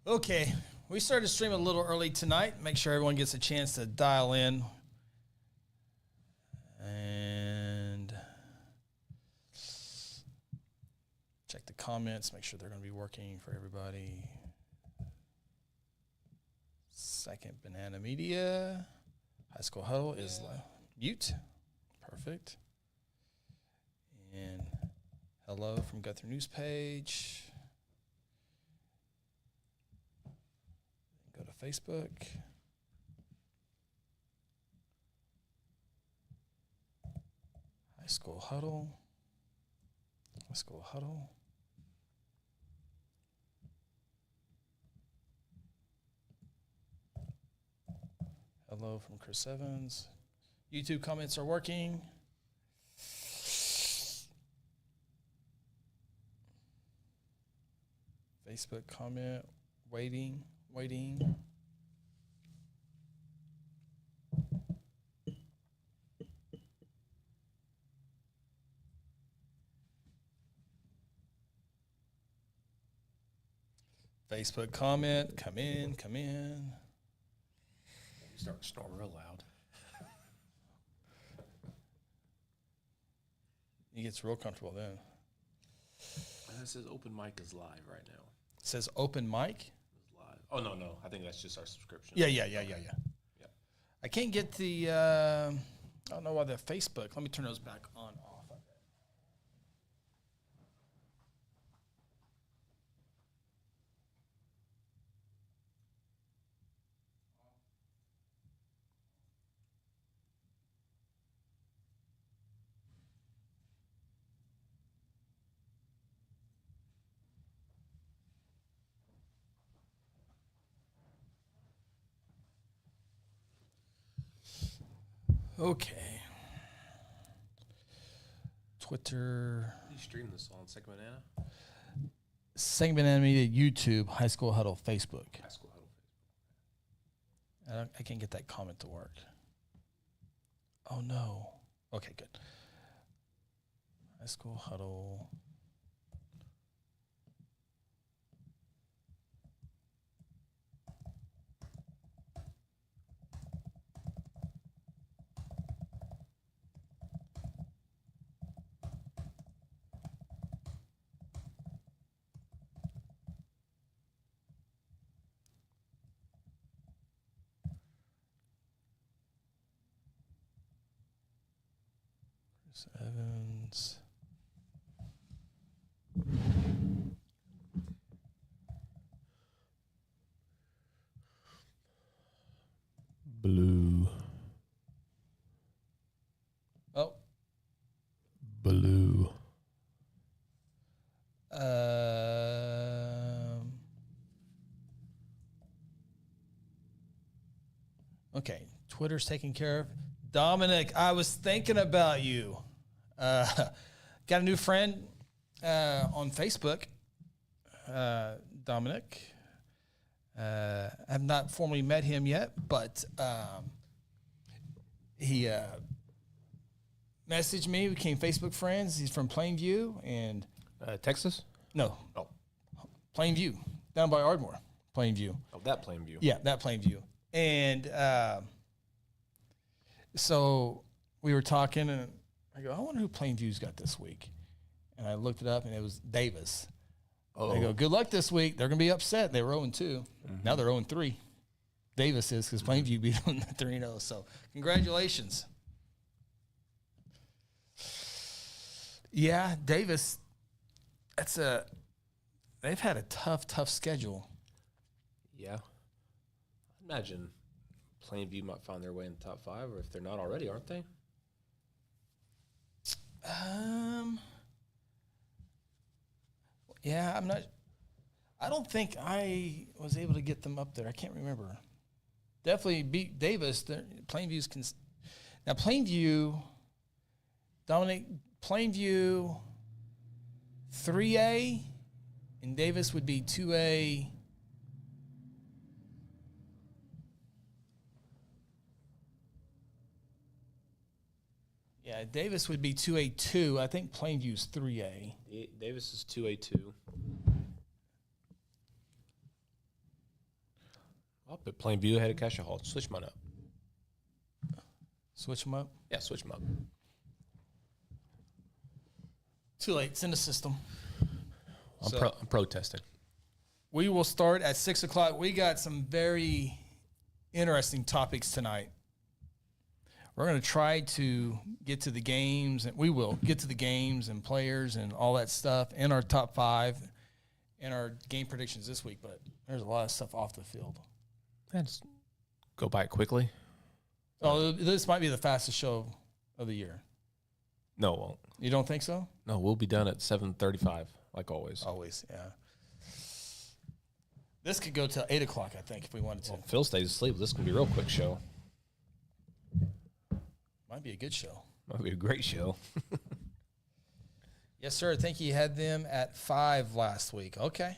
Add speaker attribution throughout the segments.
Speaker 1: Okay, we started streaming a little early tonight. Make sure everyone gets a chance to dial in. And check the comments, make sure they're going to be working for everybody. Second Banana Media. High School Huddle is mute. Perfect. And hello from Guthrie News Page. Go to Facebook. High School Huddle. High School Huddle. Hello from Chris Evans. YouTube comments are working. Facebook comment, waiting. Facebook comment, come in.
Speaker 2: You start to snore real loud.
Speaker 1: He gets real comfortable then.
Speaker 2: It says open mic is live right now.
Speaker 1: It says open mic?
Speaker 2: It's live. Oh, no. I think that's just our subscription.
Speaker 1: Yeah.
Speaker 2: Yep.
Speaker 1: I can't get the, I don't know why the Facebook. Let me turn those back on, off. Okay. Twitter.
Speaker 2: How do you stream this on Second Banana?
Speaker 1: Second Banana Media, YouTube, High School Huddle, Facebook.
Speaker 2: High School Huddle, Facebook.
Speaker 1: I can't get that comment to work. Oh, no. Okay, good. High School Huddle. Evans. Blue. Oh. Blue. Okay. Twitter's taken care of. Dominic, I was thinking about you. Got a new friend on Facebook, Dominic. I have not formally met him yet, but he messaged me. We became Facebook friends. He's from Plainview and
Speaker 2: Texas?
Speaker 1: No.
Speaker 2: Oh.
Speaker 1: Plainview, down by Ardmore. Plainview.
Speaker 2: Oh, that Plainview.
Speaker 1: Yeah, that Plainview. And so we were talking, and I go, I wonder who Plainview's got this week. And I looked it up, and it was Davis. Oh. I go, good luck this week. They're going to be upset. They were 0-2. Mm-hmm. Now they're 0-3. Davis is, because Plainview beat them 3-0. So congratulations. Yeah, Davis, they've had a tough schedule.
Speaker 2: Yeah. I imagine Plainview might find their way in the top 5, or if they're not already, aren't they?
Speaker 1: Yeah, I'm not. I don't think I was able to get them up there. I can't remember. Definitely beat Davis. Plainview's now Plainview. Dominic, Plainview 3A, and Davis would be 2A. Yeah, Davis would be 2A2. I think Plainview's 3A.
Speaker 2: Davis is 2A2. I'll put Plainview ahead of Cassia Hall. Switch mine up.
Speaker 1: Switch them up.
Speaker 2: Yeah, switch them up.
Speaker 1: Too late. It's in the system.
Speaker 2: I'm protesting.
Speaker 1: We will start at 6 o'clock. We got some very interesting topics tonight. We're going to try to get to the games, and we will get to the games and players and all that stuff in our top 5 and our game predictions this week. But there's a lot of stuff off the field.
Speaker 2: Let's go by it quickly.
Speaker 1: Oh, this might be the fastest show of the year.
Speaker 2: No, it won't.
Speaker 1: You don't think so?
Speaker 2: No, we'll be done at 7:35, like always.
Speaker 1: Always, yeah. This could go till 8 o'clock, I think, if we wanted to.
Speaker 2: Well, Phil stays asleep. This can be a real quick show.
Speaker 1: Might be a good show.
Speaker 2: Might be a great show.
Speaker 1: Yes, sir. I think he had them at 5 last week. Okay.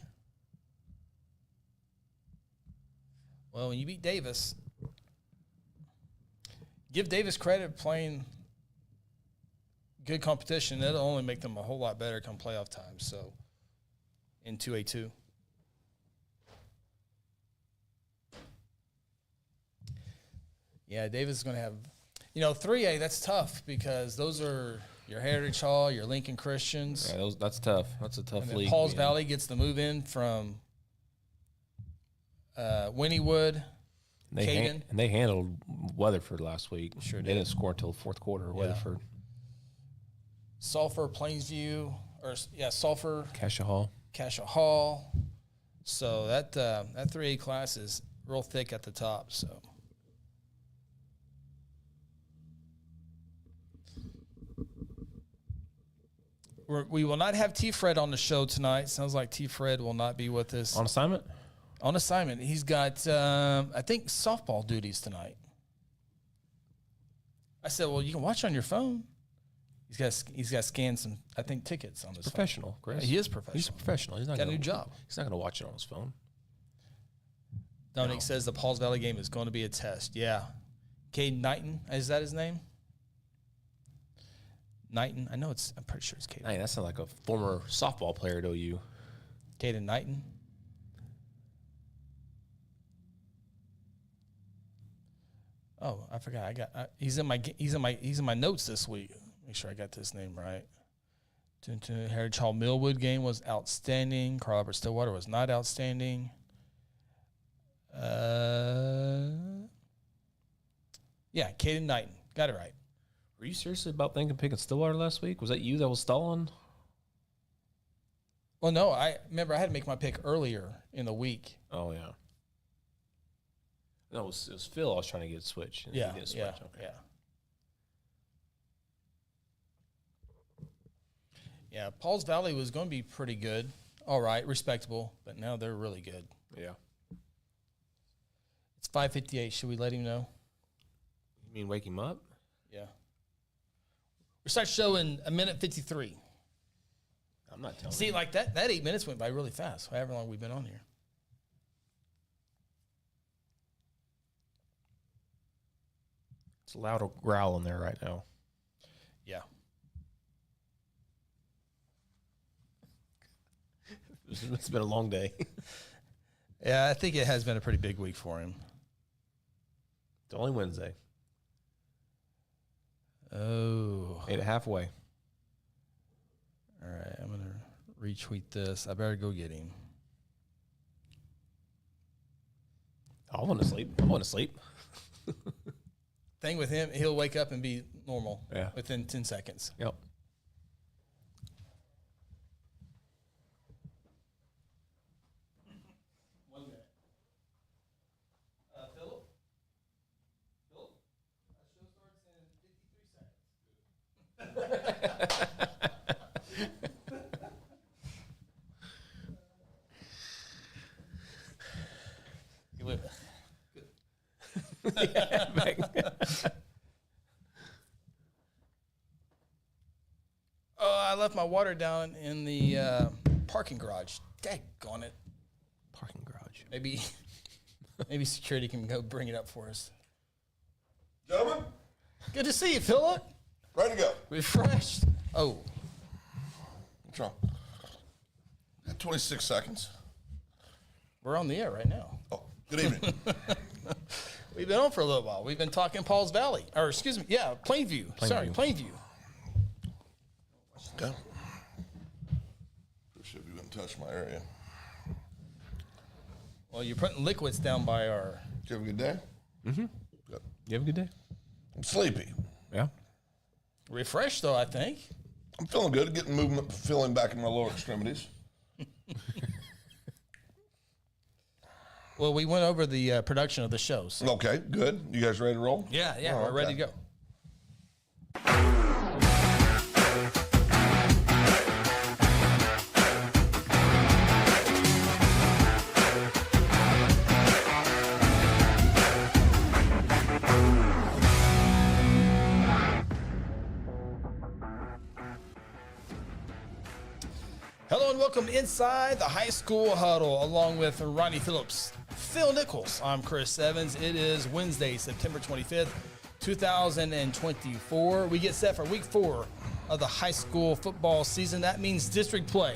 Speaker 1: Well, when you beat Davis, give Davis credit playing good competition. That'll only make them a whole lot better come playoff time. So, in 2A2. Yeah, Davis is going to have, 3A, that's tough because those are your Heritage Hall, your Lincoln Christians.
Speaker 2: Yeah, that's tough. That's a tough league.
Speaker 1: Pauls Valley gets the move in from Wynnewood, Caden.
Speaker 2: And they handled Weatherford last week.
Speaker 1: Sure
Speaker 2: They didn't score until the fourth quarter, Weatherford.
Speaker 1: Sulphur, Plainsview, Sulphur,
Speaker 2: Cassia Hall.
Speaker 1: So that 3A class is real thick at the top, so. We will not have T. Fred on the show tonight. Sounds like T. Fred will not be with us.
Speaker 2: On assignment?
Speaker 1: On assignment. He's got, I think, softball duties tonight. I said, well, you can watch on your phone. He's got to scan some, I think, tickets on his
Speaker 2: professional,
Speaker 1: phone.
Speaker 2: Chris.
Speaker 1: Yeah, he is professional.
Speaker 2: He's a professional. He's not
Speaker 1: got a new job.
Speaker 2: He's not going to watch it on his phone.
Speaker 1: Dominic says the Pauls Valley game is going to be a test. Yeah. Caden Knighton, is that his name? Knighton, I'm pretty sure it's Caden.
Speaker 2: Hey, that sounds like a former softball player at OU.
Speaker 1: Caden Knighton. Oh, I forgot. He's in my notes this week. Make sure I got this name right. Heritage Hall Millwood game was outstanding. Carl Albert Stillwater was not outstanding. Yeah, Caden Knighton. Got it right.
Speaker 2: Were you seriously about picking Stillwater last week? Was that you that was stalling?
Speaker 1: Well, no. I remember I had to make my pick earlier in the week.
Speaker 2: Oh, yeah. No, it was Phil I was trying to get switched.
Speaker 1: Yeah,
Speaker 2: okay.
Speaker 1: yeah. Yeah, Pauls Valley was going to be pretty good. All right, respectable, but now they're really good.
Speaker 2: Yeah.
Speaker 1: It's 5:58. Should we let him know?
Speaker 2: You mean wake him up?
Speaker 1: Yeah. We start showing 1:53.
Speaker 2: I'm not telling you.
Speaker 1: See, like that 8 minutes went by really fast, however long we've been on here.
Speaker 2: It's a loud growl in there right now.
Speaker 1: Yeah.
Speaker 2: It's been a long day.
Speaker 1: Yeah, I think it has been a pretty big week for him.
Speaker 2: It's only Wednesday.
Speaker 1: Oh.
Speaker 2: Made it halfway.
Speaker 1: All right, I'm going to retweet this. I better go get him.
Speaker 2: I want to sleep.
Speaker 1: Thing with him, he'll wake up and be normal within 10 seconds.
Speaker 2: Yep.
Speaker 1: I left my water down in the parking garage. Daggone it.
Speaker 2: Parking garage.
Speaker 1: Maybe security can go bring it up for us.
Speaker 3: Gentlemen,
Speaker 1: Good to see you, Philip.
Speaker 3: ready to go.
Speaker 1: Refreshed. Oh,
Speaker 3: What's wrong? Got 26 seconds.
Speaker 1: we're on the air right now.
Speaker 3: Oh, Good evening.
Speaker 1: We've been on for a little while. We've been talking Pauls Valley. Or, excuse me, Plainview. Sorry, Plainview.
Speaker 3: Okay. Should be wouldn't touch my area.
Speaker 1: Well, you're putting liquids down by our...
Speaker 3: Did you have a good day? Mm-hmm. Good.
Speaker 2: You have a good day?
Speaker 3: I'm sleepy.
Speaker 2: Yeah.
Speaker 1: Refreshed, though, I think.
Speaker 3: I'm feeling good. Getting movement, feeling back in my lower extremities.
Speaker 1: Well, we went over the production of the shows.
Speaker 3: Okay, good. You guys ready to roll?
Speaker 1: Yeah,
Speaker 3: Oh,
Speaker 1: we're ready
Speaker 3: okay.
Speaker 1: to go. Hello and welcome inside the High School Huddle, along with Ronnie Phillips, Phil Nichols. I'm Chris Evans. It is Wednesday, September 25th, 2024. We get set for week 4 of the high school football season. That means district play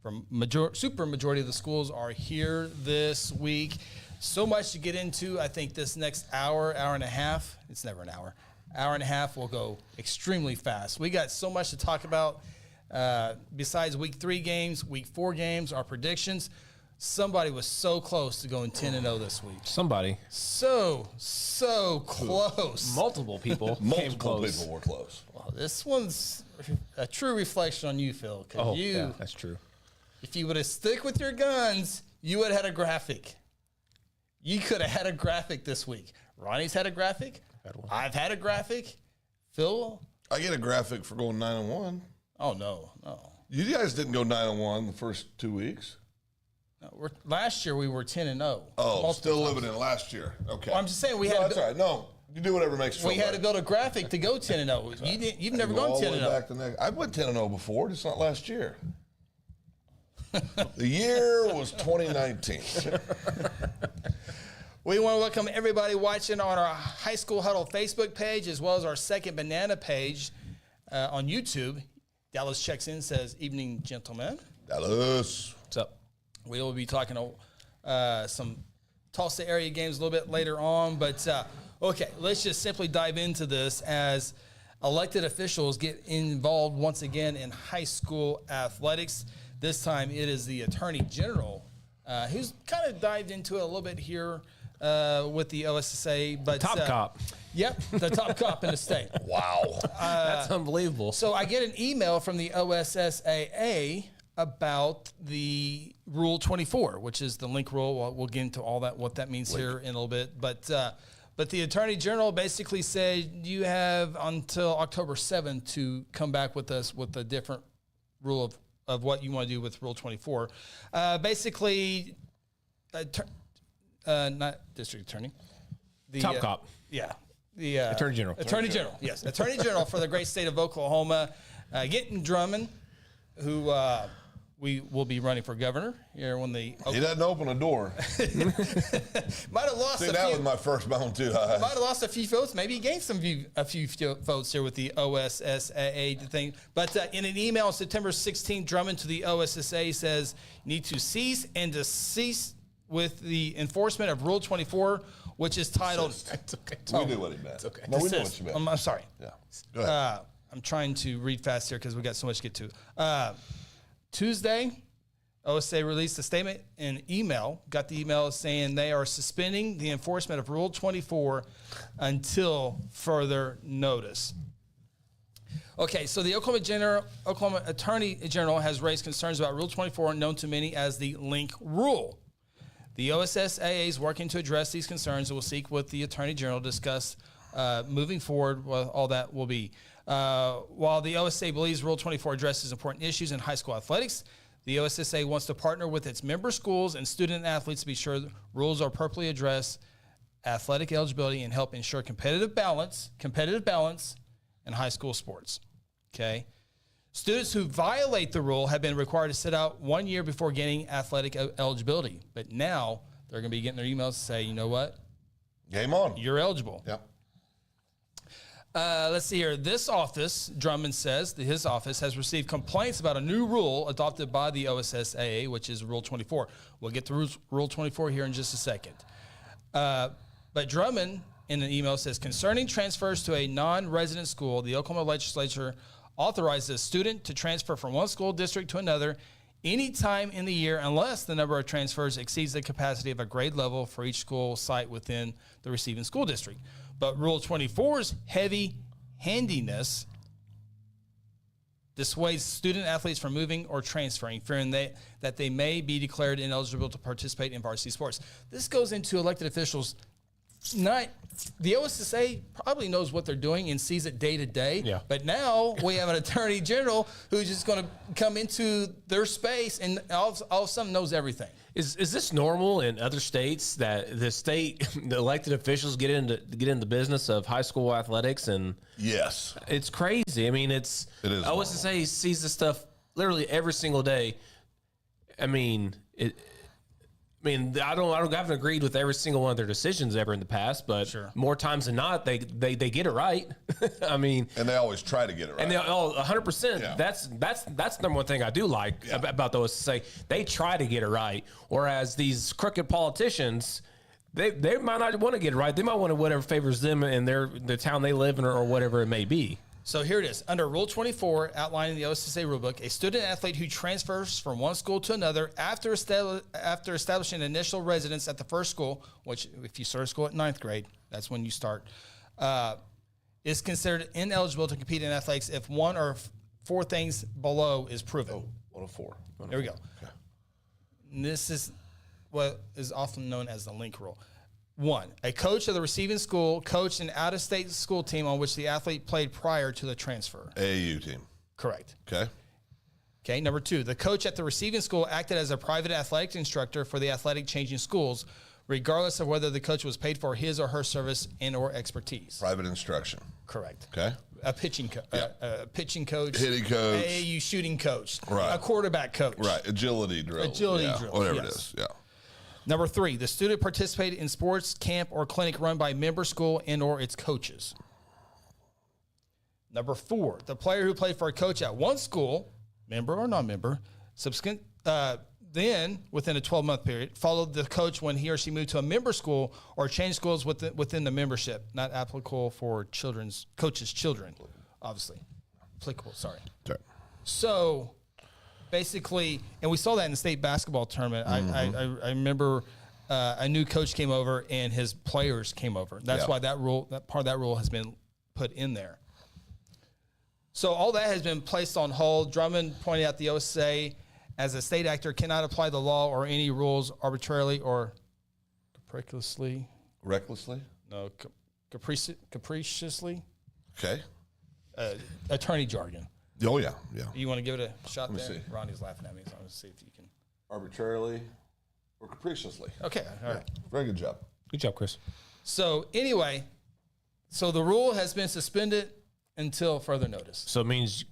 Speaker 1: from super majority of the schools are here this week. So much to get into. I think this next hour and a half, it's never an hour and a half will go extremely fast. We got so much to talk about. Besides week 3 games, week 4 games, our predictions, somebody was so close to going 10-0 this week.
Speaker 2: Somebody.
Speaker 1: So close.
Speaker 2: Multiple people came
Speaker 3: Multiple
Speaker 2: close.
Speaker 3: people were close.
Speaker 1: Well, this one's a true reflection on you, Phil.
Speaker 2: Oh,
Speaker 1: Because
Speaker 2: yeah, that's true.
Speaker 1: if you would have stick with your guns, you would have had a graphic. You could have had a graphic this week. Ronnie's had a graphic.
Speaker 2: Had one.
Speaker 1: I've had a graphic. Phil?
Speaker 3: I get a graphic for going 9-1.
Speaker 1: Oh, no.
Speaker 3: You guys didn't go 9-1 the first 2 weeks.
Speaker 1: No, last year we were 10-0.
Speaker 3: Oh,
Speaker 1: Multiple
Speaker 3: still
Speaker 1: times.
Speaker 3: living in last year. Okay.
Speaker 1: Well, I'm just saying we had
Speaker 3: No,
Speaker 1: to
Speaker 3: that's
Speaker 1: build,
Speaker 3: all right. No, you do whatever makes you feel
Speaker 1: we had to
Speaker 3: better.
Speaker 1: build a graphic to go 10-0. You've never
Speaker 3: Go
Speaker 1: gone
Speaker 3: all the way
Speaker 1: 10-0.
Speaker 3: back to next. I went 10-0 before, just not last year. The year was 2019.
Speaker 1: We want to welcome everybody watching on our High School Huddle Facebook page as well as our Second Banana page on YouTube. Dallas checks in, says, "Evening, gentlemen."
Speaker 3: Dallas.
Speaker 1: What's up? We will be talking some Tulsa area games a little bit later on. But, okay, let's just simply dive into this as elected officials get involved once again in high school athletics. This time it is the Attorney General who's kind of dived into it a little bit here with the OSSA. But
Speaker 2: Top cop.
Speaker 1: Yep, the top cop in the state.
Speaker 3: Wow.
Speaker 2: That's unbelievable.
Speaker 1: So I get an email from the OSSAA about the Rule 24, which is the link rule. We'll get into all that, what that means here in a little bit. But the Attorney General basically said you have until October 7th to come back with us with a different rule of what you want to do with Rule 24. Basically, not district attorney. The
Speaker 2: Top cop.
Speaker 1: Yeah. The
Speaker 2: Attorney General.
Speaker 1: Attorney General, yes. Attorney General for the great state of Oklahoma, Getting Drummond, who we will be running for governor here when the
Speaker 3: He doesn't open a door.
Speaker 1: might have lost
Speaker 3: See,
Speaker 1: a
Speaker 3: that
Speaker 1: few.
Speaker 3: was my first bone, too.
Speaker 1: Might have lost a few votes. Maybe he gained a few votes here with the OSSAA thing. But in an email on September 16th, Drummond to the OSSA says, "You need to cease and desist with the enforcement of Rule 24, which is titled..."
Speaker 2: It's okay.
Speaker 3: We knew what he meant.
Speaker 2: okay.
Speaker 3: No, we knew
Speaker 1: Desist.
Speaker 3: what you meant.
Speaker 1: I'm sorry.
Speaker 3: Yeah. Go ahead.
Speaker 1: I'm trying to read fast here because we got so much to get to. Tuesday, OSA released a statement and email, got the email saying they are suspending the enforcement of Rule 24 until further notice. Okay, so the Oklahoma Attorney General has raised concerns about Rule 24, known to many as the link rule. The OSSAA is working to address these concerns and will seek with the Attorney General to discuss moving forward what all that will be. While the OSSA believes Rule 24 addresses important issues in high school athletics, the OSSA wants to partner with its member schools and student athletes to be sure the rules are appropriately address athletic eligibility and help ensure competitive balance in high school sports. Okay. Students who violate the rule have been required to sit out 1 year before gaining athletic eligibility. But now they're going to be getting their emails to say, you know what?
Speaker 3: Game on.
Speaker 1: You're eligible.
Speaker 3: Yep.
Speaker 1: Let's see here. This office, Drummond says, that his office has received complaints about a new rule adopted by the OSSAA, which is Rule 24. We'll get to Rule 24 here in just a second. But Drummond, in an email, says, concerning transfers to a non-resident school, the Oklahoma legislature authorizes a student to transfer from one school district to another any time in the year unless the number of transfers exceeds the capacity of a grade level for each school site within the receiving school district. But Rule 24's heavy-handedness dissuades student athletes from moving or transferring, fearing that they may be declared ineligible to participate in varsity sports. This goes into elected officials. The OSSA probably knows what they're doing and sees it day to day.
Speaker 2: Yeah.
Speaker 1: But now we have an attorney general who's just going to come into their space and all of a sudden knows everything.
Speaker 2: Is this normal in other states that the elected officials get into the business of high school athletics? And
Speaker 3: Yes.
Speaker 2: it's crazy. I mean, it is. OSSA sees this stuff literally every single day. I haven't agreed with every single one of their decisions ever in the past, but more times than not, they get it right. I mean,
Speaker 3: and they always try to get it right.
Speaker 2: And 100%.
Speaker 3: Yeah.
Speaker 2: That's the number one thing I do like about those. Say they try to get it right, whereas these crooked politicians, they might not want to get it right. They might want to whatever favors them and the town they live in or whatever it may be.
Speaker 1: So here it is. Under Rule 24, outlining the OSSA rulebook, a student athlete who transfers from one school to another after establishing initial residence at the first school, which if you start school at 9th grade, that's when you start, is considered ineligible to compete in athletics if one or four things below is proven.
Speaker 3: 104.
Speaker 1: There we go. Okay. And this is what is often known as the link rule. 1, a coach of the receiving school coached an out-of-state school team on which the athlete played prior to the transfer.
Speaker 3: AAU team.
Speaker 1: Correct.
Speaker 3: Okay.
Speaker 1: Number 2, the coach at the receiving school acted as a private athletic instructor for the athletic changing schools, regardless of whether the coach was paid for his or her service and or expertise.
Speaker 3: Private instruction.
Speaker 1: Correct.
Speaker 3: Okay.
Speaker 1: A pitching coach,
Speaker 3: hitting coach,
Speaker 1: AAU shooting coach,
Speaker 3: right.
Speaker 1: A quarterback coach.
Speaker 3: Right. Agility drill.
Speaker 1: Drill.
Speaker 3: Whatever it is. Yeah.
Speaker 1: Number 3, the student participated in sports, camp, or clinic run by member school and or its coaches. Number 4, the player who played for a coach at one school, member or non-member, then within a 12-month period, followed the coach when he or she moved to a member school or changed schools within the membership. Not applicable for coaches' children, obviously. Applicable, sorry.
Speaker 3: Okay.
Speaker 1: So basically, and we saw that in the state basketball tournament. Mm-hmm. I remember a new coach came over and his players came over. That's why that part of that rule has been put in there. So all that has been placed on hold. Drummond pointed out the OSA as a state actor cannot apply the law or any rules arbitrarily or capriciously.
Speaker 3: Recklessly?
Speaker 1: No, capriciously.
Speaker 3: Okay.
Speaker 1: Attorney jargon.
Speaker 3: Oh, yeah.
Speaker 1: You want to give it a shot there?
Speaker 3: See.
Speaker 1: Ronnie's laughing at me, so I'm going to see if you can.
Speaker 3: Arbitrarily or capriciously.
Speaker 1: Okay, all right.
Speaker 3: Very good job.
Speaker 2: Good job, Chris.
Speaker 1: So anyway, the rule has been suspended until further notice.
Speaker 2: So it means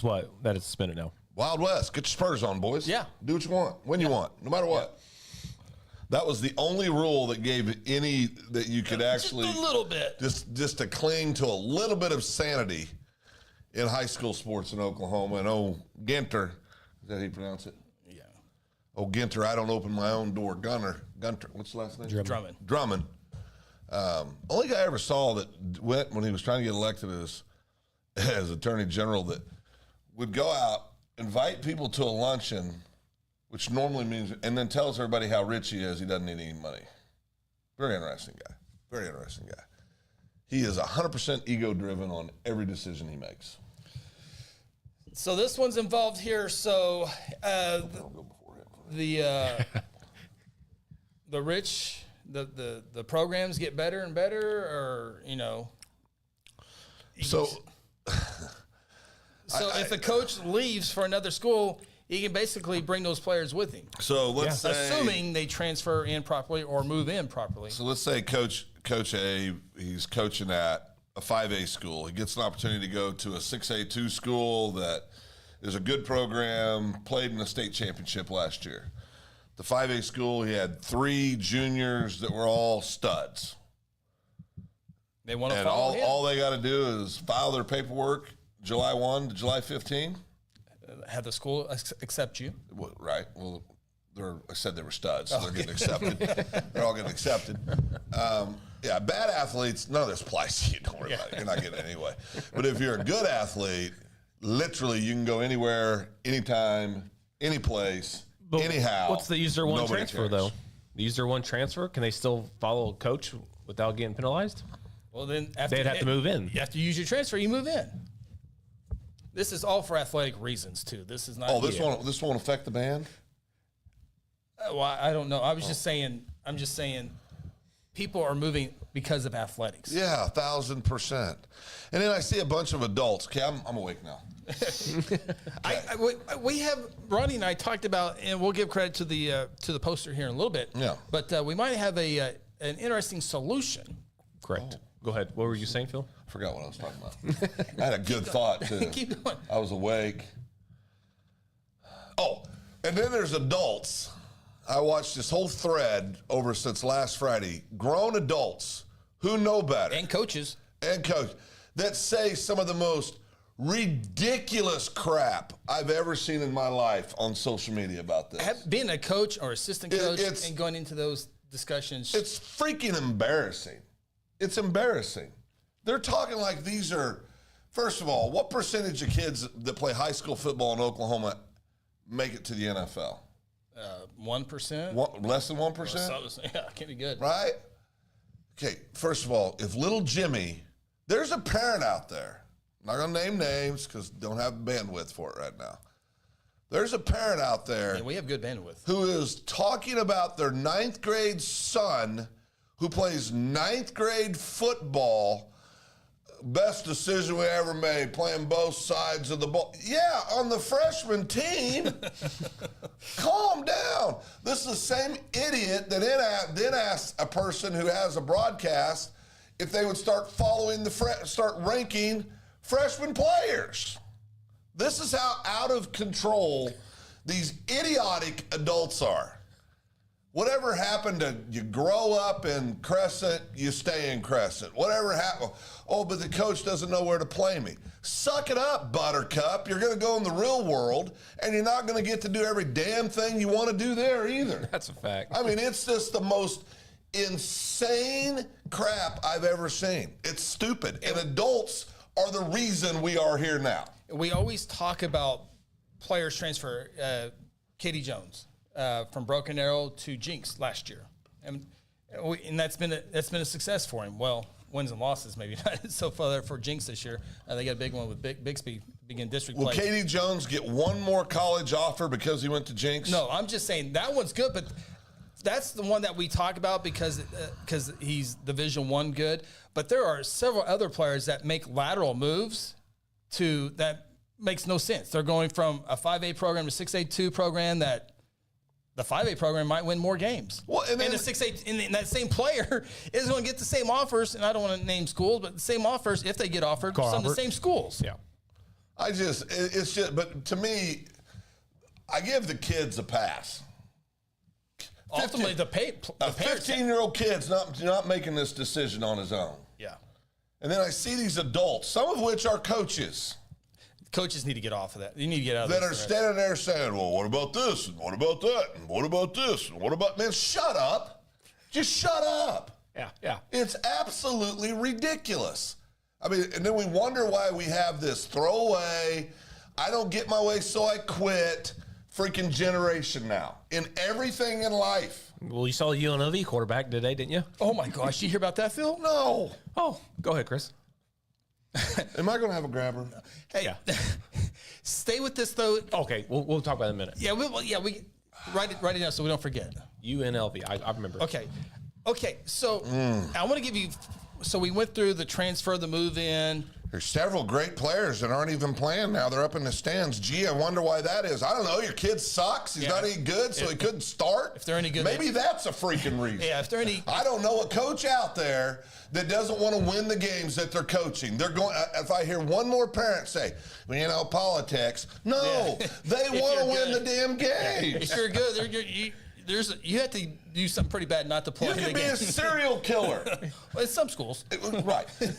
Speaker 2: what? That it's suspended now.
Speaker 3: Wild West. Get your spurs on, boys.
Speaker 1: Yeah.
Speaker 3: Do what you want, when you want, no matter what. That was the only rule that gave any that you could actually
Speaker 1: just a little bit,
Speaker 3: just to cling to a little bit of sanity in high school sports in Oklahoma. And Ginter, is that how you pronounce it?
Speaker 1: Yeah.
Speaker 3: Ginter, I don't open my own door. Gunter, what's the last name? Drummond. Only guy I ever saw that went when he was trying to get elected as Attorney General that would go out, invite people to a luncheon, which normally means, and then tells everybody how rich he is. He doesn't need any money. Very interesting guy. He is 100% ego-driven on every decision he makes.
Speaker 1: So this one's involved here. So the rich, the programs get better and better, or
Speaker 3: So.
Speaker 1: If the coach leaves for another school, he can basically bring those players with him.
Speaker 3: So let's say,
Speaker 1: assuming they transfer in properly or move in properly.
Speaker 3: So let's say Coach A, he's coaching at a 5A school. He gets an opportunity to go to a 6A2 school that is a good program, played in the state championship last year. The 5A school, he had 3 juniors that were all studs.
Speaker 1: They want to
Speaker 3: and
Speaker 1: follow him.
Speaker 3: all they got to do is file their paperwork July 1 to July 15.
Speaker 1: Have the school accept you?
Speaker 3: Right. Well, they're I said they were studs, so they're getting accepted. They're all getting accepted. Yeah, bad athletes, none of this applies to you. Don't worry about it. You're not getting it anyway. But if you're a good athlete, literally you can go anywhere, anytime, any place, anyhow.
Speaker 2: What's the user one transfer,
Speaker 3: cares.
Speaker 2: though? The user one transfer, can they still follow a coach without getting penalized?
Speaker 1: Well, then
Speaker 2: they'd have to move in.
Speaker 1: You have to use your transfer. You move in. This is all for athletic reasons too. This is not.
Speaker 3: Oh, this won't affect the band.
Speaker 1: Well, I don't know. I was just saying. I'm just saying, people are moving because of athletics.
Speaker 3: Yeah, 1,000%. And then I see a bunch of adults. Okay, I'm awake now.
Speaker 1: We have Ronnie and I talked about, and we'll give credit to the poster here in a little bit.
Speaker 3: Yeah.
Speaker 1: But we might have an interesting solution.
Speaker 2: Correct. Go ahead. What were you saying, Phil?
Speaker 3: I forgot what I was talking about. I had a good thought, too.
Speaker 1: Keep going.
Speaker 3: I was awake. Oh, and then there's adults. I watched this whole thread over since last Friday. Grown adults who know better.
Speaker 1: And coaches.
Speaker 3: And coach that say some of the most ridiculous crap I've ever seen in my life on social media about this.
Speaker 1: Being a coach or assistant coach and going into those discussions.
Speaker 3: It's freaking embarrassing. It's embarrassing. They're talking like these are, first of all, what percentage of kids that play high school football in Oklahoma make it to the NFL?
Speaker 1: 1%?
Speaker 3: Less than 1%?
Speaker 1: Yeah, can't be good.
Speaker 3: Right? Okay, first of all, if little Jimmy, there's a parent out there, I'm not going to name names because don't have bandwidth for it right now. There's a parent out there.
Speaker 1: And we have good bandwidth.
Speaker 3: Who is talking about their 9th grade son who plays 9th grade football. Best decision we ever made, playing both sides of the ball. Yeah, on the freshman team. Calm down. This is the same idiot that then asked a person who has a broadcast if they would start start ranking freshman players. This is how out of control these idiotic adults are. Whatever happened to you grow up in Crescent, you stay in Crescent. Whatever happened, oh, but the coach doesn't know where to play me. Suck it up, Buttercup. You're going to go in the real world, and you're not going to get to do every damn thing you want to do there either.
Speaker 2: That's a fact.
Speaker 3: I mean, it's just the most insane crap I've ever seen. It's stupid. And adults are the reason we are here now.
Speaker 1: We always talk about players transfer. Katie Jones. From Broken Arrow to Jinx last year, and that's been a success for him. Well, wins and losses maybe not so far for Jinx this year. They got a big one with Bixby begin district play.
Speaker 3: Will Katie Jones get one more college offer because he went to Jinx?
Speaker 1: No, I'm just saying that one's good, but that's the one that we talk about because he's Division I good. But there are several other players that make lateral moves that makes no sense. They're going from a 5A program to 6A2 program that. The 5A program might win more games.
Speaker 3: Well, and
Speaker 1: the 6A, and that same player is going to get the same offers, and I don't want to name schools, but the same offers if they get offered from some of the same schools.
Speaker 2: Yeah.
Speaker 3: It's just, but to me, I give the kids a pass.
Speaker 1: Ultimately, the
Speaker 3: 15-year-old kid's not making this decision on his own.
Speaker 1: Yeah.
Speaker 3: And then I see these adults, some of which are coaches.
Speaker 1: Coaches need to get off of that. You need to get out of
Speaker 3: that. That are standing there saying, well, what about this? And what about that? And what about this? And what about, man, shut up. Just shut up.
Speaker 2: Yeah.
Speaker 3: It's absolutely ridiculous. I mean, and then we wonder why we have this throwaway, I don't get my way, so I quit freaking generation now in everything in life.
Speaker 2: Well, you saw the UNLV quarterback today, didn't you?
Speaker 1: Oh, my gosh. Did you hear about that, Phil?
Speaker 3: No.
Speaker 2: Oh, go ahead, Chris.
Speaker 3: Am I going to have a grabber?
Speaker 1: Hey,
Speaker 2: yeah.
Speaker 1: Stay with this, though.
Speaker 2: Okay, we'll talk about it in a minute.
Speaker 1: Yeah, we write it down so we don't forget.
Speaker 2: UNLV, I remember.
Speaker 1: Okay, so I want to give you, so we went through the transfer, the move in.
Speaker 3: There's several great players that aren't even playing now. They're up in the stands. Gee, I wonder why that is. I don't know. Your kid sucks. He's not any good, so he couldn't start.
Speaker 1: If they're any good.
Speaker 3: Maybe that's a freaking reason.
Speaker 1: Yeah, if they're any.
Speaker 3: I don't know a coach out there that doesn't want to win the games that they're coaching. They're going. If I hear one more parent say, well, you know, politics. No, they want to win the damn games.
Speaker 1: If you're good, you have to do something pretty bad not to play.
Speaker 3: You can be a serial killer.
Speaker 1: Well, in some schools,
Speaker 3: right? And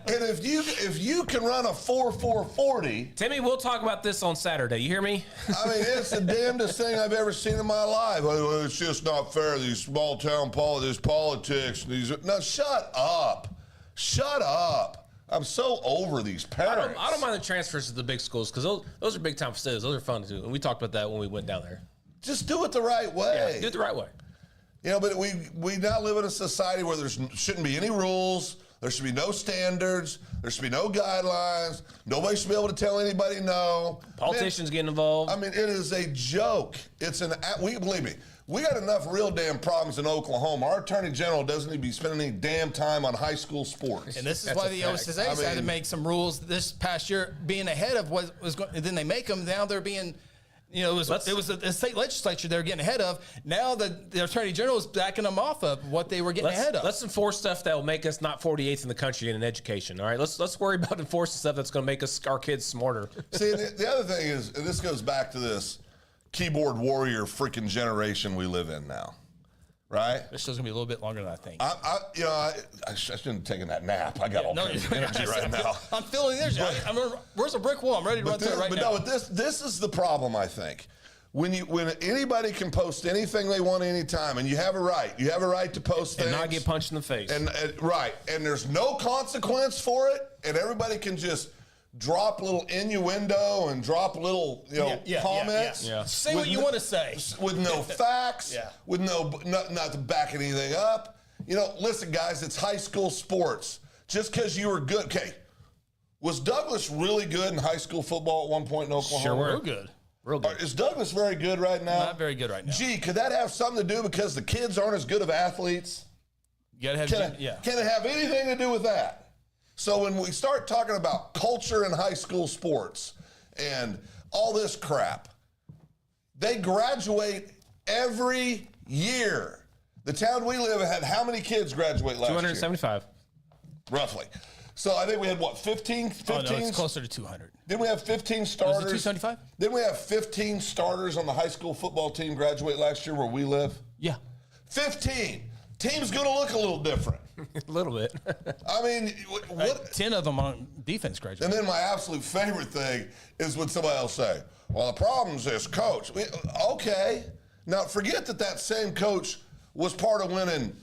Speaker 3: if you can run a 4.40,
Speaker 2: Timmy, we'll talk about this on Saturday. You hear me?
Speaker 3: I mean, it's the damnedest thing I've ever seen in my life. Well, it's just not fair. These small town politics. No, shut up. Shut up. I'm so over these parents.
Speaker 2: I don't mind the transfers to the big schools because those are big time facilities. Those are fun to do, and we talked about that when we went down there.
Speaker 3: Just do it the right way.
Speaker 2: Yeah, do it the right way.
Speaker 3: You know, but we now live in a society where there shouldn't be any rules. There should be no standards. There should be no guidelines. Nobody should be able to tell anybody no.
Speaker 2: Politicians getting involved.
Speaker 3: I mean, it is a joke. Believe me. We got enough real damn problems in Oklahoma. Our attorney general doesn't need to be spending any damn time on high school sports.
Speaker 1: And this is why the OSSA had to make some rules this past year, being ahead of what was going. Then they make them. Now they're being, it was the state legislature they're getting ahead of. Now the attorney general is backing them off of what they were getting ahead of.
Speaker 2: Let's enforce stuff that will make us not 48th in the country in education. All right, let's worry about enforcing stuff that's going to make our kids smarter.
Speaker 3: See, the other thing is, and this goes back to this keyboard warrior freaking generation we live in now, right?
Speaker 1: This show's gonna be a little bit longer than I think.
Speaker 3: I shouldn't have taken that nap. I got all kinds of energy right now.
Speaker 1: I'm feeling this. Where's a brick wall? I'm ready to run through it right now.
Speaker 3: But this is the problem, I think. When anybody can post anything they want anytime, and you have a right to post things
Speaker 2: and not get punched in the face,
Speaker 3: and there's no consequence for it, and everybody can just drop a little innuendo and drop little comments.
Speaker 1: Yeah. Say what you want to say
Speaker 3: with no facts, with not to back anything up. Listen, guys, it's high school sports. Just because you were good, okay? Was Douglas really good in high school football at one point in Oklahoma?
Speaker 2: Sure,
Speaker 1: real good. Real good.
Speaker 3: Is Douglas very good right now?
Speaker 1: Not very good right now.
Speaker 3: Gee, could that have something to do because the kids aren't as good of athletes?
Speaker 1: You gotta have
Speaker 3: Can it have anything to do with that? So when we start talking about culture in high school sports and all this crap, they graduate every year. The town we live in had how many kids graduate last year?
Speaker 2: 275.
Speaker 3: Roughly. So I think we had, 15?
Speaker 1: Oh, no, it's closer to 200.
Speaker 3: Didn't we have 15 starters?
Speaker 1: Was it 275?
Speaker 3: Didn't we have 15 starters on the high school football team graduate last year where we live?
Speaker 1: Yeah.
Speaker 3: 15. Team's going to look a little different.
Speaker 2: A little bit.
Speaker 3: I mean,
Speaker 1: 10 of them on defense graduate.
Speaker 3: And then my absolute favorite thing is when somebody else say, well, the problem is this coach. Okay. Now, forget that same coach was part of winning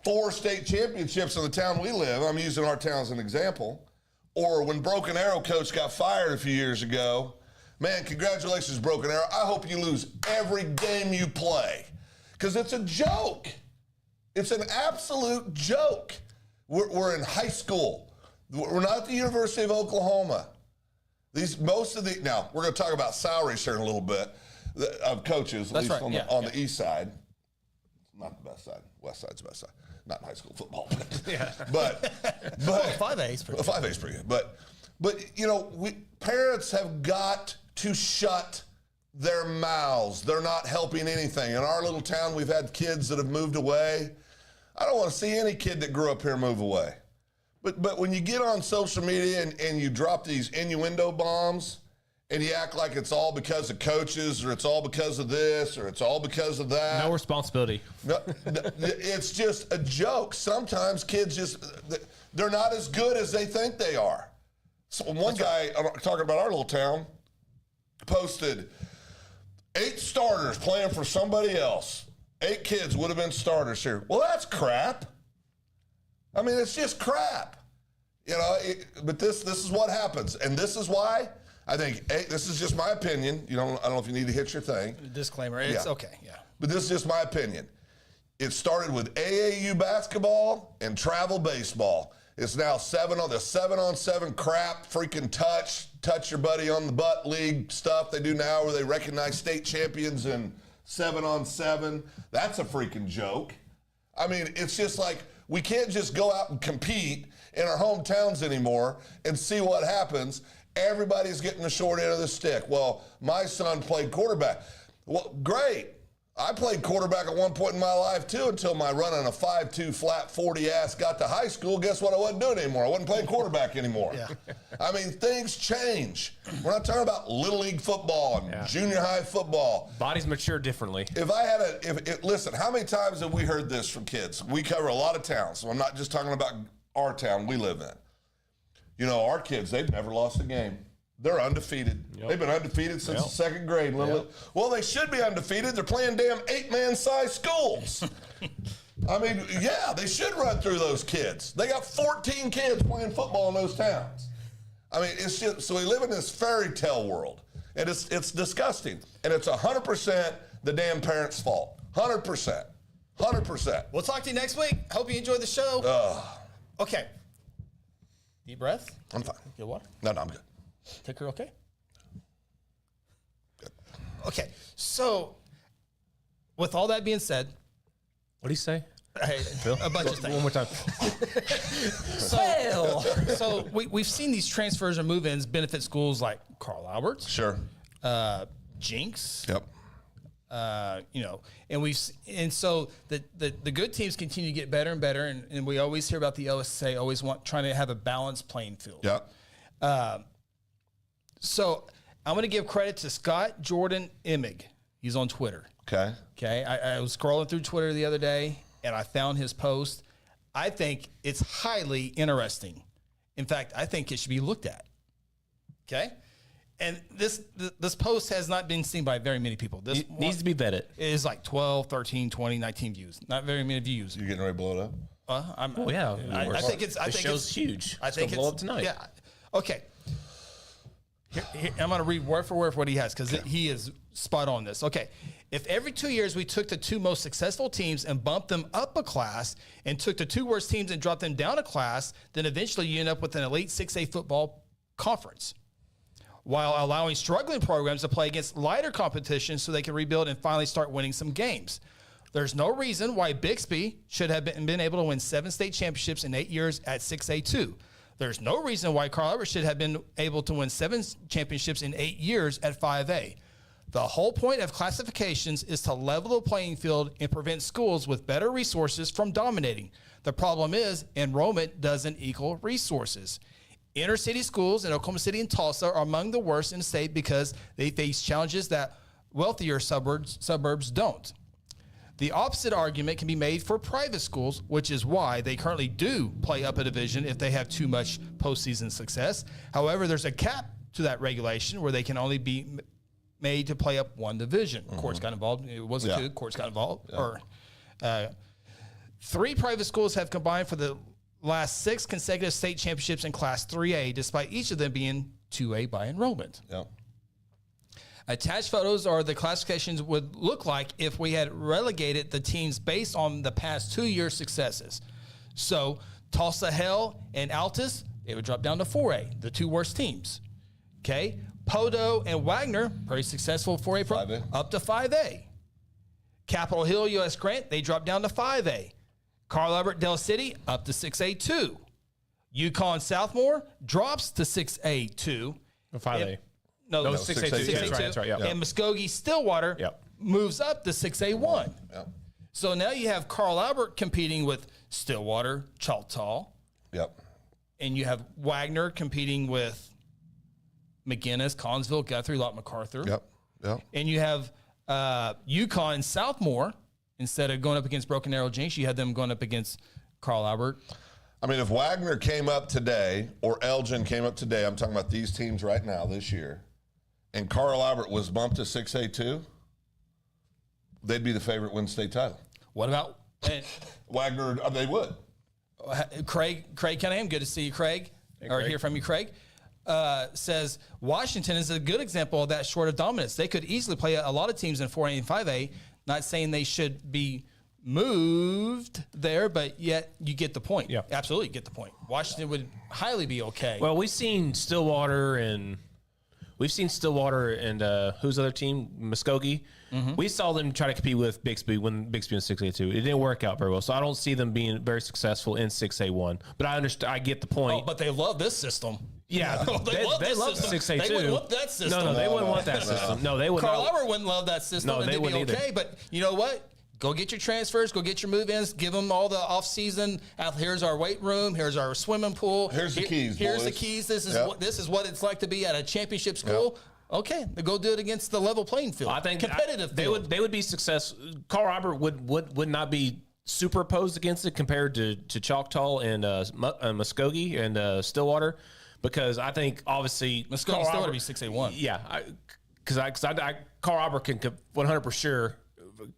Speaker 3: 4 state championships in the town we live. I'm using our town as an example. Or when Broken Arrow coach got fired a few years ago. Man, congratulations, Broken Arrow. I hope you lose every game you play. Because it's a joke. It's an absolute joke. We're in high school. We're not at the University of Oklahoma. Now, we're going to talk about salaries here in a little bit of coaches, at least on the east side. Not the best side. West side's the best side. Not in high school football. But
Speaker 1: 5A's pretty good.
Speaker 3: 5A's pretty good. But parents have got to shut their mouths. They're not helping anything. In our little town, we've had kids that have moved away. I don't want to see any kid that grew up here move away. But when you get on social media and you drop these innuendo bombs and you act like it's all because of coaches or it's all because of this or it's all because of that.
Speaker 2: No responsibility.
Speaker 3: No, it's just a joke. Sometimes kids they're not as good as they think they are. So one guy, talking about our little town, posted 8 starters playing for somebody else. 8 kids would have been starters here. Well, that's crap. I mean, it's just crap. But this is what happens. And this is why I think, this is just my opinion. I don't know if you need to hit your thing.
Speaker 1: Disclaimer, it's okay, yeah.
Speaker 3: But this is just my opinion. It started with AAU basketball and travel baseball. It's now 7-on-7 crap, freaking touch your buddy on the butt league stuff they do now where they recognize state champions in 7-on-7. That's a freaking joke. I mean, it's just like we can't just go out and compete in our hometowns anymore and see what happens. Everybody's getting the short end of the stick. Well, my son played quarterback. Well, great. I played quarterback at one point in my life, too, until my running a 5'2", flat 40 ass got to high school. Guess what I wasn't doing anymore? I wasn't playing quarterback anymore. Yeah. I mean, things change. We're not talking about Little League football and junior high football.
Speaker 2: Bodies mature differently.
Speaker 3: If I had listen, how many times have we heard this from kids? We cover a lot of towns, so I'm not just talking about our town we live in. You know, our kids, they've never lost a game. They're undefeated. Yep. They've been undefeated since the second grade. Well, they should be undefeated. They're playing damn 8-man size schools. I mean, yeah, they should run through those kids. They got 14 kids playing football in those towns. I mean, it's just, so we live in this fairy tale world, and it's disgusting. And it's 100% the damn parents' fault. 100%. 100%.
Speaker 1: We'll talk to you next week. Hope you enjoyed the show. Okay. Deep breath.
Speaker 3: I'm fine.
Speaker 1: Get water?
Speaker 3: No, I'm good.
Speaker 1: Ticker okay?
Speaker 3: Good.
Speaker 1: Okay, so with all that being said,
Speaker 2: what do you say?
Speaker 1: A bunch of things.
Speaker 2: One more time.
Speaker 1: So we've seen these transfers or move-ins benefit schools like Carl Albert,
Speaker 3: Sure.
Speaker 1: Jinx.
Speaker 3: Yep.
Speaker 1: You know, and so the good teams continue to get better and better, and we always hear about the OSA always trying to have a balanced playing field.
Speaker 3: Yep.
Speaker 1: So I'm going to give credit to Scott Jordan Emig. He's on Twitter.
Speaker 3: Okay.
Speaker 1: I was scrolling through Twitter the other day, and I found his post. I think it's highly interesting. In fact, I think it should be looked at. Okay? And this post has not been seen by very many people. This
Speaker 2: needs to be vetted.
Speaker 1: It is like 12, 13, 20, 19 views. Not very many views.
Speaker 3: You getting ready to blow it up?
Speaker 1: I think it's. I
Speaker 2: the
Speaker 1: think
Speaker 2: show's
Speaker 1: it's
Speaker 2: huge.
Speaker 1: I think
Speaker 2: it's blow up tonight.
Speaker 1: Yeah. Okay. Here, I'm going to read word for word what he has because he is spot on this. Okay. If every 2 years we took the two most successful teams and bumped them up a class and took the two worst teams and dropped them down a class, then eventually you end up with an elite 6A football conference, while allowing struggling programs to play against lighter competition so they can rebuild and finally start winning some games. There's no reason why Bixby should have been able to win 7 state championships in 8 years at 6A2. There's no reason why Carl Albert should have been able to win 7 championships in 8 years at 5A. The whole point of classifications is to level the playing field and prevent schools with better resources from dominating. The problem is enrollment doesn't equal resources. Inner city schools in Oklahoma City and Tulsa are among the worst in the state because they face challenges that wealthier suburbs don't. The opposite argument can be made for private schools, which is why they currently do play up a division if they have too much postseason success. However, there's a cap to that regulation where they can only be made to play up one division. Courts got involved. It wasn't good. Courts got involved. Yeah. 3 private schools have combined for the last 6 consecutive state championships in Class 3A, despite each of them being 2A by enrollment.
Speaker 3: Yep.
Speaker 1: Attached photos are the classifications would look like if we had relegated the teams based on the past 2 years' successes. So Tulsa Hell and Altus, they would drop down to 4A, the 2 worst teams. Okay. Podo and Wagner, pretty successful 4A pro, up to 5A. Capitol Hill, U.S. Grant, they drop down to 5A. Carl Albert, Del City, up to 6A2. Yukon Southmore drops to 6A2.
Speaker 2: 5A.
Speaker 1: No,
Speaker 2: 6A2. That's right. Yep.
Speaker 1: And Muskogee Stillwater moves up to 6A1.
Speaker 3: Yep.
Speaker 1: So now you have Carl Albert competing with Stillwater, Choctaw.
Speaker 3: Yep.
Speaker 1: And you have Wagner competing with McGinnis, Collinsville, Guthrie, Lott MacArthur.
Speaker 3: Yep.
Speaker 1: And you have Yukon Southmore. Instead of going up against Broken Arrow Jinx, you had them going up against Carl Albert.
Speaker 3: I mean, if Wagner came up today or Elgin came up today, I'm talking about these teams right now this year, and Carl Albert was bumped to 6A2, they'd be the favorite to win state title.
Speaker 1: What about
Speaker 3: Wagner? They would.
Speaker 1: Craig Cunningham, good to see you, Craig. Or hear from you, Craig. Says Washington is a good example of that short of dominance. They could easily play a lot of teams in 4A and 5A. Not saying they should be moved there, but yet you get the point.
Speaker 2: Yeah,
Speaker 1: absolutely get the point. Washington would highly be okay.
Speaker 2: Well, we've seen Stillwater and who's the other team? Muskogee. Mm-hmm. We saw them try to compete with Bixby when Bixby was 6A2. It didn't work out very well, so I don't see them being very successful in 6A1. But I understand. I get the point.
Speaker 1: Oh, but they love this system.
Speaker 2: Yeah, they love 6A2.
Speaker 1: They wouldn't want that system.
Speaker 2: No, they wouldn't want that system. No, they would not.
Speaker 1: Carl Albert wouldn't love that system.
Speaker 2: No,
Speaker 1: and
Speaker 2: they
Speaker 1: they'd be
Speaker 2: wouldn't
Speaker 1: okay.
Speaker 2: either.
Speaker 1: But you know what? Go get your transfers. Go get your move-ins. Give them all the off-season. Here's our weight room. Here's our swimming pool.
Speaker 3: Here's the keys.
Speaker 1: Here's
Speaker 3: boys.
Speaker 1: the keys. This is what it's like to be at a championship school. Yep. Okay, go do it against the level playing field. I think competitive.
Speaker 2: They would be successful. Carl Albert would not be super opposed against it compared to Choctaw and Muskogee and Stillwater, because I think obviously
Speaker 1: Muskogee Stillwater be 6A1.
Speaker 2: Yeah, because Carl Albert can 100%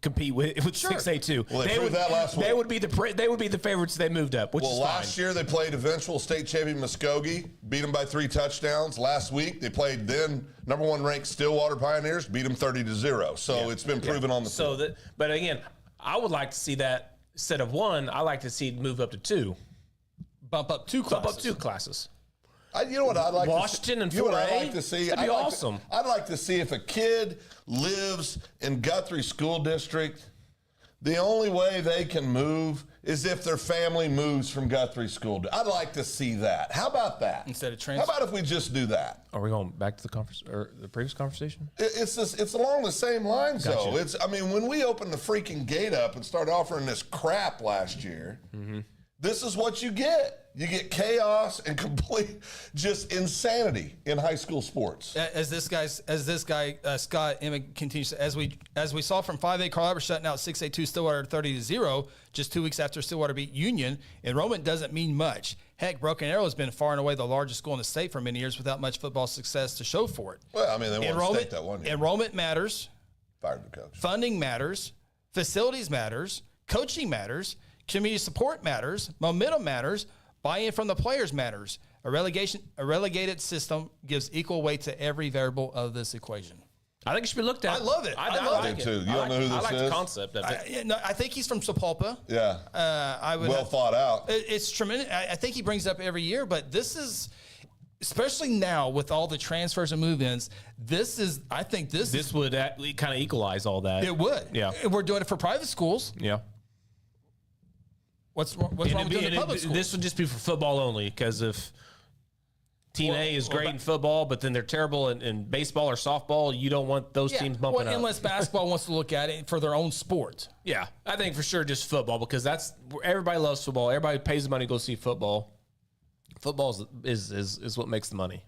Speaker 2: compete with 6A2.
Speaker 3: Well, they proved that last week.
Speaker 2: They would be the favorites. They moved up. Which is
Speaker 3: last year they played eventual state champion Muskogee, beat them by 3 touchdowns. Last week they played then number 1 ranked Stillwater Pioneers, beat them 30-0. So it's been proven on the field.
Speaker 2: But again, I would like to see that instead of 1. I like to see it move up to 2.
Speaker 1: Bump up 2 classes.
Speaker 3: You know what I'd like
Speaker 2: Washington
Speaker 3: to see?
Speaker 2: and 4A?
Speaker 3: You know what I'd like to see?
Speaker 2: That'd be awesome.
Speaker 3: I'd like to see if a kid lives in Guthrie School District, the only way they can move is if their family moves from Guthrie School. I'd like to see that. How about that?
Speaker 1: Instead of transfer.
Speaker 3: How about if we just do that?
Speaker 2: Are we going back to the conference or the previous conversation?
Speaker 3: It's along the same lines, though. When we opened the freaking gate up and started offering this crap last year, this is what you get. You get chaos and complete just insanity in high school sports.
Speaker 1: As this guy Scott Emmett continues, as we saw from 5A, Carl Albert shutting out 6A2 Stillwater 30-0 just 2 weeks after Stillwater beat Union. Enrollment doesn't mean much. Heck, Broken Arrow has been far and away the largest school in the state for many years without much football success to show for it.
Speaker 3: Well, I mean, they won state that one year.
Speaker 1: Enrollment matters.
Speaker 3: Fired the coach.
Speaker 1: Funding matters. Facilities matters. Coaching matters. Community support matters. Momentum matters. Buy-in from the players matters. A relegated system gives equal weight to every variable of this equation.
Speaker 2: I think it should be looked at.
Speaker 1: I love it. I
Speaker 3: like it too. You don't know who this is?
Speaker 2: I like the concept of it.
Speaker 1: I think he's from Sapulpa.
Speaker 3: Yeah. Well thought out.
Speaker 1: It's tremendous. I think he brings it up every year, but this is, especially now with all the transfers and move-ins, this
Speaker 2: would kind of equalize all that.
Speaker 1: It would.
Speaker 2: Yeah.
Speaker 1: We're doing it for private schools.
Speaker 2: Yeah.
Speaker 1: What's wrong with doing the public schools?
Speaker 2: This would just be for football only, because if Team A is great in football, but then they're terrible in baseball or softball, you don't want those teams bumping up.
Speaker 1: Unless basketball wants to look at it for their own sport.
Speaker 2: Yeah, I think for sure just football, because everybody loves football. Everybody pays the money to go see football. Football is what makes the money.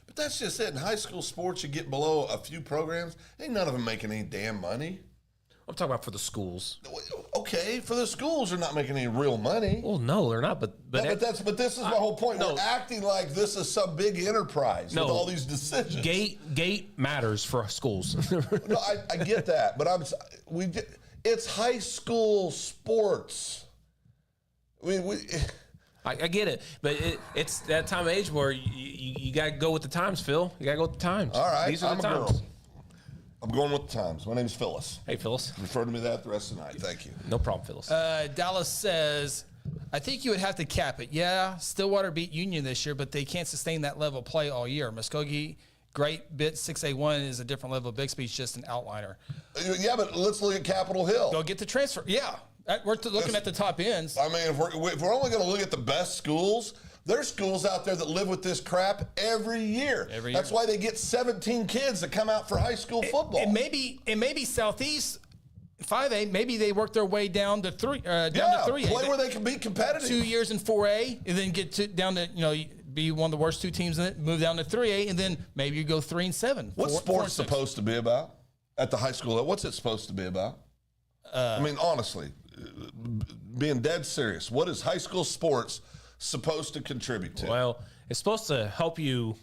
Speaker 3: But that's just it. In high school sports, you get below a few programs, ain't none of them making any damn money.
Speaker 2: I'm talking about for the schools.
Speaker 3: Okay, for the schools, they're not making any real money.
Speaker 2: Well, no, they're not. But
Speaker 3: this is my whole point. We're acting like this is some big enterprise with all these decisions.
Speaker 2: Gate matters for schools.
Speaker 3: No, I get that, but it's high school sports.
Speaker 2: I get it, but it's that time of age where you got to go with the times, Phil. You got to go with the times.
Speaker 3: All right,
Speaker 2: these are the times.
Speaker 3: Girl. I'm going with the times. My name is Phyllis.
Speaker 2: Hey, Phyllis.
Speaker 3: Refer to me that the rest of the night. Thank you.
Speaker 2: No problem, Phyllis.
Speaker 1: Dallas says, I think you would have to cap it. Yeah, Stillwater beat Union this year, but they can't sustain that level of play all year. Muskogee, great bit. 6A1 is a different level. Bixby's just an outliner.
Speaker 3: Yeah, but let's look at Capitol Hill.
Speaker 1: Go get the transfer. Yeah, we're looking at the top ends.
Speaker 3: I mean, if we're only going to look at the best schools, there's schools out there that live with this crap every year. That's why they get 17 kids that come out for high school football.
Speaker 1: And maybe Southeast 5A, maybe they work their way down to 3A.
Speaker 3: Play where they can be competitive.
Speaker 1: 2 years in 4A, and then get down to be one of the worst 2 teams in it. Move down to 3A, and then maybe you go 3-7.
Speaker 3: What's sports supposed to be about at the high school level? What's it supposed to be about? I mean, honestly, being dead serious, what is high school sports supposed to contribute to?
Speaker 2: Well, it's supposed to help you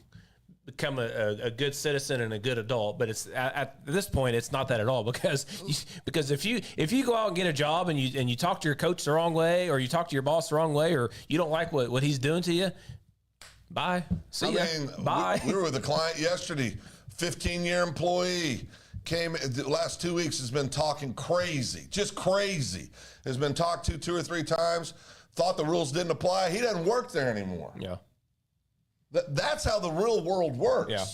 Speaker 2: become a good citizen and a good adult, but it's at this point it's not that at all, because if you go out and get a job and you talk to your coach the wrong way, or you talk to your boss the wrong way, or you don't like what he's doing to you, bye. See ya. Bye.
Speaker 3: We were with a client yesterday, 15-year employee. Came the last 2 weeks, has been talking crazy, just crazy. Has been talked to 2 or 3 times. Thought the rules didn't apply. He doesn't work there anymore.
Speaker 2: Yeah,
Speaker 3: that's how the real world works.
Speaker 2: Yeah,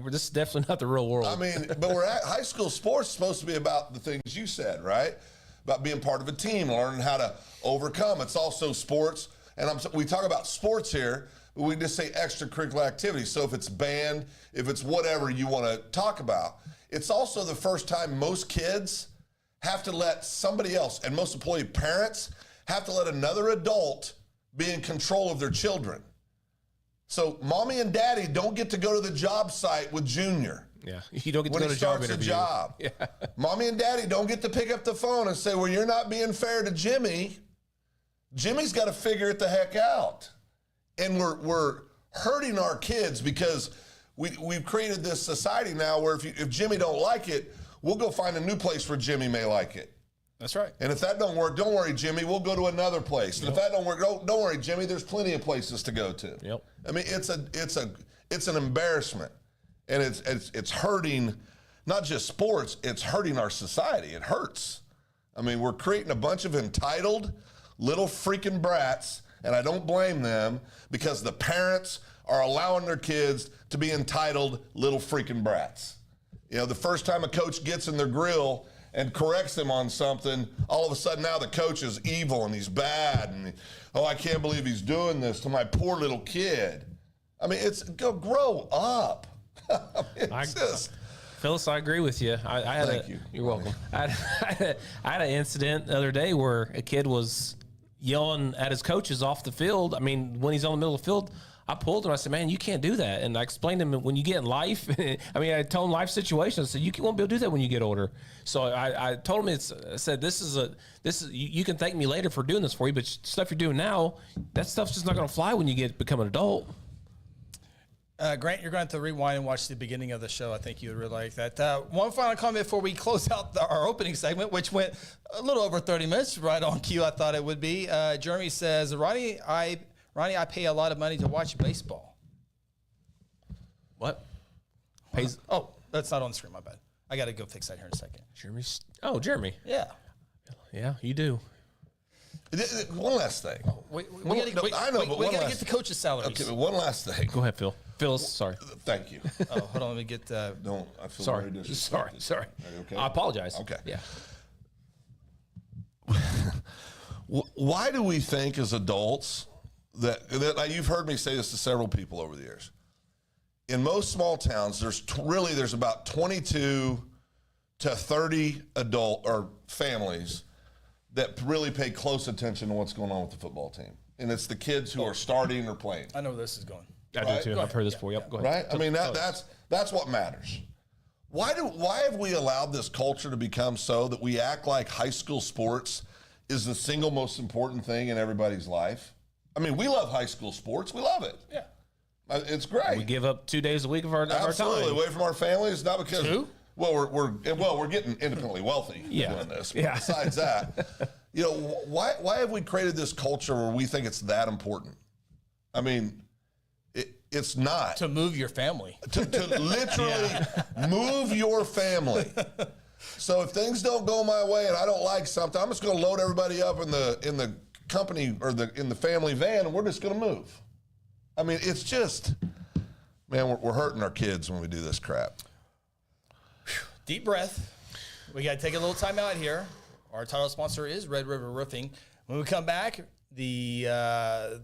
Speaker 2: this is definitely not the real world.
Speaker 3: I mean, but we're at high school sports supposed to be about the things you said, right? About being part of a team, learning how to overcome. It's also sports, and we talk about sports here, We just say extracurricular activities. So if it's band, if it's whatever you want to talk about, it's also the first time most kids have to let somebody else, and most employee parents have to let another adult be in control of their children. So mommy and daddy don't get to go to the job site with Junior.
Speaker 2: Yeah, you don't get to
Speaker 3: when
Speaker 2: go
Speaker 3: he
Speaker 2: to job
Speaker 3: starts a
Speaker 2: interview.
Speaker 3: job.
Speaker 2: Yeah.
Speaker 3: Mommy and daddy don't get to pick up the phone and say, well, you're not being fair to Jimmy. Jimmy's got to figure it the heck out. And we're hurting our kids because we've created this society now where if Jimmy don't like it, we'll go find a new place where Jimmy may like it.
Speaker 1: That's right.
Speaker 3: And if that don't work, don't worry, Jimmy, we'll go to another place. And if that don't work, don't worry, Jimmy, there's plenty of places to go to.
Speaker 2: Yep.
Speaker 3: I mean, it's an embarrassment. And it's hurting not just sports, it's hurting our society. It hurts. I mean, we're creating a bunch of entitled little freaking brats, and I don't blame them because the parents are allowing their kids to be entitled little freaking brats. You know, the first time a coach gets in their grill and corrects them on something, all of a sudden now the coach is evil and he's bad and, oh, I can't believe he's doing this to my poor little kid. I mean, grow up.
Speaker 2: Phyllis, I agree with you.
Speaker 3: Thank you.
Speaker 2: You're welcome. I had an incident the other day where a kid was yelling at his coaches off the field. I mean, when he's on the middle of the field, I pulled him. I said, man, you can't do that. And I explained to him when you get in life, I told him life situations. I said, you won't be able to do that when you get older. So I told him, I said, this is you can thank me later for doing this for you, but stuff you're doing now, that stuff's just not going to fly when you become an adult.
Speaker 1: Grant, you're going to have to rewind and watch the beginning of the show. I think you would really like that. One final comment before we close out our opening segment, which went a little over 30 minutes, right on cue I thought it would be. Jeremy says, Ronnie, I pay a lot of money to watch baseball.
Speaker 2: What?
Speaker 1: Pays? Oh, that's not on the screen, my bad. I got to go fix that here in a second.
Speaker 2: Jeremy.
Speaker 1: Yeah.
Speaker 2: Yeah, you do.
Speaker 3: One last thing.
Speaker 1: We got to get the coaches' salaries.
Speaker 3: Okay, but one last thing.
Speaker 2: Go ahead, Phil. Phyllis, sorry.
Speaker 3: Thank you.
Speaker 1: Oh, hold on. Let me get.
Speaker 3: I feel
Speaker 2: sorry.
Speaker 3: very disrespected.
Speaker 2: Sorry.
Speaker 3: Okay?
Speaker 2: I apologize.
Speaker 3: Okay.
Speaker 2: Yeah.
Speaker 3: Why do we think as adults that you've heard me say this to several people over the years? In most small towns, there's about 22 to 30 adult or families that really pay close attention to what's going on with the football team. And it's the kids who are starting or playing.
Speaker 1: I know where this is going.
Speaker 2: I do too. I've heard this before. Yep. Go ahead.
Speaker 3: Right? I mean, that's what matters. Why have we allowed this culture to become so that we act like high school sports is the single most important thing in everybody's life? I mean, we love high school sports. We love it.
Speaker 1: Yeah.
Speaker 3: It's great.
Speaker 2: We give up 2 days a week of our time.
Speaker 3: Absolutely. Away from our families, not because...
Speaker 1: Two?
Speaker 3: Well, we're getting independently wealthy doing this. But besides that, why have we created this culture where we think it's that important? I mean, it's not.
Speaker 1: To move your family.
Speaker 3: To literally move your family. So if things don't go my way and I don't like something, I'm just going to load everybody up in the company or in the family van and we're just going to move. I mean, it's just, man, we're hurting our kids when we do this crap.
Speaker 1: Deep breath. We got to take a little time out here. Our title sponsor is Red River Roofing. When we come back, the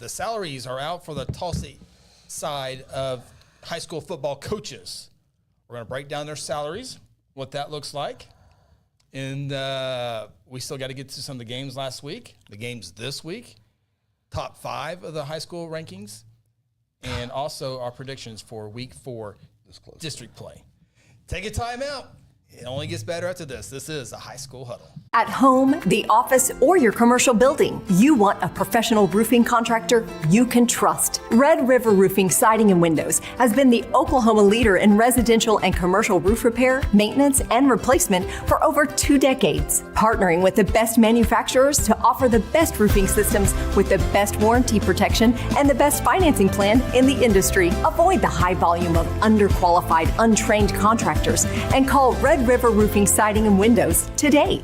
Speaker 1: salaries are out for the Tulsa side of high school football coaches. We're going to break down their salaries, what that looks like. And we still got to get to some of the games last week, the games this week, top 5 of the high school rankings, and also our predictions for week 4 district play. Take a time out. It only gets better after this. This is a High School Huddle.
Speaker 4: At home, the office, or your commercial building, you want a professional roofing contractor you can trust. Red River Roofing Siding and Windows has been the Oklahoma leader in residential and commercial roof repair, maintenance, and replacement for over 2 decades. Partnering with the best manufacturers to offer the best roofing systems with the best warranty protection and the best financing plan in the industry. Avoid the high volume of underqualified, untrained contractors and call Red River Roofing Siding and Windows today.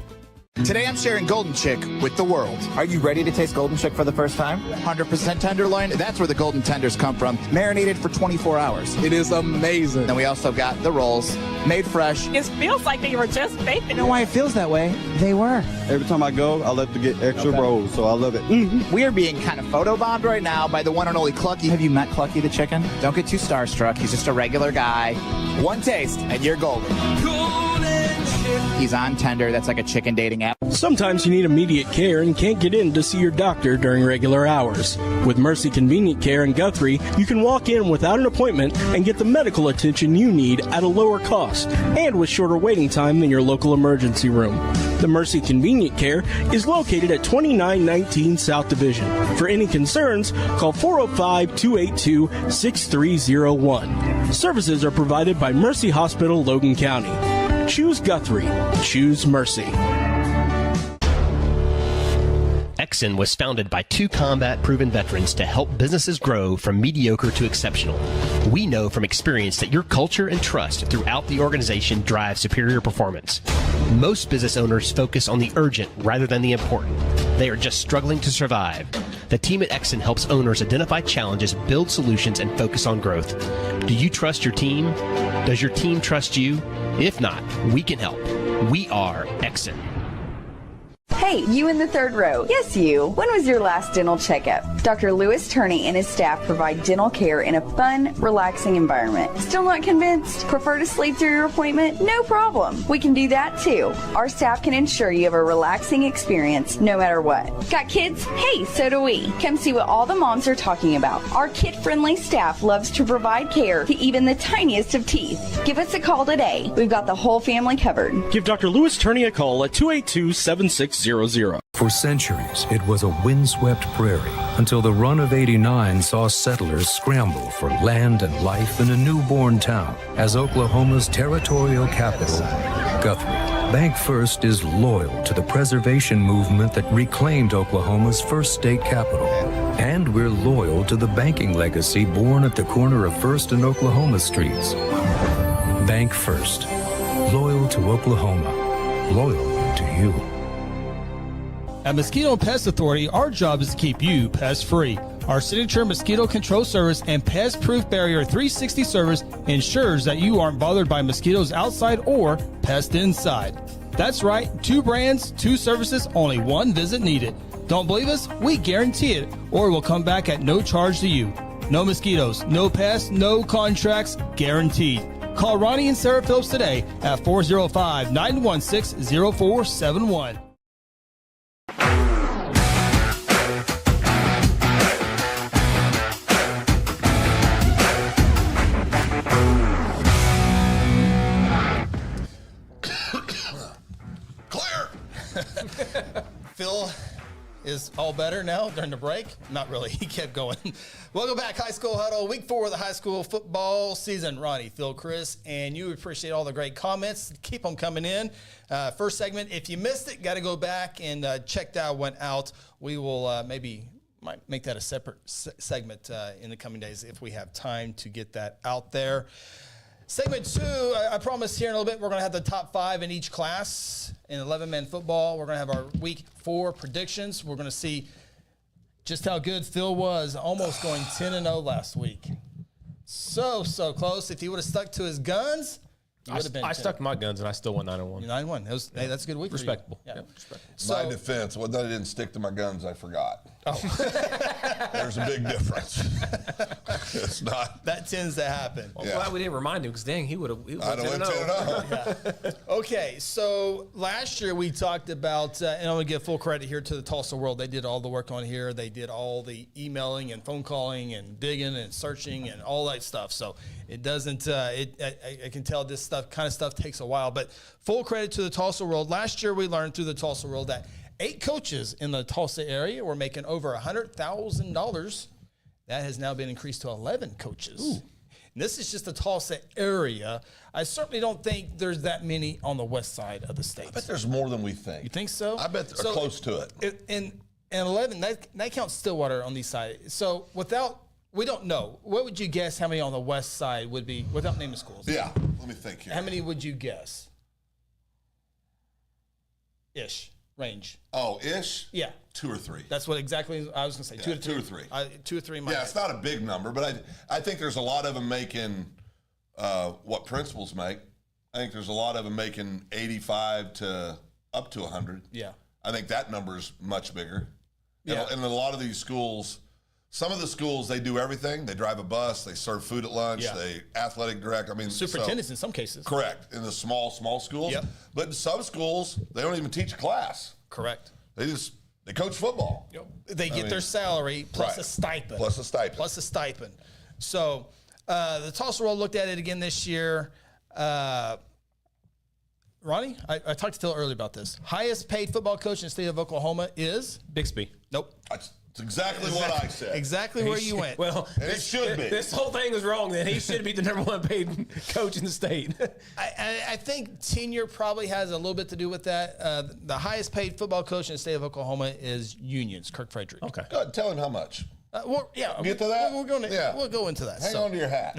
Speaker 5: Today I'm sharing Golden Chick with the world.
Speaker 6: Are you ready to taste Golden Chick for the first time?
Speaker 5: 100% tenderloin. That's where the golden tenders come from. Marinated for 24 hours.
Speaker 6: It is amazing.
Speaker 5: Then we also got the rolls, made fresh.
Speaker 7: It feels like they were just baked.
Speaker 5: You know why it feels that way? They were.
Speaker 8: Every time I go, I love to get extra rolls, so I love it.
Speaker 5: We are being kind of photobombed right now by the one and only Clucky. Have you met Clucky the chicken? Don't get too starstruck. He's just a regular guy. One taste, and you're golden. He's on Tender. That's like a chicken dating app.
Speaker 9: Sometimes you need immediate care and can't get in to see your doctor during regular hours. With Mercy Convenient Care in Guthrie, you can walk in without an appointment and get the medical attention you need at a lower cost and with shorter waiting time than your local emergency room. The Mercy Convenient Care is located at 2919 South Division. For any concerns, call 405-282-6301. Services are provided by Mercy Hospital, Logan County. Choose Guthrie. Choose Mercy.
Speaker 10: Exxon was founded by two combat-proven veterans to help businesses grow from mediocre to exceptional. We know from experience that your culture and trust throughout the organization drive superior performance. Most business owners focus on the urgent rather than the important. They are just struggling to survive. The team at Exxon helps owners identify challenges, build solutions, and focus on growth. Do you trust your team? Does your team trust you? If not, we can help. We are Exxon.
Speaker 11: Hey, you in the third row. Yes, you. When was your last dental checkup? Dr. Lewis Turney and his staff provide dental care in a fun, relaxing environment. Still not convinced? Prefer to sleep through your appointment? No problem. We can do that too. Our staff can ensure you have a relaxing experience no matter what. Got kids? Hey, so do we. Come see what all the moms are talking about. Our kid-friendly staff loves to provide care to even the tiniest of teeth. Give us a call today. We've got the whole family covered.
Speaker 9: Give Dr. Lewis Turney a call at 282-7600.
Speaker 12: For centuries, it was a windswept prairie until the run of '89 saw settlers scramble for land and life in a newborn town as Oklahoma's territorial capital, Guthrie. Bank First is loyal to the preservation movement that reclaimed Oklahoma's first state capital. And we're loyal to the banking legacy born at the corner of First and Oklahoma streets. Bank First. Loyal to Oklahoma. Loyal to you.
Speaker 1: At Mosquito and Pest Authority, our job is to keep you pest-free. Our signature mosquito control service and pest-proof barrier 360 service ensures that you aren't bothered by mosquitoes outside or pests inside. That's right, 2 brands, 2 services, only 1 visit needed. Don't believe us? We guarantee it, or we'll come back at no charge to you. No mosquitoes, no pests, no contracts, guaranteed. Call Ronnie and Sarah Phillips today at 405-916-0471. Phil is all better now during the break. Not really. He kept going. Welcome back, High School Huddle. Week 4 of the high school football season. Ronnie, Phil, Chris, and you appreciate all the great comments. Keep them coming in. First segment, if you missed it, got to go back and check that one out. We will might make that a separate segment in the coming days if we have time to get that out there. Segment 2, I promise here in a little bit, we're going to have the top 5 in each class in 11-man football. We're going to have our week 4 predictions. We're going to see just how good Phil was, almost going 10-0 last week. So close. If he would have stuck to his guns, he would have been 10.
Speaker 2: I stuck to my guns, and I still won 9-1.
Speaker 1: 9-1. Hey, that's a good week.
Speaker 2: Respectable.
Speaker 1: For you. Yeah.
Speaker 2: Respectable.
Speaker 3: My defense, well, that I didn't stick to my guns, I forgot. Oh. There's a big difference. It's not.
Speaker 1: That tends to happen.
Speaker 2: Well, I'm glad we didn't remind him, because dang, he would have.
Speaker 3: I'd have went 10-0.
Speaker 1: Okay, so last year we talked about, and I'm going to give full credit here to the Tulsa World. They did all the work on here. They did all the emailing and phone calling and digging and searching and all that stuff. So it doesn't, I can tell this kind of stuff takes a while. But full credit to the Tulsa World. Last year we learned through the Tulsa World that 8 coaches in the Tulsa area were making over $100,000. That has now been increased to 11 coaches. Ooh. And this is just the Tulsa area. I certainly don't think there's that many on the west side of the state.
Speaker 3: I bet there's more than we think.
Speaker 1: You think so?
Speaker 3: I bet they're close to it.
Speaker 1: And 11, that counts Stillwater on these sides. So we don't know. What would you guess how many on the west side would be, without naming schools?
Speaker 3: Yeah, let me think here.
Speaker 1: How many would you guess? Ish. range.
Speaker 3: Oh, ish?
Speaker 1: Yeah.
Speaker 3: 2 or 3.
Speaker 1: That's what exactly I was going to say.
Speaker 3: Yeah, 2 or 3.
Speaker 1: 2 or 3.
Speaker 3: Yeah, it's not a big number, but I think there's a lot of them making what principals make. I think there's a lot of them making 85 to up to 100.
Speaker 1: Yeah.
Speaker 3: I think that number is much bigger.
Speaker 1: Yeah.
Speaker 3: And a lot of these schools, some of the schools, they do everything. They drive a bus. They serve food at lunch.
Speaker 1: Yeah.
Speaker 3: They athletic direct. I mean,
Speaker 1: superintendents in some cases.
Speaker 3: Correct. In the small schools.
Speaker 1: Yep.
Speaker 3: But in some schools, they don't even teach a class.
Speaker 1: Correct.
Speaker 3: They coach football.
Speaker 1: Yep. They get their salary plus a stipend. Plus a stipend. So the Tulsa Roll looked at it again this year. Ronnie, I talked to Phil earlier about this. Highest paid football coach in the state of Oklahoma is?
Speaker 2: Bixby.
Speaker 1: Nope.
Speaker 3: That's exactly what I said.
Speaker 1: Exactly where you went.
Speaker 2: Well,
Speaker 3: it should be.
Speaker 2: This whole thing is wrong. Then he should be the number 1 paid coach in the state.
Speaker 1: I think tenure probably has a little bit to do with that. The highest paid football coach in the state of Oklahoma is Unions, Kirk Frederick.
Speaker 2: Okay.
Speaker 3: Go ahead, tell him how much.
Speaker 1: Get
Speaker 3: to that?
Speaker 1: We'll go into that.
Speaker 3: Hang on to your hat.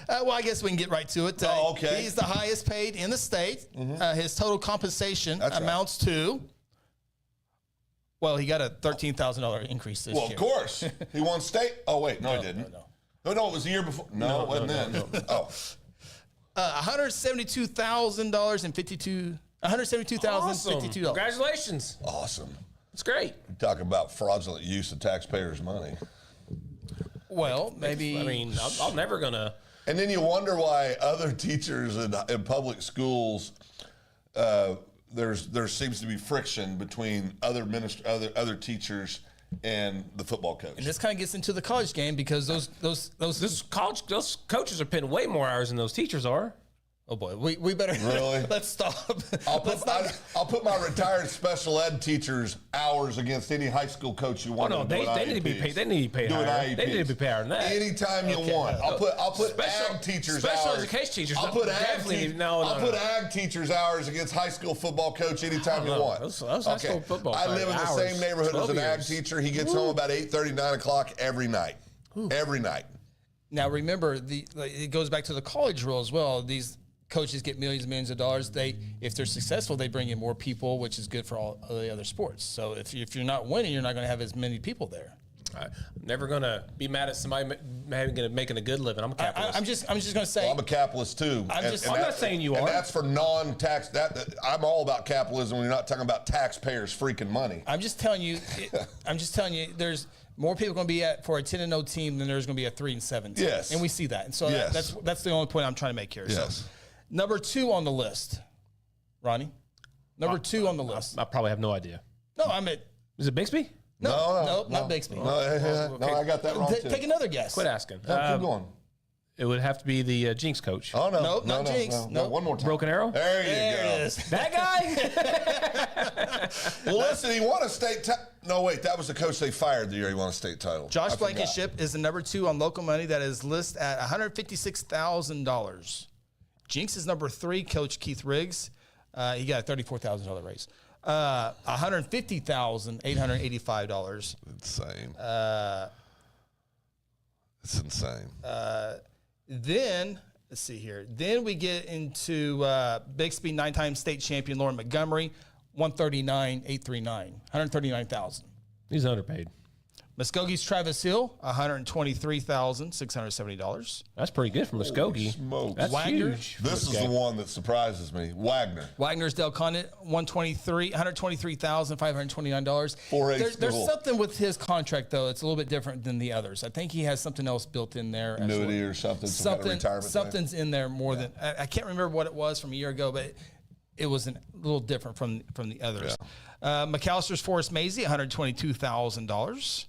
Speaker 1: Well, I guess we can get right to it.
Speaker 3: Okay.
Speaker 1: He's the highest paid in the state.
Speaker 3: Mm-hmm.
Speaker 1: His total compensation
Speaker 3: That's
Speaker 1: amounts to, well, he got a $13,000 increase this year.
Speaker 3: Well, of course. He won state. Oh, wait. No, he didn't. No, it was the year before. No, it wasn't then. Oh.
Speaker 1: $172,052. $172,052.
Speaker 2: Congratulations.
Speaker 3: Awesome.
Speaker 2: It's great.
Speaker 3: You talk about fraudulent use of taxpayers' money.
Speaker 1: Well, maybe.
Speaker 2: I mean, I'm never going to.
Speaker 3: And then you wonder why other teachers in public schools, there seems to be friction between other teachers and the football coach.
Speaker 1: And this kind of gets into the college game because those
Speaker 2: coaches are putting way more hours than those teachers are.
Speaker 1: Oh boy, we better
Speaker 3: really.
Speaker 1: Let's stop.
Speaker 3: I'll put my retired special ed teachers' hours against any high school coach you want.
Speaker 2: Oh no, they need to be paid. They need to be paid higher. They need to be paid higher than that.
Speaker 3: Anytime you want. I'll put ag teachers'
Speaker 2: special
Speaker 3: hours.
Speaker 2: education teachers.
Speaker 3: I'll put ag teachers' hours against high school football coach anytime you want.
Speaker 2: Those high school football.
Speaker 3: I live in the same neighborhood as an ag teacher. He gets home about 8:30, 9 o'clock every night. Every night.
Speaker 1: Now remember, it goes back to the college rule as well. These coaches get millions and millions of dollars. If they're successful, they bring in more people, which is good for all the other sports. So if you're not winning, you're not going to have as many people there.
Speaker 2: I'm never going to be mad at somebody making a good living. I'm a capitalist.
Speaker 1: I'm just going to say.
Speaker 3: Well, I'm a capitalist too.
Speaker 2: I'm not saying you are.
Speaker 3: And that's for non-tax. I'm all about capitalism when you're not talking about taxpayers' freaking money.
Speaker 1: I'm just telling you. There's more people going to be for a 10-0 team than there's going to be a 3-7 team.
Speaker 3: Yes.
Speaker 1: And we see that. And so that's the only point I'm trying to make here.
Speaker 3: Yes.
Speaker 1: So, number 2 on the list, Ronnie. Number 2 on the list.
Speaker 2: I probably have no idea.
Speaker 1: No, I'm at.
Speaker 2: Is it Bixby?
Speaker 1: No, not Bixby.
Speaker 3: No, I got that wrong too.
Speaker 1: Take another guess.
Speaker 2: Quit asking.
Speaker 3: No, keep going.
Speaker 2: It would have to be the Jinx coach.
Speaker 3: Oh, no.
Speaker 1: Nope, not Jinx.
Speaker 3: No, one more time.
Speaker 2: Broken Arrow?
Speaker 3: There you go.
Speaker 1: It is.
Speaker 2: That guy?
Speaker 3: Well, listen, he won a state title. No, wait, that was the coach they fired the year he won a state title.
Speaker 1: Josh Blankenship is the number 2 on local money that is listed at $156,000. Jinx is number 3, Coach Keith Riggs. He got a $34,000 raise. $150,885.
Speaker 3: Insane. It's insane.
Speaker 1: Then, let's see here. Then we get into Bixby 9-time state champion Lauren Montgomery, $139,839.
Speaker 2: He's underpaid.
Speaker 1: Muskogee's Travis Hill, $123,670.
Speaker 2: That's pretty good for Muskogee. That's
Speaker 1: Wagner.
Speaker 2: huge.
Speaker 3: This is the one that surprises me. Wagner's
Speaker 1: Del Condit, $123,529.
Speaker 3: 4-H
Speaker 1: There's something with his contract though. It's a little bit different than the others. I think he has something else built in there.
Speaker 3: Annuity or something. Some kind of retirement
Speaker 1: something's in there more than I can't remember what it was from a year ago, but it was a little different from the others. Yeah. McAllister's Forest Maisie, $122,000.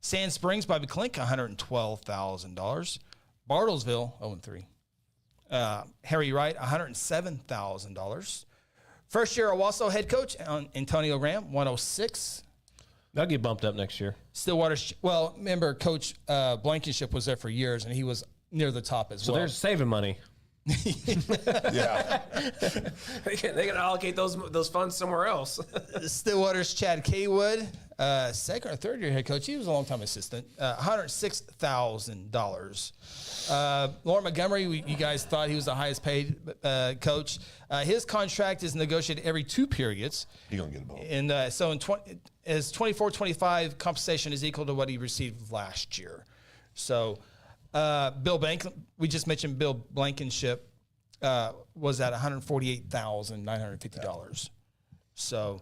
Speaker 1: Sand Springs, Bobby Klink, $112,000. Bartlesville, 0-3. Harry Wright, $107,000. First year Owasso head coach, Antonio Graham, $106,000.
Speaker 2: They'll get bumped up next year.
Speaker 1: Stillwater, well, remember Coach Blankenship was there for years, and he was near the top as well.
Speaker 2: So they're saving money.
Speaker 3: Yeah.
Speaker 2: They can allocate those funds somewhere else.
Speaker 1: Stillwater's Chad Kaywood, second or third year head coach. He was a long-time assistant. $106,000. Lauren Montgomery, you guys thought he was the highest paid coach. His contract is negotiated every 2 periods.
Speaker 3: He's going to get a bonus.
Speaker 1: And so his 24-25 compensation is equal to what he received last year. So Bill we just mentioned Bill Blankenship was at $148,950. So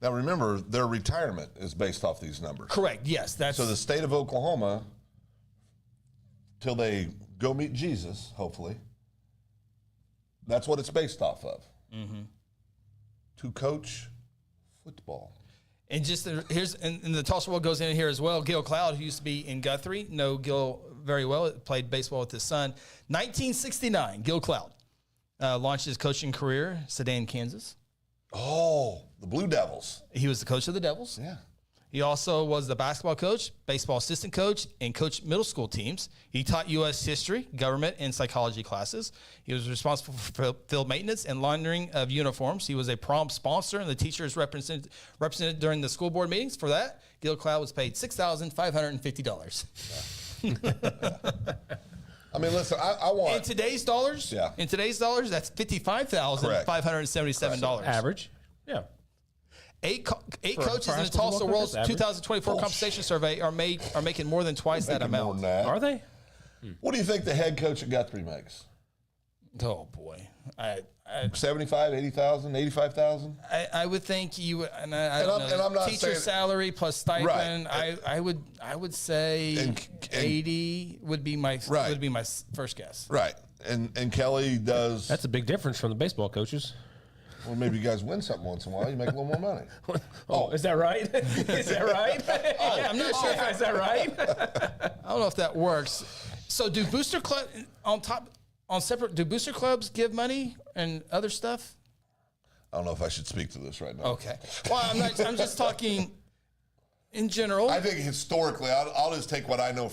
Speaker 3: now remember, their retirement is based off these numbers.
Speaker 1: Correct. Yes,
Speaker 3: so the state of Oklahoma, till they go meet Jesus, hopefully, that's what it's based off of.
Speaker 1: Mm-hmm.
Speaker 3: To coach football.
Speaker 1: And just here's and the Tulsa world goes in here as well. Gil Cloud, who used to be in Guthrie, know Gil very well. Played baseball with his son. 1969, Gil Cloud launched his coaching career, Sedan, Kansas.
Speaker 3: Oh, the Blue Devils.
Speaker 1: He was the coach of the Devils.
Speaker 3: Yeah.
Speaker 1: He also was the basketball coach, baseball assistant coach, and coached middle school teams. He taught U.S. history, government, and psychology classes. He was responsible for field maintenance and laundering of uniforms. He was a prom sponsor, and the teachers represented during the school board meetings. For that, Gil Cloud was paid $6,550.
Speaker 3: I mean, listen, I want...
Speaker 1: In today's dollars, that's $55,577.
Speaker 2: Average, yeah.
Speaker 1: Eight coaches in the Tulsa World's 2024 compensation survey are making more than twice that amount.
Speaker 3: More than that.
Speaker 2: Are they?
Speaker 3: What do you think the head coach at Guthrie makes?
Speaker 1: Oh boy,
Speaker 3: 75, 80,000, 85,000.
Speaker 1: I would think you would, and I don't know.
Speaker 3: And I'm not
Speaker 1: teacher salary plus stipend.
Speaker 3: Right.
Speaker 1: I would say 80 would be my first guess.
Speaker 3: Right, and Kelly does.
Speaker 2: That's a big difference from the baseball coaches.
Speaker 3: Well, maybe you guys win something once in a while. You make a little more money.
Speaker 2: Oh, is that right? Is that right?
Speaker 1: I'm not sure.
Speaker 2: Is that right?
Speaker 1: I don't know if that works. So, do booster club do booster clubs give money and other stuff?
Speaker 3: I don't know if I should speak to this right now.
Speaker 1: Okay. Well, I'm just talking in general.
Speaker 3: I think historically, I'll just take what I know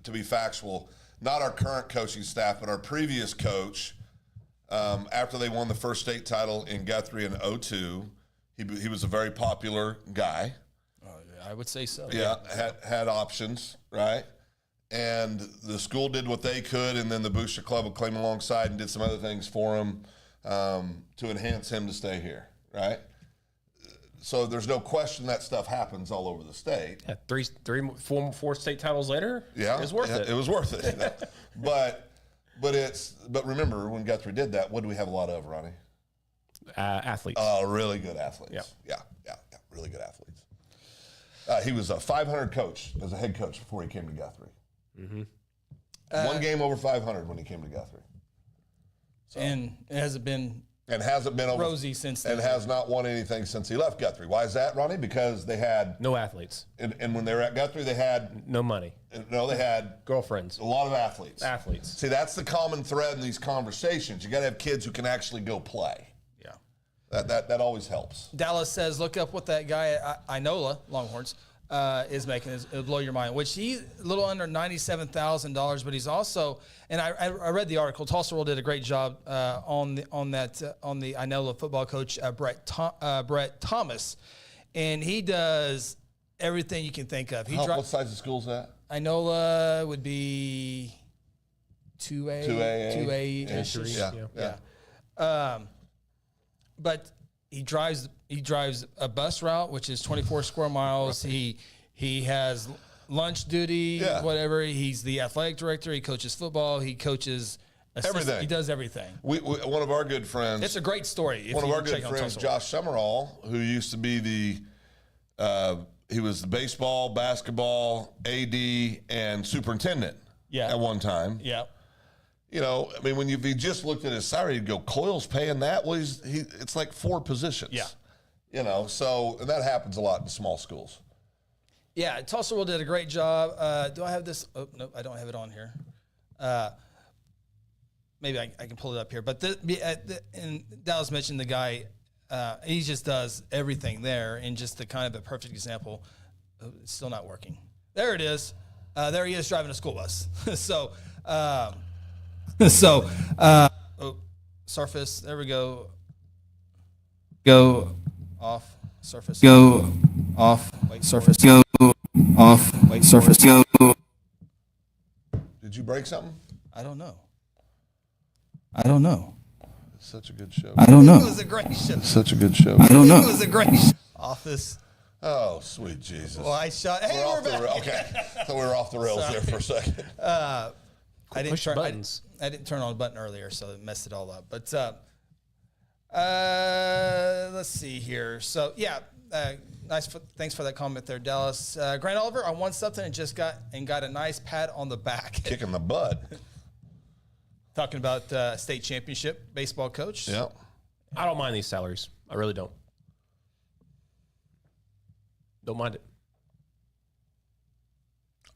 Speaker 3: to be factual. Not our current coaching staff, but our previous coach. After they won the first state title in Guthrie in 2002, he was a very popular guy.
Speaker 1: I would say so.
Speaker 3: Yeah, had options, right? And the school did what they could, and then the booster club would claim alongside and did some other things for him to enhance him to stay here, right? So there's no question that stuff happens all over the state.
Speaker 2: Yeah, four state titles later.
Speaker 3: Yeah,
Speaker 2: it was worth it.
Speaker 3: It was worth it. But remember when Guthrie did that, what do we have a lot of, Ronnie?
Speaker 2: Athletes.
Speaker 3: Really good athletes. Yeah, really good athletes. He was a 500 coach as a head coach before he came to Guthrie.
Speaker 2: Mm-hmm.
Speaker 3: One game over 500 when he came to Guthrie.
Speaker 1: So, and it hasn't been
Speaker 3: over
Speaker 1: rosy since then.
Speaker 3: And has not won anything since he left Guthrie. Why is that, Ronnie? Because they had
Speaker 2: no athletes.
Speaker 3: And when they were at Guthrie, they had
Speaker 2: no money.
Speaker 3: No, they had
Speaker 2: girlfriends.
Speaker 3: A lot of athletes.
Speaker 2: See,
Speaker 3: that's the common thread in these conversations. You got to have kids who can actually go play.
Speaker 1: Yeah.
Speaker 3: That always helps.
Speaker 1: Dallas says, look up what that guy at Inola Longhorns is making. It'll blow your mind. Which he's a little under $97,000, but he's also, and I read the article. Tulsa World did a great job on the Inola football coach Brett Thomas, and he does everything you can think of.
Speaker 3: What size of school is that?
Speaker 1: Inola would be 2A.
Speaker 3: Yeah.
Speaker 1: But he drives a bus route, which is 24 square miles. Right. He has lunch duty, whatever. He's the athletic director. He coaches football. He coaches
Speaker 3: everything.
Speaker 1: He does everything.
Speaker 3: One of our good friends.
Speaker 1: It's a great story.
Speaker 3: One of our good friends, Josh Summerall, who used to be he was the baseball, basketball, AD, and superintendent at one time.
Speaker 1: Yeah.
Speaker 3: You know, I mean, when you just looked at his salary, you'd go, Coyle's paying that? Well, it's like 4 positions.
Speaker 1: Yeah.
Speaker 3: You know, and that happens a lot in small schools.
Speaker 1: Yeah, Tulsa World did a great job. Do I have this? Oh, no, I don't have it on here. Maybe I can pull it up here. But and Dallas mentioned the guy, he just does everything there, and just the kind of the perfect example. It's still not working. There it is. There he is driving a school bus. Surface. There we go. Go off. Surface.
Speaker 6: Go off. Surface. Go off. Surface. Go.
Speaker 3: Did you break something?
Speaker 1: I don't know.
Speaker 3: It's such a good show.
Speaker 6: I don't know.
Speaker 1: It was a great show.
Speaker 3: It's such a good show.
Speaker 6: I don't know.
Speaker 1: It was a great show. Office.
Speaker 3: Oh, sweet Jesus.
Speaker 1: Well, I shot. Hey, we're back.
Speaker 3: Okay. So we were off the rails there for a second.
Speaker 1: I didn't
Speaker 2: push
Speaker 1: turn
Speaker 2: buttons.
Speaker 1: I didn't turn on the button earlier, so it messed it all up. But let's see here. So yeah, thanks for that comment there, Dallas. Grant Oliver, I won something and just got a nice pat on the back.
Speaker 3: Kicking the butt.
Speaker 1: Talking about state championship baseball coach.
Speaker 3: Yeah.
Speaker 2: I don't mind these salaries. I really don't. Don't mind it.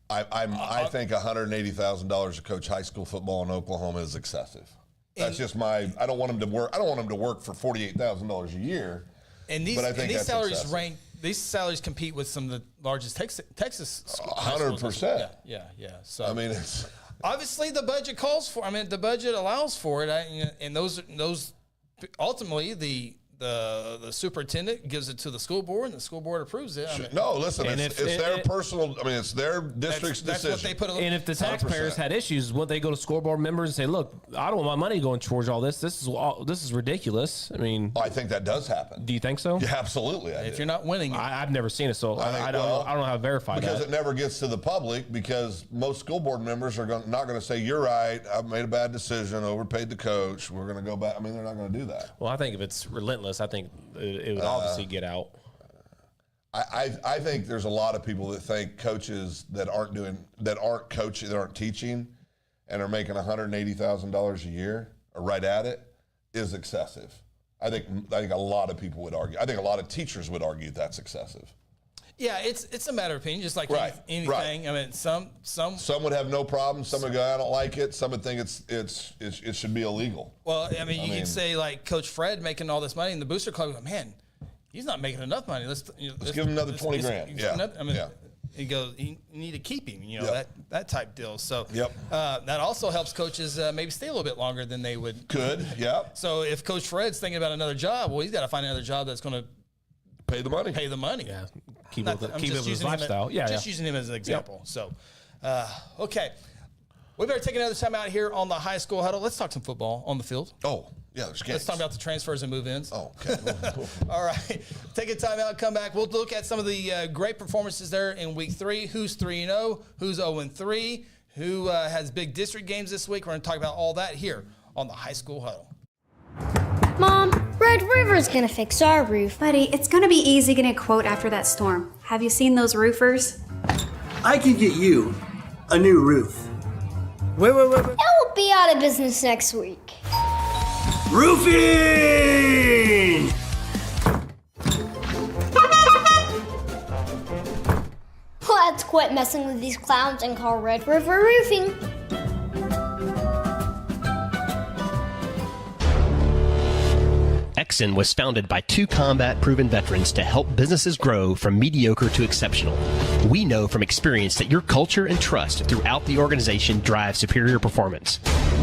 Speaker 3: I think $180,000 to coach high school football in Oklahoma is excessive. That's just my. I don't want him to work. I don't want him to work for $48,000 a year.
Speaker 1: And these,
Speaker 3: but I think
Speaker 1: these
Speaker 3: that's
Speaker 1: salaries
Speaker 3: excessive.
Speaker 1: rank. These salaries compete with some of the largest Texas schools.
Speaker 3: 100%.
Speaker 1: Yeah. So
Speaker 3: I mean, it's
Speaker 1: obviously the budget calls for. I mean, the budget allows for it, and those ultimately the superintendent gives it to the school board, and the school board approves it. I mean,
Speaker 3: no. Listen,
Speaker 2: And
Speaker 3: it's
Speaker 2: if-
Speaker 3: their personal. I mean, it's their district's
Speaker 1: that's
Speaker 3: decision.
Speaker 1: what they put.
Speaker 2: And if the taxpayers
Speaker 3: 100%.
Speaker 2: had issues, would they go to scoreboard members and say, "Look, I don't want my money going towards all this. This is ridiculous." I mean,
Speaker 3: I think that does happen.
Speaker 2: do you think so?
Speaker 3: Yeah, absolutely.
Speaker 1: if you're not winning,
Speaker 2: I've never seen it, so I don't know how to verify
Speaker 3: because
Speaker 2: that.
Speaker 3: it never gets to the public because most school board members are not going to say, "You're right. I've made a bad decision. Overpaid the coach. We're going to go back." I mean, they're not going to do that.
Speaker 2: Well, I think if it's relentless, I think it would obviously get out.
Speaker 3: I think there's a lot of people that think coaches that aren't coaching, that aren't teaching, and are making $180,000 a year or right at it is excessive. I think a lot of people would argue. I think a lot of teachers would argue that's excessive.
Speaker 1: yeah, it's a matter of opinion, just like
Speaker 3: Right,
Speaker 1: anything.
Speaker 3: right.
Speaker 1: I mean, some
Speaker 3: would have no problem. Some would go, "I don't like it." Some would think it should be illegal.
Speaker 1: Well, I mean, you could say like Coach Fred making all this money, and the booster club, like, man, he's not making enough money. Let's
Speaker 3: give him another 20 grand. Yeah.
Speaker 1: I mean,
Speaker 3: Yeah.
Speaker 1: he goes, you need to keep him.
Speaker 3: Yep.
Speaker 1: that type deal. So
Speaker 3: Yep.
Speaker 1: That also helps coaches maybe stay a little bit longer than they would.
Speaker 3: Could, yeah.
Speaker 1: So if Coach Fred's thinking about another job, well, he's got to find another job that's going to
Speaker 3: Pay the money.
Speaker 1: Yeah.
Speaker 2: Keep
Speaker 1: I'm
Speaker 2: it with
Speaker 1: just
Speaker 2: his
Speaker 1: using him
Speaker 2: lifestyle.
Speaker 1: Just using him as an example. So, okay. We better take another time out here on the high school huddle. Let's talk some football on the field.
Speaker 3: Oh, yeah, there's games.
Speaker 1: Let's talk about the transfers and move-ins.
Speaker 3: Oh, okay.
Speaker 1: All right. Take a time out, come back. We'll look at some of the great performances there in week 3. Who's 3-0? Who's 0-3? Who has big district games this week? We're going to talk about all that here on the high school huddle.
Speaker 13: Mom, Red River's gonna fix our roof.
Speaker 14: Buddy, it's gonna be easy getting a quote after that storm. Have you seen those roofers?
Speaker 15: I can get you a new roof. Wait.
Speaker 13: That will be out of business next week.
Speaker 15: Roofing!
Speaker 13: Let's quit messing with these clowns and call Red River Roofing.
Speaker 10: Exxon was founded by 2 combat-proven veterans to help businesses grow from mediocre to exceptional. We know from experience that your culture and trust throughout the organization drive superior performance.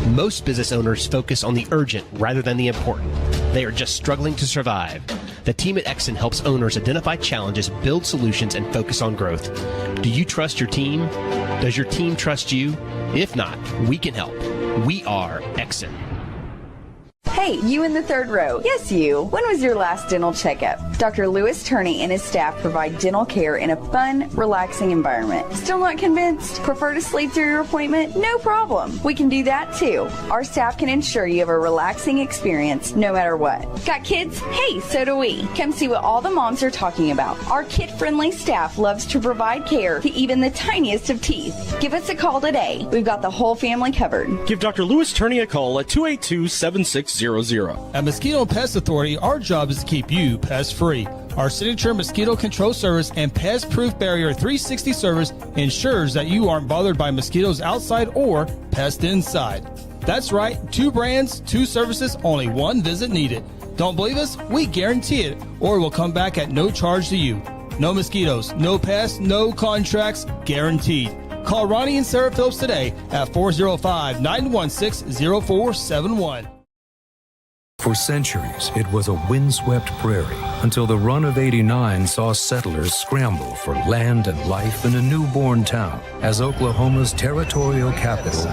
Speaker 10: Most business owners focus on the urgent rather than the important. They are just struggling to survive. The team at Exxon helps owners identify challenges, build solutions, and focus on growth. Do you trust your team? Does your team trust you? If not, we can help. We are Exxon.
Speaker 11: Hey, you in the third row. Yes, you. When was your last dental checkup? Dr. Lewis Turney and his staff provide dental care in a fun, relaxing environment. Still not convinced? Prefer to sleep through your appointment? No problem. We can do that too. Our staff can ensure you have a relaxing experience no matter what. Got kids? Hey, so do we. Come see what all the moms are talking about. Our kid-friendly staff loves to provide care to even the tiniest of teeth. Give us a call today. We've got the whole family covered.
Speaker 9: Give Dr. Lewis Turney a call at 282-7600.
Speaker 1: At Mosquito and Pest Authority, our job is to keep you pest-free. Our signature mosquito control service and pest-proof barrier 360 service ensures that you aren't bothered by mosquitoes outside or pests inside. That's right, 2 brands, 2 services, only 1 visit needed. Don't believe us? We guarantee it, or we'll come back at no charge to you. No mosquitoes, no pests, no contracts, guaranteed. Call Ronnie and Sarah Phillips today at 405-916-0471.
Speaker 12: For centuries, it was a windswept prairie until the run of '89 saw settlers scramble for land and life in a newborn town as Oklahoma's territorial capital,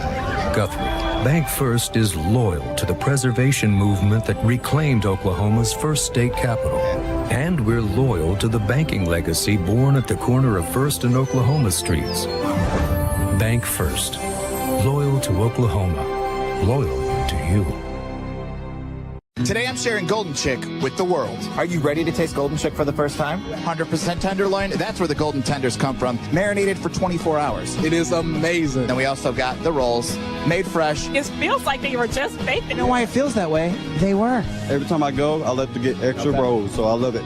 Speaker 12: Guthrie. Bank First is loyal to the preservation movement that reclaimed Oklahoma's first state capital. And we're loyal to the banking legacy born at the corner of First and Oklahoma streets. Bank First. Loyal to Oklahoma. Loyal to you.
Speaker 5: Today I'm sharing Golden Chick with the world. Are you ready to taste Golden Chick for the first time? 100% tenderloin. That's where the golden tenders come from. Marinated for 24 hours. It is amazing. And we also got the rolls, made fresh.
Speaker 7: It feels like they were just baked.
Speaker 5: You know why it feels that way? They were.
Speaker 8: Every time I go, I love to get extra rolls, so I love it.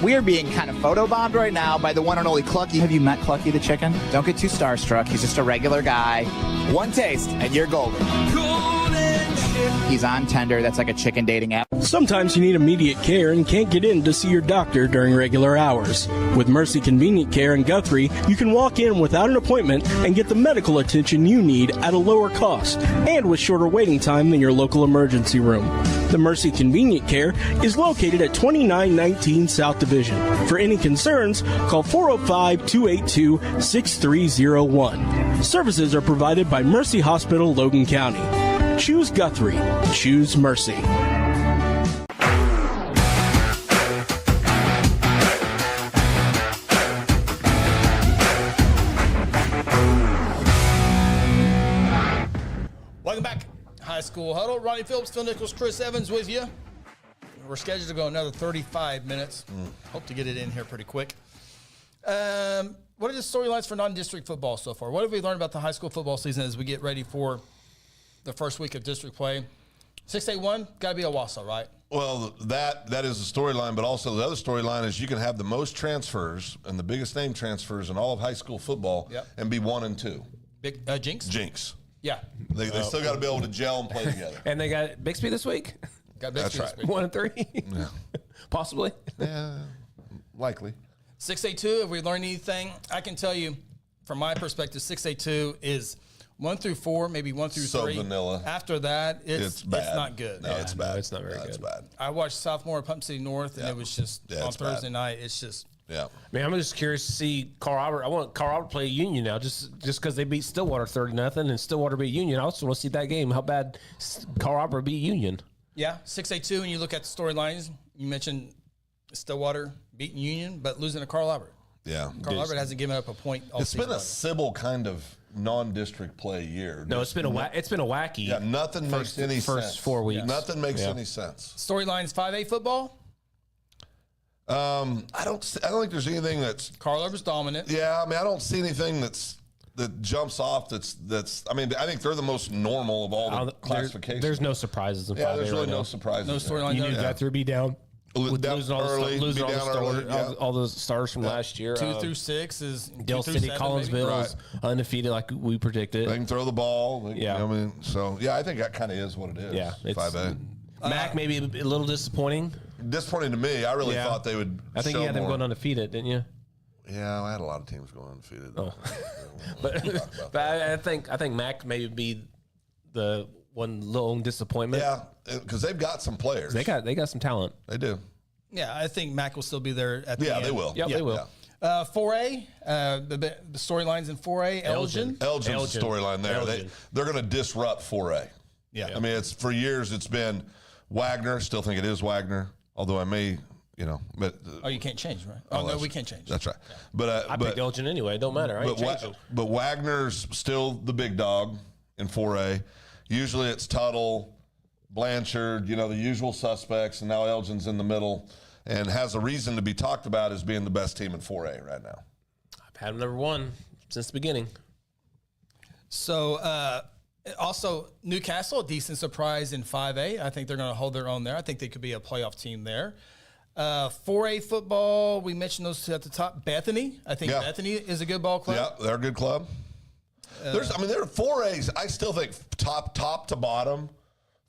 Speaker 5: We are being kind of photobombed right now by the one and only Clucky. Have you met Clucky the chicken? Don't get too starstruck. He's just a regular guy. One taste, and you're golden. He's on Tender. That's like a chicken dating app.
Speaker 9: Sometimes you need immediate care and can't get in to see your doctor during regular hours. With Mercy Convenient Care in Guthrie, you can walk in without an appointment and get the medical attention you need at a lower cost and with shorter waiting time than your local emergency room. The Mercy Convenient Care is located at 2919 South Division. For any concerns, call 405-282-6301. Services are provided by Mercy Hospital, Logan County. Choose Guthrie. Choose Mercy.
Speaker 1: Welcome back. High School Huddle. Ronnie Phillips, Phil Nichols, Chris Evans with you. We're scheduled to go another 35 minutes. Hope to get it in here pretty quick. What are the storylines for non-district football so far? What have we learned about the high school football season as we get ready for the first week of district play? 6A1, got to be Owasso, right?
Speaker 3: Well, that is the storyline, but also the other storyline is you can have the most transfers and the biggest name transfers in all of high school football and be 1 and 2.
Speaker 1: Big Jinx?
Speaker 3: Jinx.
Speaker 1: Yeah.
Speaker 3: They still got to be able to gel and play together.
Speaker 2: And they got Bixby this week?
Speaker 1: Got Bixby
Speaker 3: That's
Speaker 1: this
Speaker 3: right.
Speaker 1: week.
Speaker 2: 1 and 3?
Speaker 3: Yeah.
Speaker 2: Possibly.
Speaker 3: Yeah, likely.
Speaker 1: 6A2, if we learned anything, I can tell you from my perspective, 6A2 is 1 through 4, maybe 1 through 3.
Speaker 3: So vanilla.
Speaker 1: After that, it's
Speaker 3: bad.
Speaker 1: It's not good.
Speaker 3: No, it's bad.
Speaker 2: It's not very good.
Speaker 3: It's bad.
Speaker 1: I watched sophomore Pump City North, and it was just on Thursday night. It's just
Speaker 2: Man, I'm just curious to see Carl Albert. I want Carl Albert to play Union now, just because they beat Stillwater 30-0, and Stillwater beat Union. I also want to see that game. How bad Carl Albert beat Union?
Speaker 1: Yeah, 6A2. When you look at the storylines, you mentioned Stillwater beating Union, but losing to Carl Albert.
Speaker 3: Yeah,
Speaker 1: Carl Albert hasn't given up a point all
Speaker 3: It's
Speaker 1: season.
Speaker 3: been a Sybil kind of non-district play year.
Speaker 2: No, it's been a wacky.
Speaker 3: Yeah, nothing makes any sense.
Speaker 2: First 4 weeks.
Speaker 3: Nothing makes any sense.
Speaker 1: Storylines 5A football.
Speaker 3: I don't think there's anything that's
Speaker 1: Carl Albert's dominant.
Speaker 3: Yeah, I mean, I don't see anything that jumps off. That's. I mean, I think they're the most normal of all the classifications.
Speaker 2: There's no surprises in 5A.
Speaker 3: There's really no surprises.
Speaker 1: No storyline.
Speaker 2: You knew Guthrie be down. Losing all those stars from last year.
Speaker 1: 2 through 6 is
Speaker 2: Dale City, Collinsville is undefeated like we predicted.
Speaker 3: They can throw the ball.
Speaker 2: Yeah.
Speaker 3: I mean, so I think that kind of is what it is.
Speaker 2: Yeah, it's
Speaker 3: 5A.
Speaker 2: Mac maybe a little disappointing.
Speaker 3: Disappointing to me. I really thought they would.
Speaker 2: I think you had them going undefeated, didn't you?
Speaker 3: Yeah, I had a lot of teams going undefeated.
Speaker 2: Oh. but I think Mac maybe be the one lone disappointment.
Speaker 3: Yeah, because they've got some players.
Speaker 2: They got some talent.
Speaker 3: They do.
Speaker 1: Yeah, I think Mac will still be there at the end.
Speaker 3: They will.
Speaker 2: Yep, they will.
Speaker 1: 4A, the storylines in 4A, Elgin's
Speaker 3: storyline there. They're going to disrupt 4A.
Speaker 1: Yeah.
Speaker 3: I mean, for years it's been Wagner. Still think it is Wagner, although I may, but.
Speaker 1: You can't change, right? Oh, no, we can't change.
Speaker 3: That's right. But
Speaker 2: I picked Elgin anyway. It don't matter. I ain't changing.
Speaker 3: But Wagner's still the big dog in 4A. Usually it's Tuttle, Blanchard, the usual suspects, and now Elgin's in the middle and has a reason to be talked about as being the best team in 4A right now.
Speaker 2: I've had them number 1 since the beginning.
Speaker 1: So, also, Newcastle, a decent surprise in 5A. I think they're going to hold their own there. I think they could be a playoff team there. 4A football, we mentioned those two at the top. Bethany, I think Bethany is a good ball club.
Speaker 3: Yeah, they're a good club. There are 4As. I still think top to bottom,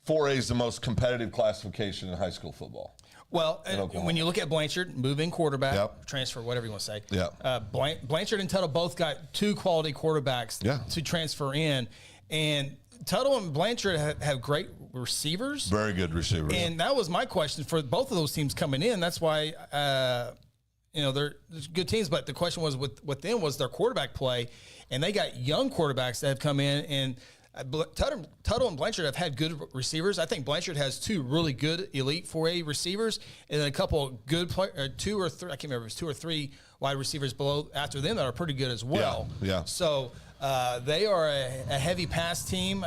Speaker 3: 4A is the most competitive classification in high school football.
Speaker 1: Well, when you look at Blanchard, move-in quarterback, transfer, whatever you want to say.
Speaker 3: Yeah.
Speaker 1: Blanchard and Tuttle both got 2 quality quarterbacks to transfer in. And Tuttle and Blanchard have great receivers.
Speaker 3: Very good receivers.
Speaker 1: And that was my question for both of those teams coming in. That's why, they're good teams. But the question was with them was their quarterback play. And they got young quarterbacks that have come in. And Tuttle and Blanchard have had good receivers. I think Blanchard has 2 really good elite 4A receivers, and then a couple good 2 or 3. I can't remember if it was 2 or 3 wide receivers below after them that are pretty good as well.
Speaker 3: Yeah.
Speaker 1: So they are a heavy pass team.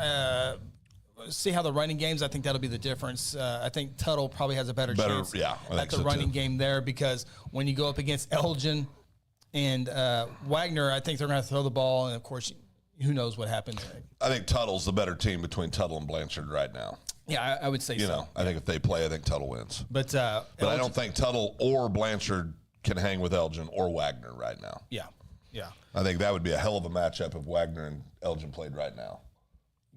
Speaker 1: See how the running games. I think that'll be the difference. I think Tuttle probably has a better chance at the running game there, because when you go up against Elgin and Wagner, I think they're going to throw the ball, and of course, who knows what happens.
Speaker 3: I think Tuttle's the better team between Tuttle and Blanchard right now.
Speaker 1: Yeah, I would say so.
Speaker 3: I think if they play, I think Tuttle wins.
Speaker 1: But
Speaker 3: I don't think Tuttle or Blanchard can hang with Elgin or Wagner right now.
Speaker 1: Yeah.
Speaker 3: I think that would be a hell of a matchup if Wagner and Elgin played right now.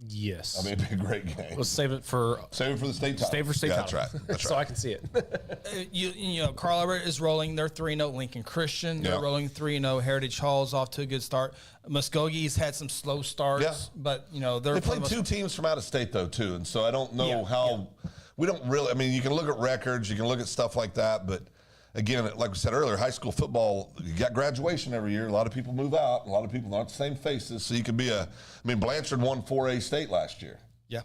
Speaker 2: Yes.
Speaker 3: I mean, it'd be a great game.
Speaker 2: Let's save it for
Speaker 3: the state title.
Speaker 2: Save for state title.
Speaker 3: That's right. That's
Speaker 2: so I can see it.
Speaker 1: Carl Albert is rolling. They're 3-0. Lincoln Christian, they're rolling 3-0. Heritage Hall's off to a good start. Muskogee's had some slow starts, but they
Speaker 3: played 2 teams from out of state though too, and so I don't know how. We don't really. I mean, you can look at records, you can look at stuff like that, but again, like we said earlier, high school football, you got graduation every year. A lot of people move out. A lot of people aren't the same faces. So you could be Blanchard won 4A state last year.
Speaker 1: Yeah.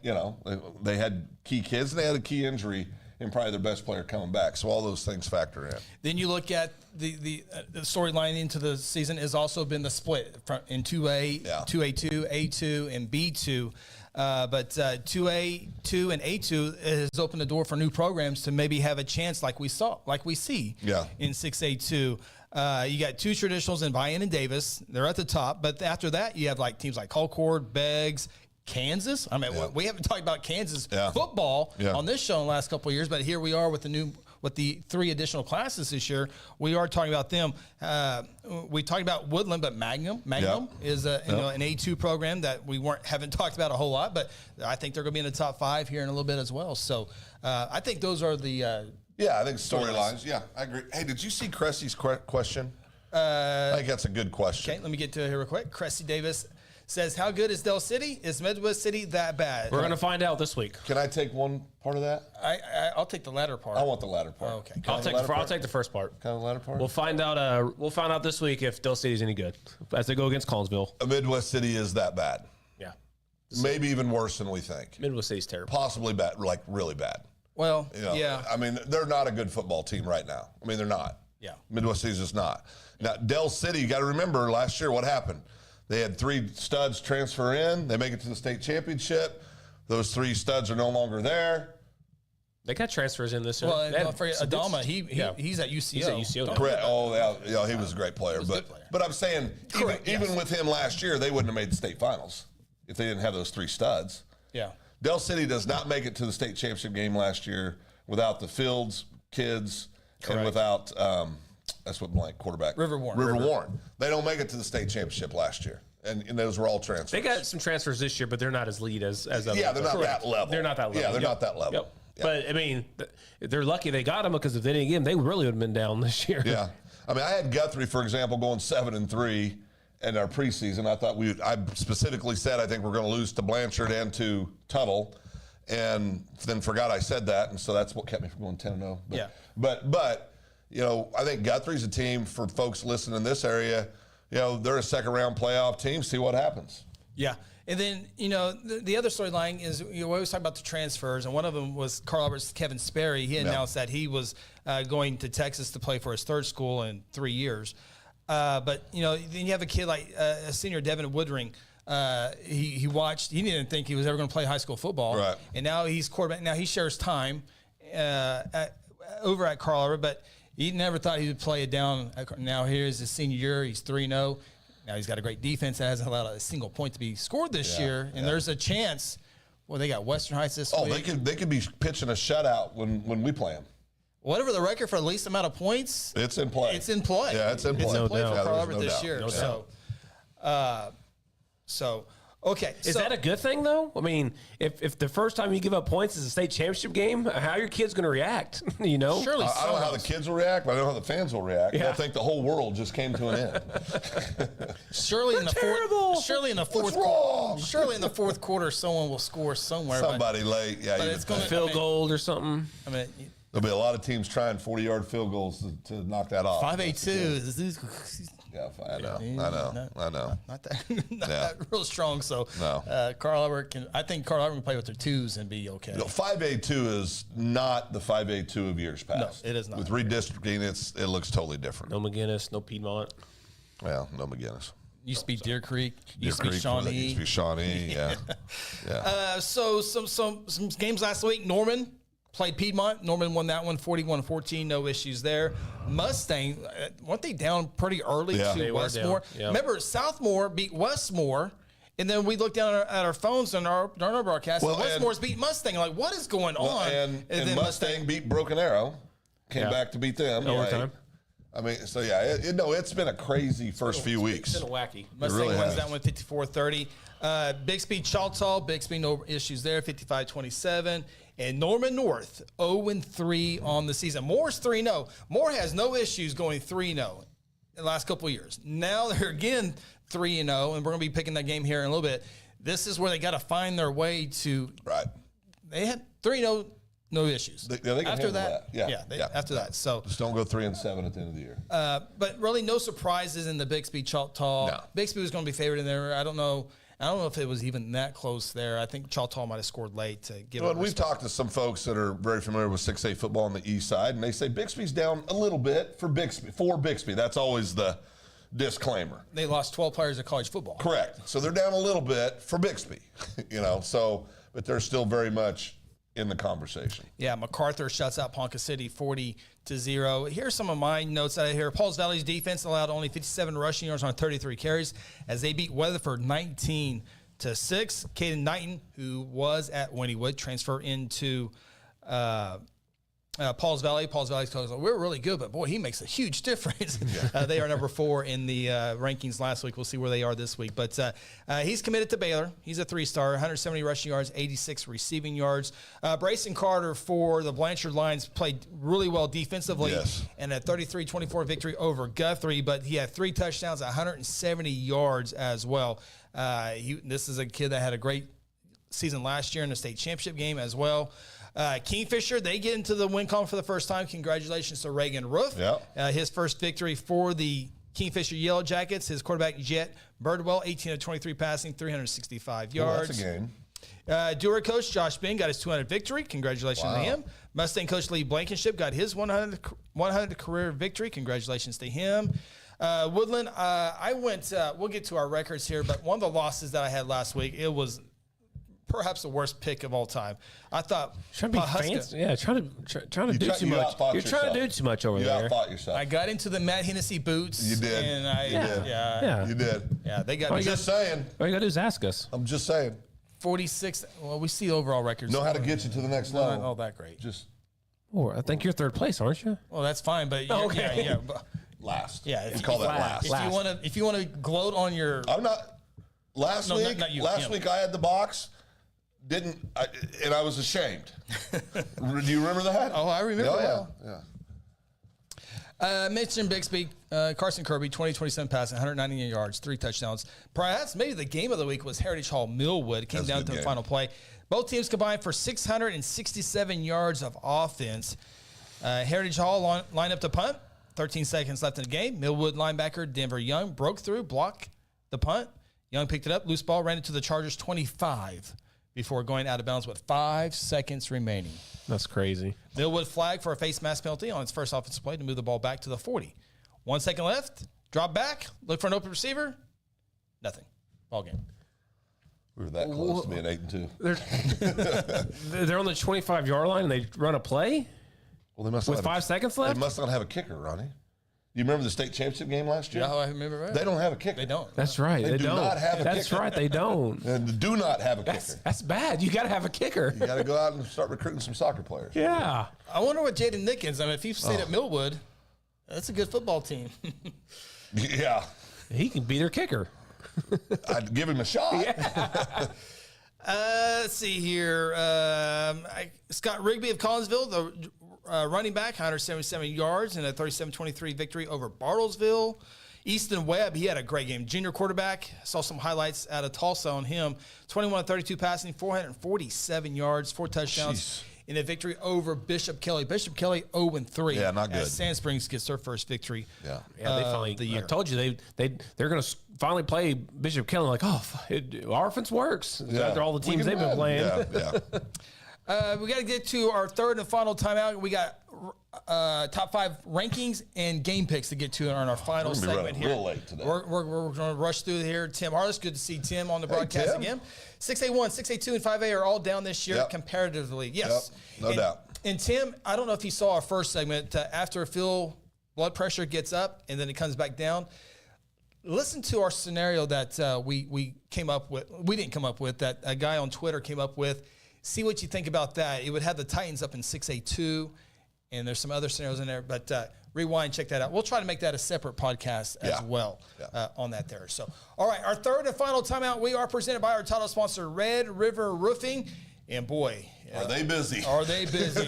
Speaker 3: They had key kids, and they had a key injury and probably their best player coming back. So all those things factor in.
Speaker 1: Then you look at the storyline into the season has also been the split in 2A, 2A2, A2, and B2. But 2A2 and A2 has opened the door for new programs to maybe have a chance like we see in 6A2. You got 2 traditionals in Vian and Davis. They're at the top. But after that, you have teams like Colcord, Beggs, Kansas. I mean, we haven't talked about Kansas football on this show in the last couple of years, but here we are with the 3 additional classes this year. We are talking about them. We talked about Woodland, but Magnum is an A2 program that we haven't talked about a whole lot, but I think they're going to be in the top 5 here in a little bit as well. So I think those are the
Speaker 3: I think storylines. Yeah, I agree. Hey, did you see Cressy's question? I think that's a good question.
Speaker 1: Okay, let me get to it here real quick. Cressy Davis says, how good is Dell City? Is Midwest City that bad?
Speaker 2: We're going to find out this week.
Speaker 3: Can I take one part of that?
Speaker 1: I'll take the latter part.
Speaker 3: I want the latter part.
Speaker 1: Okay.
Speaker 2: I'll take the first part.
Speaker 3: Kind of the latter part?
Speaker 2: We'll find out this week if Dell City's any good as they go against Collinsville.
Speaker 3: Midwest City is that bad.
Speaker 2: Yeah.
Speaker 3: Maybe even worse than we think.
Speaker 2: Midwest City's terrible.
Speaker 3: Possibly bad, like really bad.
Speaker 1: Well, yeah.
Speaker 3: I mean, they're not a good football team right now. I mean, they're not.
Speaker 1: Yeah.
Speaker 3: Midwest City's just not. Now, Dell City, you got to remember last year what happened. They had 3 studs transfer in. They make it to the state championship. Those 3 studs are no longer there.
Speaker 2: They got transfers in this year.
Speaker 1: Well, don't forget Adama. He's at UCO.
Speaker 2: He's at UCO.
Speaker 3: Correct. Oh, yeah, he was a great player. But I'm saying, even with him last year, they wouldn't have made the state finals if they didn't have those 3 studs.
Speaker 1: Yeah.
Speaker 3: Dell City does not make it to the state championship game last year without the Fields kids and without that's what blank quarterback.
Speaker 1: River
Speaker 3: Warren. They don't make it to the state championship last year. And those were all transfers.
Speaker 2: They got some transfers this year, but they're not as lead as other.
Speaker 3: Yeah, they're not that level.
Speaker 2: They're not that level.
Speaker 3: Yeah, they're not that level.
Speaker 2: Yep. Yep. But, I mean, they're lucky they got them because if they didn't get them, they really would have been down this year.
Speaker 3: Yeah. I mean, I had Guthrie, for example, going 7-3 in our preseason. I thought I specifically said I think we're going to lose to Blanchard and to Tuttle, and then forgot I said that, and so that's what kept me from going 10-0. But I think Guthrie's a team for folks listening in this area. They're a second-round playoff team. See what happens.
Speaker 1: Yeah. And then, the other storyline is we always talk about the transfers, and one of them was Carl Albert's Kevin Sperry. He announced that he was going to Texas to play for his 3rd school in 3 years. But then you have a kid like a senior, Devin Woodring. He watched. He didn't think he was ever going to play high school football.
Speaker 3: Right.
Speaker 1: And now he's quarterback. Now he shares time over at Carl Albert, but he never thought he would play it down. Now here's his senior year. He's 3-0. Now he's got a great defense that hasn't allowed a single point to be scored this year. And there's a chance. Well, they got Western Heights this week.
Speaker 3: They could be pitching a shutout when we play them.
Speaker 1: Whatever the record for the least amount of points,
Speaker 3: it's in play.
Speaker 1: It's in play.
Speaker 3: Yeah, it's in play.
Speaker 1: It's in play for Carl Albert
Speaker 3: no
Speaker 1: this
Speaker 3: doubt.
Speaker 1: year.
Speaker 3: No
Speaker 1: So Okay,
Speaker 2: is that a good thing though? I mean, if the first time you give up points is a state championship game, how are your kids going to react?
Speaker 1: Surely,
Speaker 3: I don't know how the kids will react, but I know how the fans will react. Yeah. They'll think the whole world just came to an end.
Speaker 1: Surely in the fourth quarter, someone will score somewhere.
Speaker 3: Somebody late,
Speaker 1: but it's going to
Speaker 2: field goal or something.
Speaker 1: I mean,
Speaker 3: there'll be a lot of teams trying 40-yard field goals to knock that off.
Speaker 1: 5.82.
Speaker 3: Yeah, I know.
Speaker 1: Not that real strong. So Carl Albert I think Carl Albert can play with their twos and be okay.
Speaker 3: 5A2 is not the 5A2 of years past.
Speaker 1: No, it is not.
Speaker 3: With redistricting, it looks totally different.
Speaker 2: No McGinnis, no Piedmont.
Speaker 3: Well, no McGinnis.
Speaker 1: Used to be Deer Creek. Used to be Shawnee.
Speaker 3: Used to be Shawnee. Yeah.
Speaker 1: So some games last week. Norman played Piedmont. Norman won that one 41-14. No issues there. Mustang, weren't they down pretty early to Westmore?
Speaker 2: Yeah.
Speaker 1: Remember, Southmore beat Westmore, and then we looked down at our phones and our broadcast, and Westmore's beat Mustang. Like, what is going on?
Speaker 3: And then Mustang beat Broken Arrow, came back to beat them.
Speaker 2: Overtime.
Speaker 3: I mean, so it's been a crazy first few weeks.
Speaker 2: It's been wacky.
Speaker 1: Mustang wins that one 54-30. Bixby, Choctaw, Bixby, no issues there, 55-27. And Norman North, 0-3 on the season. Moore's 3-0. Moore has no issues going 3-0 in the last couple of years. Now they're again 3-0, and we're going to be picking that game here in a little bit. This is where they got to find their way to.
Speaker 3: Right.
Speaker 1: They had 3-0, no issues.
Speaker 3: They can
Speaker 1: after that. After that. So
Speaker 3: just don't go 3-7 at the end of the year.
Speaker 1: But really, no surprises in the Bixby Choctaw.
Speaker 3: No.
Speaker 1: Bixby was going to be favored in there. I don't know if it was even that close there. I think Choctaw might have scored late to give it.
Speaker 3: We've talked to some folks that are very familiar with 6A football on the east side, and they say Bixby's down a little bit for Bixby. That's always the disclaimer.
Speaker 1: They lost 12 players of college football.
Speaker 3: Correct. So they're down a little bit for Bixby, but they're still very much in the conversation.
Speaker 1: Yeah, MacArthur shuts out Ponca City 40-0. Here's some of my notes out of here. Pauls Valley's defense allowed only 57 rushing yards on 33 carries as they beat Weatherford 19-6. Caden Knighton, who was at Wynnewood, transfer into Pauls Valley. Pauls Valley's coach, we're really good, but boy, he makes a huge difference. They are number 4 in the rankings last week. We'll see where they are this week. But he's committed to Baylor. He's a 3-star, 170 rushing yards, 86 receiving yards. Brayson Carter for the Blanchard Lions played really well defensively and a 33-24 victory over Guthrie, but he had 3 touchdowns, 170 yards as well. This is a kid that had a great season last year in the state championship game as well. Kingfisher, they get into the win column for the first time. Congratulations to Reagan Roof. His first victory for the Kingfisher Yellow Jackets. His quarterback, Jet Birdwell, 18 of 23 passing, 365 yards.
Speaker 3: That's a game.
Speaker 1: Dura coach Josh Ben got his 200 victory. Congratulations to him. Mustang coach Lee Blankenship got his 100 career victory. Congratulations to him. Woodland, we'll get to our records here, but one of the losses that I had last week, it was perhaps the worst pick of all time. I thought
Speaker 2: trying to be fancy. Yeah, trying to do too much. You're trying to do too much over there.
Speaker 3: You outthought yourself.
Speaker 1: I got into the Matt Hennessy boots.
Speaker 3: You did.
Speaker 1: And
Speaker 3: you did.
Speaker 1: Yeah, they got.
Speaker 3: I'm just saying.
Speaker 2: All you got to do is ask us.
Speaker 3: I'm just saying.
Speaker 1: 46. Well, we see overall records.
Speaker 3: Know how to get you to the next level.
Speaker 1: Not all that great.
Speaker 2: I think you're 3rd place, aren't you?
Speaker 1: Well, that's fine, but but
Speaker 3: last.
Speaker 1: Yeah,
Speaker 3: we call that last.
Speaker 1: If you want to gloat on your,
Speaker 3: I'm not. Last week, not you, last week I had the box. And I was ashamed. Do you remember that?
Speaker 1: Oh, I remember.
Speaker 3: Yeah.
Speaker 1: Mentioned Bixby, Carson Kirby, 27 passing, 198 yards, 3 touchdowns. Perhaps maybe the game of the week was Heritage Hall Millwood. It came down to the final play. Both teams combined for 667 yards of offense. Heritage Hall lined up to punt. 13 seconds left in the game. Millwood linebacker Denver Young broke through, blocked the punt. Young picked it up, loose ball, ran into the Chargers 25 before going out of bounds with 5 seconds remaining.
Speaker 2: That's crazy.
Speaker 1: Millwood flagged for a face mask penalty on its first offensive play to move the ball back to the 40. 1 second left, drop back, look for an open receiver. Nothing. Ball game.
Speaker 3: We were that close to being 8-2.
Speaker 2: They're on the 25-yard line and they run a play?
Speaker 3: Well, they must
Speaker 2: with 5 seconds left?
Speaker 3: They must not have a kicker, Ronnie. You remember the state championship game last year?
Speaker 1: Yeah, I remember right.
Speaker 3: They don't have a kicker.
Speaker 1: They don't.
Speaker 2: That's right.
Speaker 3: They do not have a kicker.
Speaker 2: That's right. They don't.
Speaker 3: And do not have a kicker.
Speaker 2: That's bad. You got to have a kicker.
Speaker 3: You got to go out and start recruiting some soccer players.
Speaker 2: Yeah.
Speaker 1: I wonder what Jaden Nichols, if he stayed at Millwood, that's a good football team.
Speaker 3: Yeah.
Speaker 2: He can be their kicker.
Speaker 3: I'd give him a shot.
Speaker 2: Yeah.
Speaker 1: Let's see here. Scott Rigby of Collinsville, the running back, 177 yards and a 37-23 victory over Bartlesville. Easton Webb, he had a great game. Junior quarterback. Saw some highlights out of Tulsa on him. 21-32 passing, 447 yards, 4 touchdowns. In a victory over Bishop Kelly. Bishop Kelly 0-3.
Speaker 3: Yeah, not good.
Speaker 1: Sand Springs gets their first victory.
Speaker 2: Yeah, they finally. The year. I told you they're going to finally play Bishop Kelly. Like, our offense works after all the teams they've been playing.
Speaker 1: We got to get to our third and final timeout. We got top 5 rankings and game picks to get to on our final segment here.
Speaker 3: Real late today.
Speaker 1: We're going to rush through here. Tim Harless, good to see Tim on the broadcast again. 6A1, 6A2, and 5A are all down this year comparatively. Yes.
Speaker 3: No doubt.
Speaker 1: And Tim, I don't know if you saw our first segment. After Phil blood pressure gets up and then it comes back down, listen to our scenario that we came up with. We didn't come up with, that a guy on Twitter came up with. See what you think about that. It would have the Titans up in 6A2, and there's some other scenarios in there. But rewind, check that out. We'll try to make that a separate podcast as well on that there. So, all right, our third and final timeout. We are presented by our title sponsor, Red River Roofing. And boy,
Speaker 3: are they busy?
Speaker 1: Are they busy?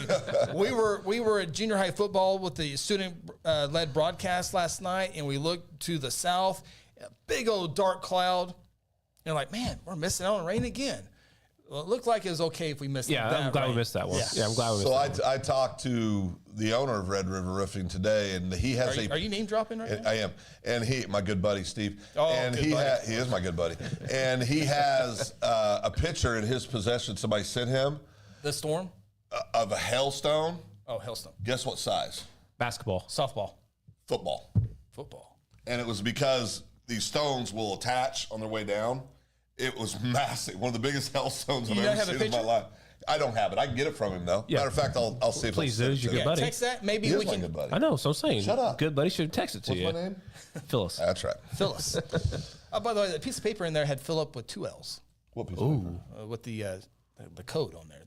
Speaker 1: we were at junior high football with the student-led broadcast last night, and we looked to the south, a big old dark cloud. And like, man, we're missing out on rain again. Well, it looked like it was okay if we missed that.
Speaker 2: Yeah, I'm glad we missed that one. Yeah, I'm glad we missed that one.
Speaker 3: So I talked to the owner of Red River Roofing today, and he has
Speaker 1: Are you name dropping right now?
Speaker 3: I am. And my good buddy, Steve.
Speaker 1: Oh,
Speaker 3: and
Speaker 1: he
Speaker 3: is my good buddy. And he has a picture in his possession somebody sent him.
Speaker 1: The storm?
Speaker 3: Of a hailstone.
Speaker 1: Oh, hailstone.
Speaker 3: Guess what size?
Speaker 2: Basketball.
Speaker 1: Softball.
Speaker 3: Football.
Speaker 1: Football.
Speaker 3: And it was because these stones will attach on their way down. It was massive. One of the biggest hailstones I've ever seen in my life. I don't have it. I can get it from him, though. Yeah. Matter of fact, I'll see if
Speaker 2: Please do. You're good buddy.
Speaker 1: Text that. Maybe we can.
Speaker 3: Good buddy.
Speaker 2: I know. So I'm saying.
Speaker 3: Shut up.
Speaker 2: Good buddy should text it to you.
Speaker 3: What's my name?
Speaker 2: Phyllis.
Speaker 3: That's right.
Speaker 1: Phyllis. By the way, the piece of paper in there had Philip with 2 L's.
Speaker 3: What piece of paper?
Speaker 1: With the code on there.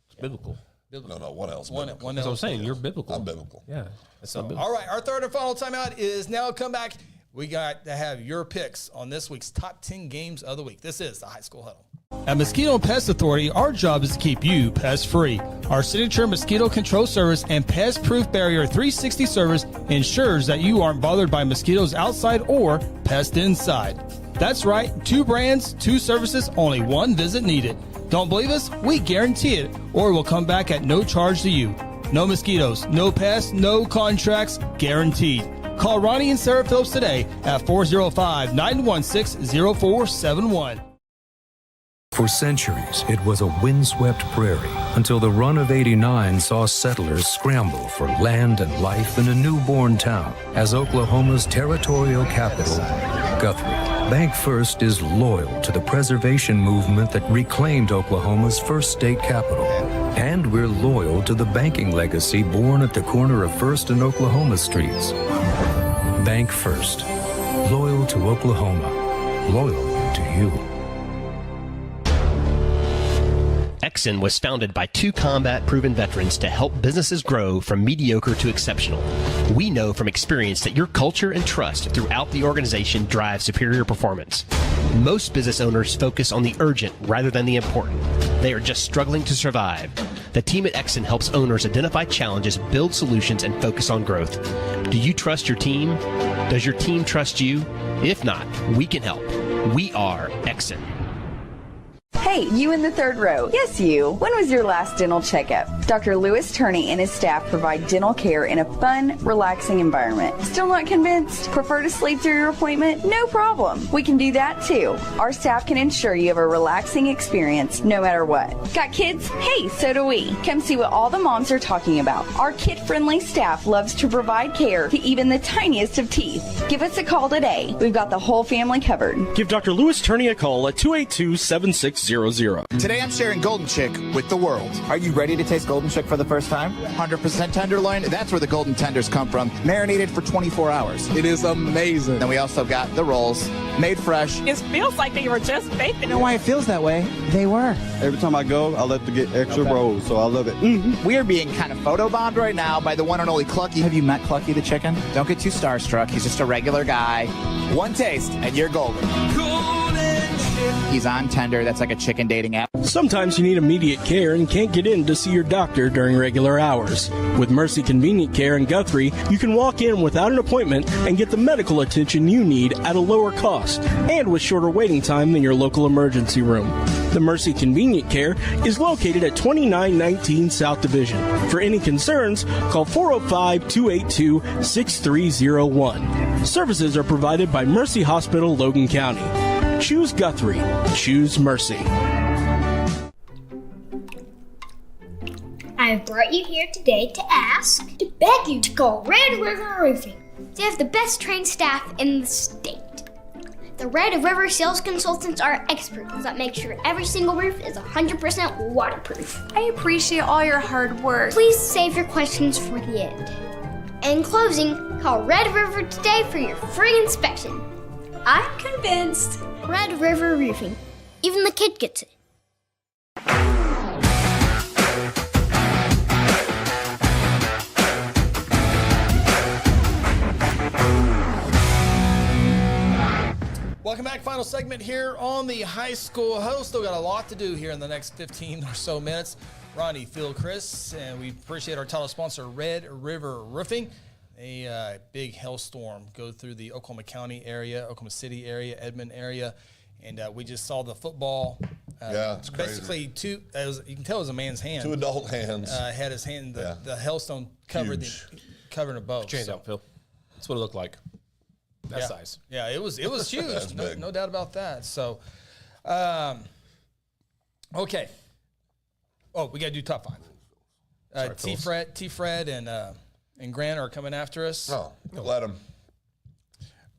Speaker 2: It's biblical.
Speaker 3: No, 1 L's.
Speaker 1: One
Speaker 2: That's what I'm saying. You're biblical.
Speaker 3: I'm biblical.
Speaker 2: Yeah.
Speaker 1: All right. Our third and final timeout is now come back. We got to have your picks on this week's top 10 games of the week. This is the High School Huddle. At Mosquito and Pest Authority, our job is to keep you pest-free. Our signature mosquito control service and pest-proof barrier 360 service ensures that you aren't bothered by mosquitoes outside or pests inside. That's right, 2 brands, 2 services, only 1 visit needed. Don't believe us? We guarantee it, or we'll come back at no charge to you. No mosquitoes, no pests, no contracts, guaranteed. Call Ronnie and Sarah Phillips today at 405-916-0471.
Speaker 12: For centuries, it was a windswept prairie until the run of '89 saw settlers scramble for land and life in a newborn town as Oklahoma's territorial capital, Guthrie. Bank First is loyal to the preservation movement that reclaimed Oklahoma's first state capital. And we're loyal to the banking legacy born at the corner of First and Oklahoma Streets. Bank First. Loyal to Oklahoma. Loyal to you.
Speaker 10: Exxon was founded by 2 combat-proven veterans to help businesses grow from mediocre to exceptional. We know from experience that your culture and trust throughout the organization drive superior performance. Most business owners focus on the urgent rather than the important. They are just struggling to survive. The team at Exxon helps owners identify challenges, build solutions, and focus on growth. Do you trust your team? Does your team trust you? If not, we can help. We are Exxon.
Speaker 11: Hey, you in the third row. Yes, you. When was your last dental checkup? Dr. Lewis Turney and his staff provide dental care in a fun, relaxing environment. Still not convinced? Prefer to sleep through your appointment? No problem. We can do that too. Our staff can ensure you have a relaxing experience no matter what. Got kids? Hey, so do we. Come see what all the moms are talking about. Our kid-friendly staff loves to provide care to even the tiniest of teeth. Give us a call today. We've got the whole family covered.
Speaker 9: Give Dr. Lewis Turney a call at 282-7600. 6300.
Speaker 5: Today I'm sharing Golden Chick with the world. Are you ready to taste Golden Chick for the first time? 100% tenderloin. That's where the golden tenders come from. Marinated for 24 hours. It is amazing. Then we also got the rolls, made fresh.
Speaker 7: It feels like they were just baked.
Speaker 5: You know why it feels that way? They were.
Speaker 8: Every time I go, I love to get extra rolls, so I love it.
Speaker 5: We are being kind of photobombed right now by the one and only Clucky. Have you met Clucky the chicken? Don't get too starstruck. He's just a regular guy. One taste, and you're golden. He's on Tender. That's like a chicken dating app.
Speaker 9: Sometimes you need immediate care and can't get in to see your doctor during regular hours. With Mercy Convenient Care in Guthrie, you can walk in without an appointment and get the medical attention you need at a lower cost and with shorter waiting time than your local emergency room. The Mercy Convenient Care is located at 2919 South Division. For any concerns, call 405-282-6301. Services are provided by Mercy Hospital, Logan County. Choose Guthrie. Choose Mercy.
Speaker 13: I have brought you here today to beg you to call Red River Roofing. They have the best trained staff in the state. The Red River sales consultants are experts that make sure every single roof is 100% waterproof.
Speaker 14: I appreciate all your hard work.
Speaker 13: Please save your questions for the end. In closing, call Red River today for your free inspection.
Speaker 14: I'm convinced.
Speaker 13: Red River Roofing. Even the kid gets it.
Speaker 1: Welcome back. Final segment here on the High School Huddle. Still got a lot to do here in the next 15 or so minutes. Ronnie, Phil, Chris, and we appreciate our title sponsor, Red River Roofing. A big hailstorm go through the Oklahoma County area, Oklahoma City area, Edmond area, and we just saw the football.
Speaker 3: It's
Speaker 1: basically
Speaker 3: crazy.
Speaker 1: You can tell it was a man's hand.
Speaker 3: 2 adult hands.
Speaker 1: Had his hand. The hailstone covered them both.
Speaker 2: Change out, Phil. That's what it looked like. That size.
Speaker 1: Yeah, it was huge. no doubt about that. So, okay. Oh, we got to do top 5. T-Fred and Grant are coming after us.
Speaker 3: Oh, let them.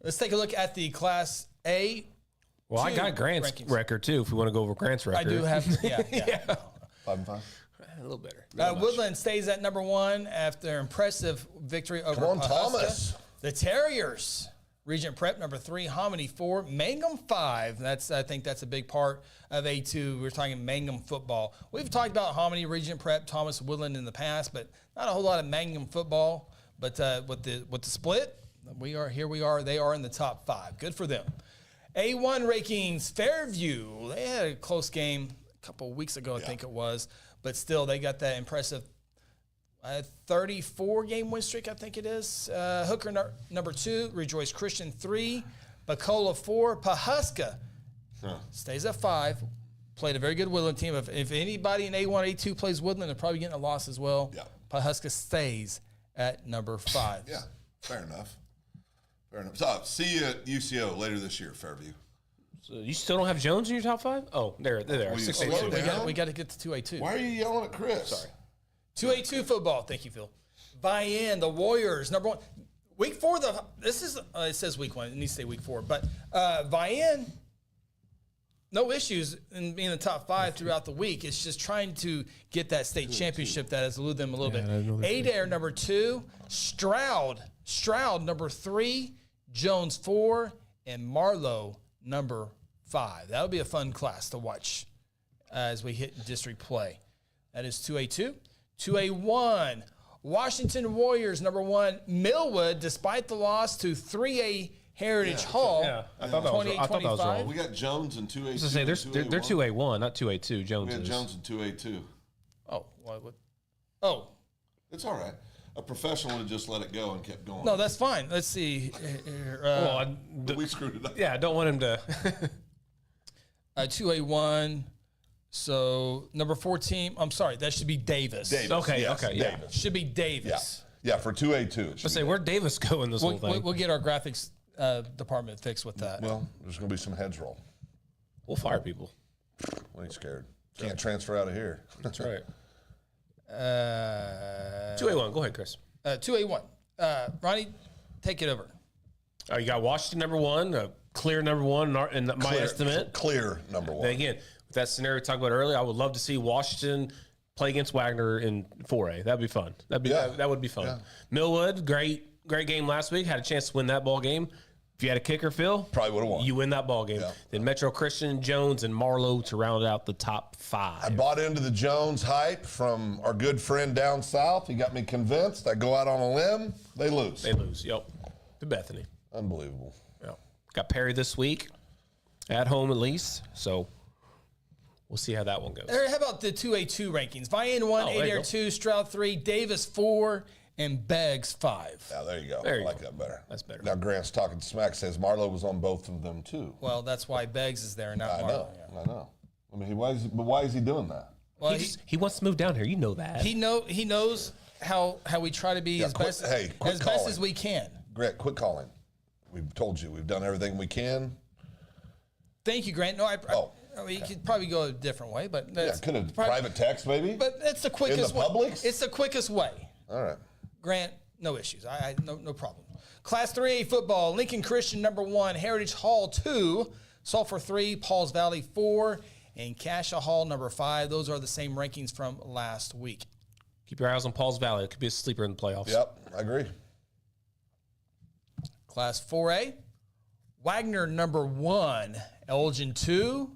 Speaker 1: Let's take a look at the Class A.
Speaker 2: Well, I got Grant's record, too, if we want to go over Grant's record.
Speaker 1: I do have, yeah.
Speaker 3: 5-5?
Speaker 2: A little better.
Speaker 1: Woodland stays at number 1 after impressive victory over Pahuska.
Speaker 3: Thomas.
Speaker 1: The Terriers, Regent Prep number 3, Hominy 4, Mangum 5. I think that's a big part of A2. We're talking Mangum football. We've talked about Hominy, Regent Prep, Thomas, Woodland in the past, but not a whole lot of Mangum football. But with the split, we are. They are in the top 5. Good for them. A1 rankings, Fairview. They had a close game a couple of weeks ago, I think it was. But still, they got that impressive 34-game win streak, I think it is. Hooker number 2, Rejoice Christian 3, Bacola 4, Pahuska stays at 5. Played a very good Woodland team. If anybody in A1, A2 plays Woodland, they're probably getting a loss as well.
Speaker 3: Yeah.
Speaker 1: Pahuska stays at number 5.
Speaker 3: Yeah, fair enough. So, see you at UCO later this year, Fairview.
Speaker 2: So you still don't have Jones in your top 5? Oh, there they are. 6-8-2.
Speaker 1: We got to get to 2A2.
Speaker 3: Why are you yelling at Chris?
Speaker 1: Sorry. 2A2 football. Thank you, Phil. Vian, the Warriors, number 1. Week 4, it says week 1. It needs to say week 4. But Vian, no issues in being in the top 5 throughout the week. It's just trying to get that state championship that has eluded them a little bit. Adair, number 2. Stroud, number 3. Jones, 4. And Marlowe, number 5. That'll be a fun class to watch as we hit district play. That is 2A2. 2A1, Washington Warriors, number 1. Millwood, despite the loss to 3A Heritage Hall.
Speaker 2: Yeah, I thought that was wrong.
Speaker 3: We got Jones in 2A2.
Speaker 2: I was going to say, they're 2A1, not 2A2. Jones
Speaker 3: we got
Speaker 2: is.
Speaker 3: Jones in 2A2.
Speaker 1: Oh, what? Oh.
Speaker 3: It's all right. A professional would just let it go and kept going.
Speaker 1: No, that's fine. Let's see.
Speaker 3: We screwed it up.
Speaker 2: Yeah, I don't want him to.
Speaker 1: 2A1. So, number 14, I'm sorry, that should be Davis.
Speaker 2: Okay, yeah.
Speaker 3: Davis.
Speaker 1: Should be Davis.
Speaker 3: Yeah, for 2A2.
Speaker 2: I say, where'd Davis go in this whole thing?
Speaker 1: We'll get our graphics department fixed with that.
Speaker 3: Well, there's going to be some heads roll.
Speaker 2: We'll fire people.
Speaker 3: We ain't scared. Can't transfer out of here.
Speaker 2: That's right. 2A1. Go ahead, Chris.
Speaker 1: 2A1. Ronnie, take it over.
Speaker 2: You got Washington number 1, clear number 1 in my estimate.
Speaker 3: Clear number 1.
Speaker 2: Then again, that scenario we talked about earlier, I would love to see Washington play against Wagner in 4A. That'd be fun. That would be fun. Yeah. Millwood, great game last week. Had a chance to win that ball game. If you had a kicker, Phil,
Speaker 3: probably would have won.
Speaker 2: You win that ball game. Yeah. Then Metro Christian, Jones, and Marlowe to round out the top 5.
Speaker 3: I bought into the Jones hype from our good friend down south. He got me convinced. I go out on a limb. They lose.
Speaker 2: Yep. To Bethany.
Speaker 3: Unbelievable.
Speaker 2: Yep. Got Perry this week. At home, at least. So we'll see how that one goes.
Speaker 1: How about the 2A2 rankings? Vian 1, Adair 2, Stroud 3, Davis 4, and Beggs 5.
Speaker 3: Yeah, there you go.
Speaker 2: I
Speaker 3: like that better.
Speaker 2: That's better.
Speaker 3: Now Grant's talking smack, says Marlowe was on both of them too.
Speaker 1: Well, that's why Beggs is there, not Marlowe.
Speaker 3: I know. I mean, why is he doing that?
Speaker 2: Well, he wants to move down here. You know that.
Speaker 1: He knows how we try to be as best as we can.
Speaker 3: Grant, quit calling. We've told you we've done everything we can.
Speaker 1: Thank you, Grant. No, I mean, you could probably go a different way, but
Speaker 3: could have private text maybe.
Speaker 1: But it's the quickest
Speaker 3: way.
Speaker 1: It's the quickest way.
Speaker 3: All right.
Speaker 1: Grant, no issues. No problem. Class 3A football, Lincoln Christian number 1, Heritage Hall 2, Sulphur 3, Pauls Valley 4, and Cassia Hall number 5. Those are the same rankings from last week.
Speaker 2: Keep your eyes on Pauls Valley. It could be a sleeper in the playoffs.
Speaker 3: Yep, I agree.
Speaker 1: Class 4A, Wagner number 1, Elgin 2,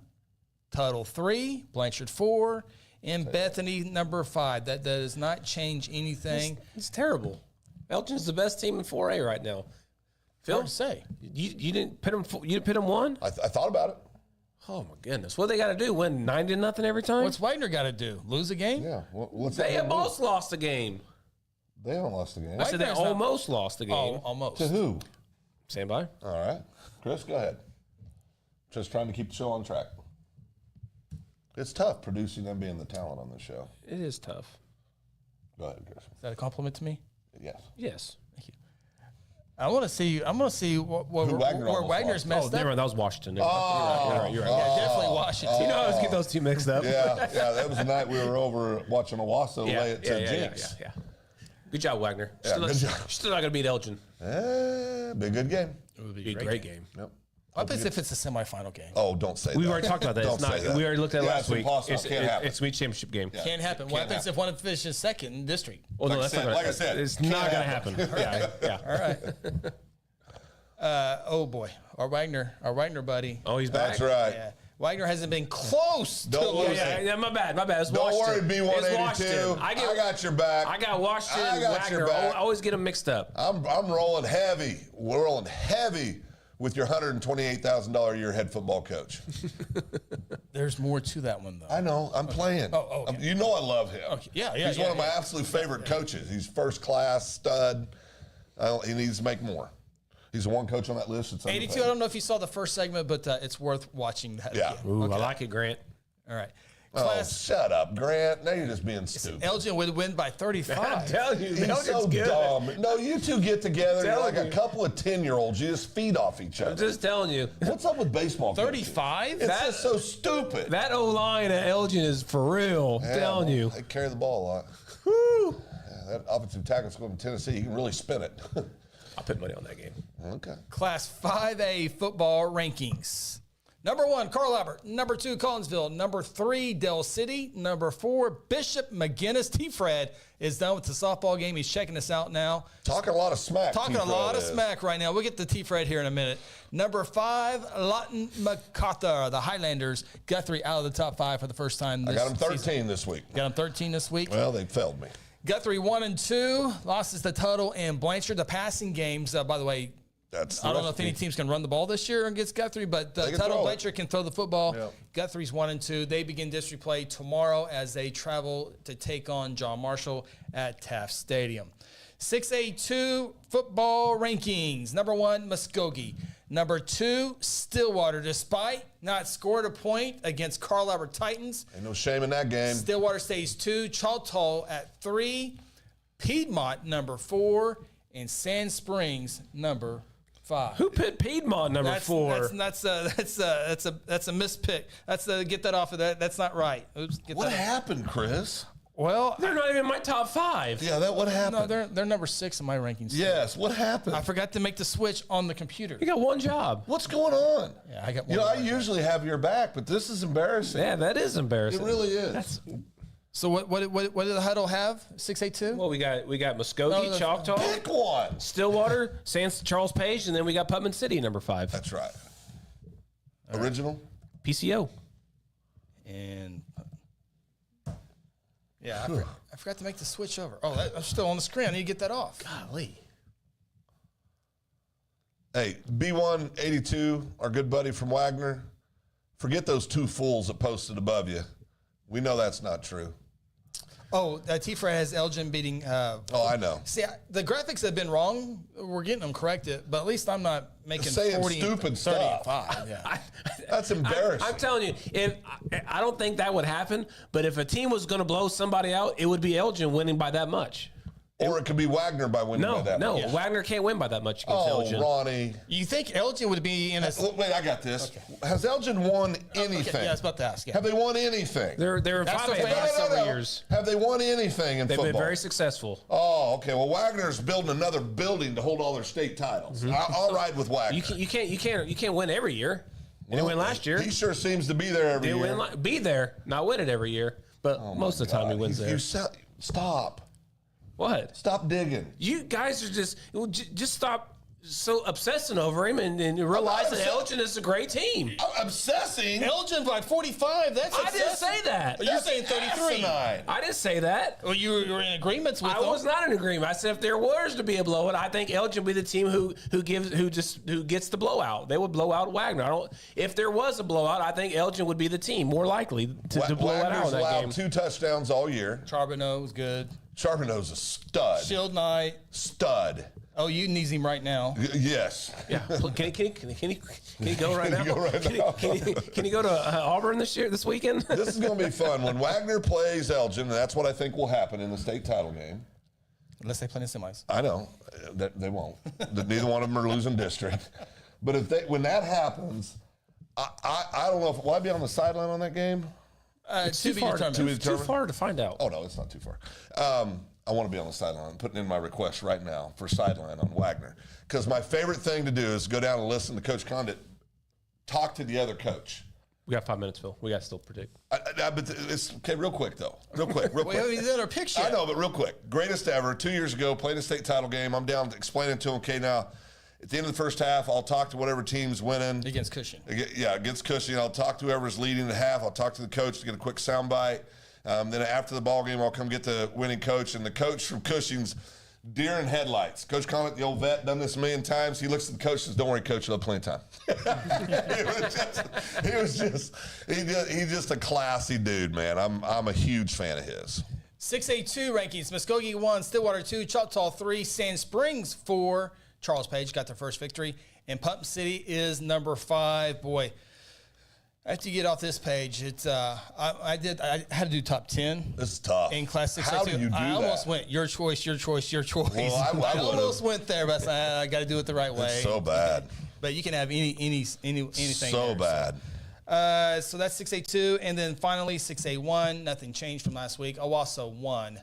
Speaker 1: Tuttle 3, Blanchard 4, and Bethany number 5. That does not change anything.
Speaker 2: It's terrible. Elgin's the best team in 4A right now. Phil,
Speaker 1: hard to say.
Speaker 2: You didn't pit them. You didn't pit them 1.
Speaker 3: I thought about it.
Speaker 2: Oh my goodness! What do they got to do? Win 9-0 every time?
Speaker 1: What's Wagner got to do? Lose a game?
Speaker 3: Yeah.
Speaker 2: They almost lost a game.
Speaker 3: They haven't lost a game.
Speaker 2: I said they almost lost a game.
Speaker 1: Oh, almost.
Speaker 3: To who?
Speaker 2: Stand by.
Speaker 3: All right, Chris, go ahead. Just trying to keep the show on track. It's tough producing and being the talent on the show.
Speaker 2: It is tough.
Speaker 3: Go ahead, Chris.
Speaker 1: Is that a compliment to me?
Speaker 3: Yes.
Speaker 2: Yes.
Speaker 1: Thank you. I want to see where Wagner's messed up.
Speaker 2: That was Washington.
Speaker 1: You're right. Yeah, definitely Washington.
Speaker 2: You know, I always get those two mixed up.
Speaker 3: Yeah. That was the night we were over watching Owasso lay it to Jinx.
Speaker 2: Yeah. Good job, Wagner.
Speaker 3: Good job.
Speaker 2: Still not going to beat Elgin.
Speaker 3: Be a good game.
Speaker 2: It would be a great game.
Speaker 3: Yep.
Speaker 1: What happens if it's a semifinal game?
Speaker 3: Oh, don't say that.
Speaker 2: We've already talked about that.
Speaker 3: Don't say that.
Speaker 2: We already looked at it last week.
Speaker 3: It's can't happen.
Speaker 2: It's a meet championship game.
Speaker 1: Yeah. Can't happen. What happens if one finishes second in district?
Speaker 2: Well, no, that's not
Speaker 3: like I said,
Speaker 2: it's not going to happen. Yeah.
Speaker 1: All right. Oh boy, our Wagner buddy.
Speaker 2: Oh, he's back.
Speaker 3: That's right.
Speaker 1: Yeah. Wagner hasn't been close to
Speaker 3: losing.
Speaker 2: Yeah, my bad. It's
Speaker 3: Don't
Speaker 2: Washington.
Speaker 3: worry, B182. I got your back.
Speaker 2: I got Washington and Wagner. I always get them mixed up.
Speaker 3: I'm rolling heavy. We're rolling heavy with your $128,000 a year head football coach.
Speaker 1: There's more to that one, though.
Speaker 3: I know. I'm playing.
Speaker 1: Okay.
Speaker 3: You know I love him.
Speaker 1: Okay. Yeah.
Speaker 3: He's one of my absolute favorite coaches. He's first class, stud. He needs to make more. He's the one coach on that list. It's
Speaker 1: 82, I don't know if you saw the first segment, but it's worth watching that.
Speaker 3: Yeah.
Speaker 2: Ooh, okay. I like it, Grant.
Speaker 1: All right.
Speaker 3: Shut up, Grant. Now you're just being stupid.
Speaker 1: Elgin would win by 35.
Speaker 2: I'm telling you,
Speaker 3: he's so
Speaker 2: good.
Speaker 3: Dumb. No, you two get together. You're like a couple of 10-year-olds. You just feed off each other.
Speaker 2: I'm just telling you.
Speaker 3: What's up with baseball?
Speaker 1: 35?
Speaker 3: It's just so stupid.
Speaker 2: That O-line at Elgin is for real. I'm telling you.
Speaker 3: They carry the ball a lot.
Speaker 2: Woo.
Speaker 3: Yeah, that offensive tackle's going to Tennessee. You can really spin it.
Speaker 2: I'll put money on that game.
Speaker 3: Okay.
Speaker 1: Class 5A football rankings. Number 1, Carl Albert. Number 2, Collinsville. Number 3, Dell City. Number 4, Bishop McGinnis. T-Fred is done with the softball game. He's checking us out now.
Speaker 3: Talking a lot of smack.
Speaker 1: Smack right now. We'll get to T-Fred here in a minute. Number 5, Lawton McCarther. The Highlanders. Guthrie out of the top 5 for the first time this
Speaker 3: season. I got them 13
Speaker 1: season.
Speaker 3: this week.
Speaker 1: Got them 13 this week.
Speaker 3: Well, they failed me.
Speaker 1: Guthrie 1-2. Losses to Tuttle and Blanchard. The passing games, by the way, I don't know if any teams can run the ball this year against Guthrie, but Tuttle Blanchard can throw the football. Yep. Guthrie's 1-2. They begin district play tomorrow as they travel to take on John Marshall at Taft Stadium. 6A2 football rankings. Number 1, Muskogee. Number 2, Stillwater. Despite not scored a point against Carl Albert Titans.
Speaker 3: Ain't no shame in that game.
Speaker 1: Stillwater stays 2. Choctaw at 3. Piedmont number 4. And Sand Springs number 5.
Speaker 2: Who put Piedmont number 4?
Speaker 1: That's a mispick. Get that off of that. That's not right. Oops,
Speaker 3: what happened, Chris?
Speaker 1: Well,
Speaker 2: they're not even in my top 5.
Speaker 3: Yeah, what happened?
Speaker 1: No, they're number 6 in my rankings.
Speaker 3: Yes, what happened?
Speaker 1: I forgot to make the switch on the computer.
Speaker 2: You got one job.
Speaker 3: What's going on?
Speaker 1: Yeah, I got one.
Speaker 3: I usually have your back, but this is embarrassing.
Speaker 2: Yeah, that is embarrassing.
Speaker 3: It really is.
Speaker 1: So what did the huddle have? 682?
Speaker 2: Well, we got Muskogee, Choctaw,
Speaker 3: pick one.
Speaker 2: Stillwater, Charles Page, and then we got Putman City, number 5.
Speaker 3: That's right. Original?
Speaker 2: PCO.
Speaker 1: And yeah, I forgot to make the switch over. Oh, I'm still on the screen. I need to get that off.
Speaker 2: Golly.
Speaker 3: Hey, B182, our good buddy from Wagner. Forget those 2 fools that posted above you. We know that's not true.
Speaker 1: Oh, T-Fred has Elgin beating.
Speaker 3: I know.
Speaker 1: See, the graphics have been wrong. We're getting them corrected, but at least I'm not making
Speaker 3: saying
Speaker 1: 40
Speaker 3: stupid
Speaker 1: 30
Speaker 3: stuff.
Speaker 1: and 5. Yeah.
Speaker 3: That's embarrassing.
Speaker 2: I'm telling you, I don't think that would happen, but if a team was going to blow somebody out, it would be Elgin winning by that much.
Speaker 3: Or it could be Wagner by winning by that much.
Speaker 2: No, Wagner can't win by that much against Elgin.
Speaker 3: Ronnie.
Speaker 1: You think Elgin would be in a...
Speaker 3: Wait, I got this. Okay. Has Elgin won anything?
Speaker 1: Okay. Yeah, I was about to ask. Yeah.
Speaker 3: Have they won anything?
Speaker 2: They're 5A the last several years.
Speaker 3: Have they won anything in football?
Speaker 2: They've been very successful.
Speaker 3: Oh, okay. Well, Wagner's building another building to hold all their state titles. Mm-hmm. I'll ride with Wagner.
Speaker 2: You can't win every year. They didn't win last year.
Speaker 3: He sure seems to be there every year.
Speaker 2: Be there, not win it every year, but most of the time he wins there.
Speaker 3: Stop.
Speaker 2: What?
Speaker 3: Stop digging.
Speaker 2: You guys are just stop so obsessing over him and realize that Elgin is a great team.
Speaker 3: I'm obsessing.
Speaker 1: Elgin by 45. That's
Speaker 2: I didn't say that.
Speaker 1: Well, you're saying 33.
Speaker 2: I didn't say that.
Speaker 1: Well, you were in agreements with
Speaker 2: I was not in agreement. I said if there was to be a blowout, I think Elgin would be the team who gets the blowout. They would blow out Wagner. If there was a blowout, I think Elgin would be the team more likely to blow it out in that game.
Speaker 3: 2 touchdowns all year.
Speaker 1: Charbonneau was good.
Speaker 3: Charbonneau's a stud.
Speaker 1: Shield Knight.
Speaker 3: Stud.
Speaker 1: Oh, you need him right now.
Speaker 3: Yes.
Speaker 2: Yeah. Can he go right now? Can he go to Auburn this weekend?
Speaker 3: This is going to be fun. When Wagner plays Elgin, and that's what I think will happen in the state title game.
Speaker 1: Unless they play in semis.
Speaker 3: I know. They won't. Neither one of them are losing district. But when that happens, I don't know. Will I be on the sideline on that game?
Speaker 2: It's too far to find out.
Speaker 3: Oh, no, it's not too far. I want to be on the sideline. I'm putting in my request right now for sideline on Wagner. Because my favorite thing to do is go down and listen to Coach Condit talk to the other coach.
Speaker 2: We got 5 minutes, Phil. We got to still predict.
Speaker 3: But it's okay, real quick, though. Real quick.
Speaker 1: We haven't even done our picks yet.
Speaker 3: I know, but real quick. Greatest ever, 2 years ago, played a state title game. I'm down explaining to him, okay, now, at the end of the first half, I'll talk to whatever team's winning.
Speaker 1: Against Cushing.
Speaker 3: Yeah, against Cushing. I'll talk to whoever's leading the half. I'll talk to the coach to get a quick soundbite. Then after the ball game, I'll come get the winning coach. And the coach from Cushing's deer in headlights. Coach Conant, the old vet, done this a million times. He looks at the coach and says, "Don't worry, coach, you'll have plenty of time." He's just a classy dude, man. I'm a huge fan of his.
Speaker 1: 682 rankings. Muskogee 1, Stillwater 2, Choctaw 3, Sand Springs 4. Charles Page got their first victory. And Putnam City is number 5. Boy, after you get off this page, it's I had to do top 10.
Speaker 3: This is tough.
Speaker 1: In Class 682.
Speaker 3: How do you do
Speaker 1: I almost went your choice. Well, I almost went there, but I got to do it the right way.
Speaker 3: It's so bad.
Speaker 1: But you can have anything.
Speaker 3: So bad.
Speaker 1: So that's 682, and then finally 681. Nothing changed from last week. Owasso 1,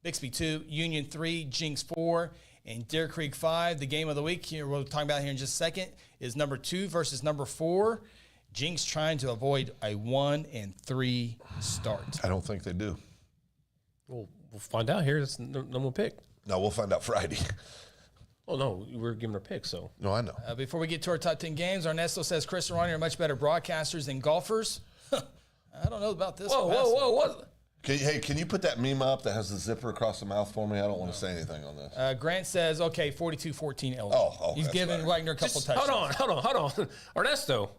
Speaker 1: Bixby 2, Union 3, Jinx 4, and Deer Creek 5. The game of the week here we'll talk about here in just a second is number 2 versus number 4. Jinx trying to avoid a 1-3 start.
Speaker 3: I don't think they do.
Speaker 2: We'll find out here. That's no one pick.
Speaker 3: No, we'll find out Friday.
Speaker 2: Oh, no, we're giving our pick, so.
Speaker 3: No, I know.
Speaker 1: Before we get to our top 10 games, Ernesto says Chris and Ronnie are much better broadcasters than golfers. I don't know about this.
Speaker 2: Whoa.
Speaker 3: Can you put that meme up that has the zipper across the mouth for me? I don't want to say anything on this.
Speaker 1: Grant says, okay, 42-14 Elgin.
Speaker 3: Oh,
Speaker 1: he's giving Wagner a couple touchdowns.
Speaker 2: Hold on. Ernesto,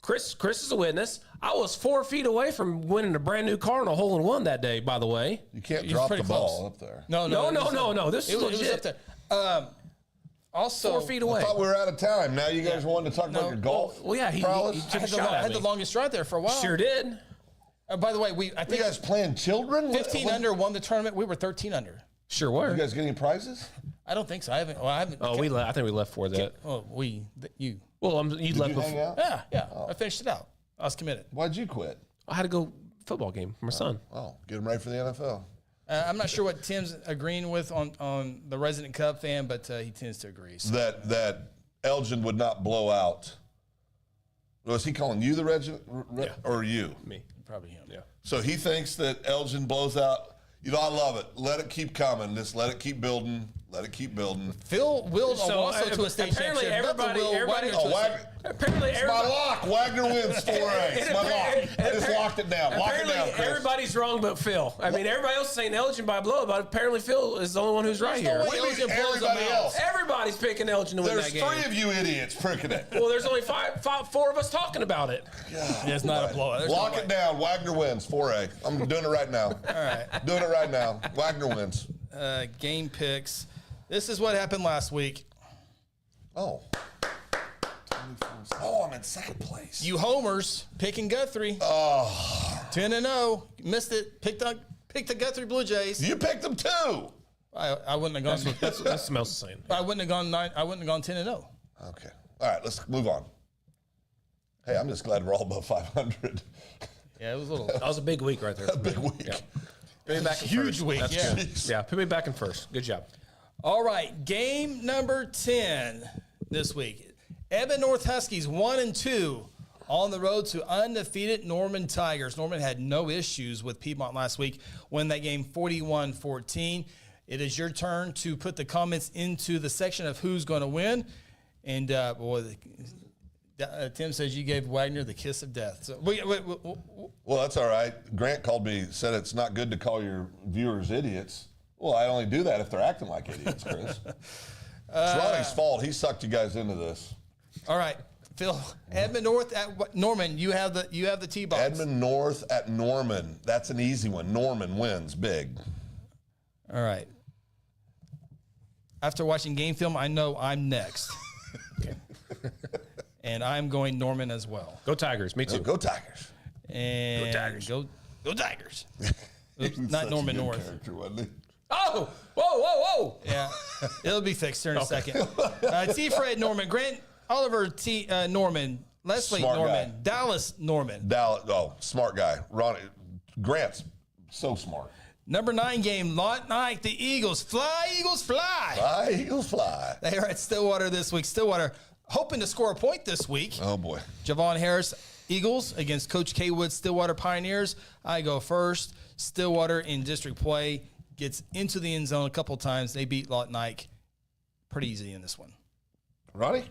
Speaker 2: Chris is a witness. I was 4 feet away from winning a brand new car in a hole-in-one that day, by the way.
Speaker 3: You can't drop the ball up there.
Speaker 2: No. This is legit.
Speaker 1: It was up there. Also,
Speaker 2: 4 feet away.
Speaker 3: I thought we were out of time. Now you guys wanted to talk about your golf.
Speaker 2: Well, yeah, he took a shot at me.
Speaker 1: I had the longest drive there for a while.
Speaker 2: Sure did.
Speaker 1: By the way, I think
Speaker 3: you guys playing children?
Speaker 1: 15 under won the tournament. We were 13 under.
Speaker 2: Sure were.
Speaker 3: You guys getting prizes?
Speaker 1: I don't think so. I haven't.
Speaker 2: Oh, I think we left for that.
Speaker 1: Oh, you.
Speaker 2: Well, you left
Speaker 3: before. Hang out?
Speaker 1: Yeah. Oh. I finished it out. I was committed.
Speaker 3: Why'd you quit?
Speaker 2: I had to go football game for my son.
Speaker 3: Oh, get him ready for the NFL.
Speaker 1: I'm not sure what Tim's agreeing with on the resident Cub fan, but he tends to agree. So.
Speaker 3: That Elgin would not blow out. Was he calling you the resident or you?
Speaker 2: Me.
Speaker 1: Probably him.
Speaker 2: Yeah.
Speaker 3: So he thinks that Elgin blows out. You know, I love it. Let it keep coming. Just let it keep building. Let it keep building.
Speaker 1: Phil willed also to a state championship.
Speaker 2: Apparently,
Speaker 3: it's my lock. Wagner wins 4A. It's my lock. I just locked it down. Lock it down, Chris.
Speaker 2: Everybody's wrong but Phil. I mean, everybody else is saying Elgin by blow, but apparently Phil is the only one who's right here.
Speaker 3: Everybody else.
Speaker 2: Everybody's picking Elgin to win that game.
Speaker 3: There's 3 of you idiots picking it.
Speaker 2: Well, there's only 4 of us talking about it.
Speaker 1: Yeah, it's not a blowout.
Speaker 3: Lock it down. Wagner wins 4A. I'm doing it right now. All right. Doing it right now. Wagner wins.
Speaker 1: Game picks. This is what happened last week.
Speaker 3: Oh, I'm in second place.
Speaker 1: You homers picking Guthrie.
Speaker 3: Oh.
Speaker 1: 10-0. Missed it. Picked the Guthrie Blue Jays.
Speaker 3: You picked them too.
Speaker 1: I wouldn't have gone.
Speaker 2: That's what Smells saying.
Speaker 1: I wouldn't have gone 9. I wouldn't have gone 10-0.
Speaker 3: Okay. All right. Let's move on. Hey, I'm just glad we're all above 500.
Speaker 1: Yeah, it was a little.
Speaker 2: That was a big week right there.
Speaker 3: A big week.
Speaker 2: Yeah. Put me back in
Speaker 1: Huge
Speaker 2: first.
Speaker 1: week.
Speaker 2: That's
Speaker 1: Yeah.
Speaker 2: good. Yeah. Put me back in first. Good job.
Speaker 1: All right, game number 10 this week. Edmond North Huskies 1-2 on the road to undefeated Norman Tigers. Norman had no issues with Piedmont last week, won that game 41-14. It is your turn to put the comments into the section of who's going to win. And Tim says you gave Wagner the kiss of death. So
Speaker 3: well, that's all right. Grant said it's not good to call your viewers idiots. Well, I only do that if they're acting like idiots, Chris. It's Ronnie's fault. He sucked you guys into this.
Speaker 1: All right, Phil. Edmond North at Norman. You have the T-box.
Speaker 3: Edmond North at Norman. That's an easy one. Norman wins big.
Speaker 1: All right. After watching game film, I know I'm next. Okay. And I'm going Norman as well.
Speaker 2: Go Tigers. Me too.
Speaker 3: Go Tigers.
Speaker 1: And
Speaker 2: go Tigers.
Speaker 1: Go Tigers. Oops, not Norman North.
Speaker 3: Character, wasn't he?
Speaker 2: Oh, whoa.
Speaker 1: Yeah, it'll be fixed here in a second. T. Fred Norman, Grant Oliver Norman, Leslie
Speaker 3: Smart
Speaker 1: Norman,
Speaker 3: guy.
Speaker 1: Dallas Norman.
Speaker 3: Smart guy. Ronnie Grant's so smart.
Speaker 1: Number 9 game, Lot Night, the Eagles. Fly, Eagles, fly.
Speaker 3: Fly, Eagles, fly.
Speaker 1: They are at Stillwater this week. Stillwater hoping to score a point this week.
Speaker 3: Oh, boy.
Speaker 1: Javon Harris, Eagles against Coach K. Wood, Stillwater Pioneers. I go first. Stillwater in district play gets into the end zone a couple times. They beat Lot Nike pretty easy in this one.
Speaker 3: Ronnie?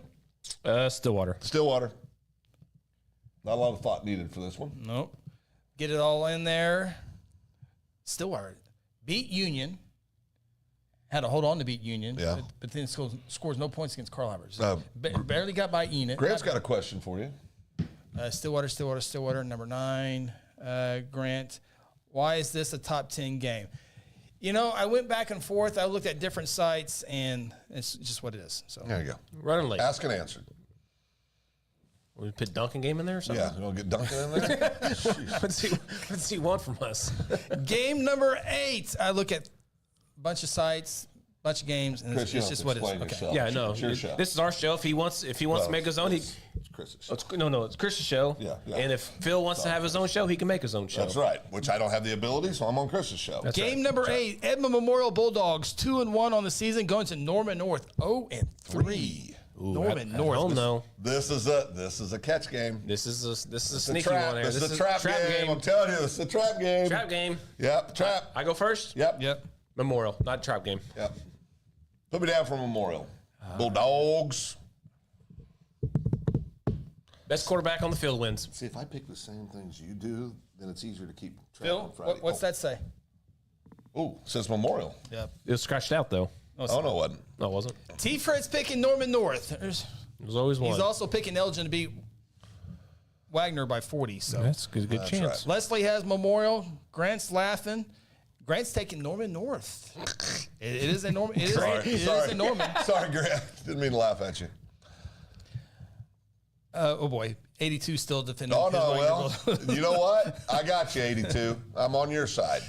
Speaker 2: Stillwater.
Speaker 3: Stillwater. Not a lot of thought needed for this one.
Speaker 1: Nope. Get it all in there. Stillwater beat Union. Had to hold on to beat Union.
Speaker 3: Yeah.
Speaker 1: But then scores no points against Carl Albert. Barely got by Enid.
Speaker 3: Grant's got a question for you.
Speaker 1: Stillwater, number 9. Grant, why is this a top 10 game? You know, I went back and forth. I looked at different sites, and it's just what it is. So
Speaker 3: there you go.
Speaker 2: Running late.
Speaker 3: Ask and answer.
Speaker 2: We put Duncan game in there or something?
Speaker 3: Yeah, you want to get Duncan in there?
Speaker 2: What's he want from us?
Speaker 1: Game number 8. I look at a bunch of sites, bunch of games, and
Speaker 3: Chris,
Speaker 1: it's just what it is.
Speaker 3: Okay.
Speaker 2: Yeah, no.
Speaker 3: It's your show.
Speaker 2: This is our show. If he wants to make his own,
Speaker 3: it's Chris's show.
Speaker 2: It's Chris's show.
Speaker 3: Yeah.
Speaker 2: And if Phil wants to have his own show, he can make his own show.
Speaker 3: That's right. Which I don't have the ability, so I'm on Chris's show.
Speaker 1: Game number 8. Edmond Memorial Bulldogs 2-1 on the season, going to Norman North 0-3. Norman North.
Speaker 2: Oh no.
Speaker 3: This is a catch game.
Speaker 2: This is a sneaky one there.
Speaker 3: This is a trap game. I'm telling you, this is a trap game.
Speaker 2: Trap game.
Speaker 3: Yep, trap.
Speaker 2: I go first?
Speaker 1: Yep.
Speaker 2: Memorial, not trap game.
Speaker 3: Yep. Put me down for Memorial. Bulldogs.
Speaker 2: Best quarterback on the field wins.
Speaker 3: See, if I pick the same things you do, then it's easier to keep track
Speaker 1: Phil,
Speaker 3: on Friday.
Speaker 1: what's that say?
Speaker 3: Oh, it says Memorial.
Speaker 1: Yep.
Speaker 2: It was scratched out though.
Speaker 3: No, it wasn't.
Speaker 2: No, it wasn't.
Speaker 1: T. Fred's picking Norman North.
Speaker 2: It was always one.
Speaker 1: He's also picking Elgin to beat Wagner by 40. So
Speaker 2: that's a good chance.
Speaker 3: Right.
Speaker 1: Leslie has Memorial. Grant's laughing. Grant's taking Norman North. It is a Norman. It is a Norman.
Speaker 3: Sorry, Grant. Didn't mean to laugh at you.
Speaker 1: Oh boy, 82 still defending.
Speaker 3: Oh no, well, you know what? I got you, 82. I'm on your side.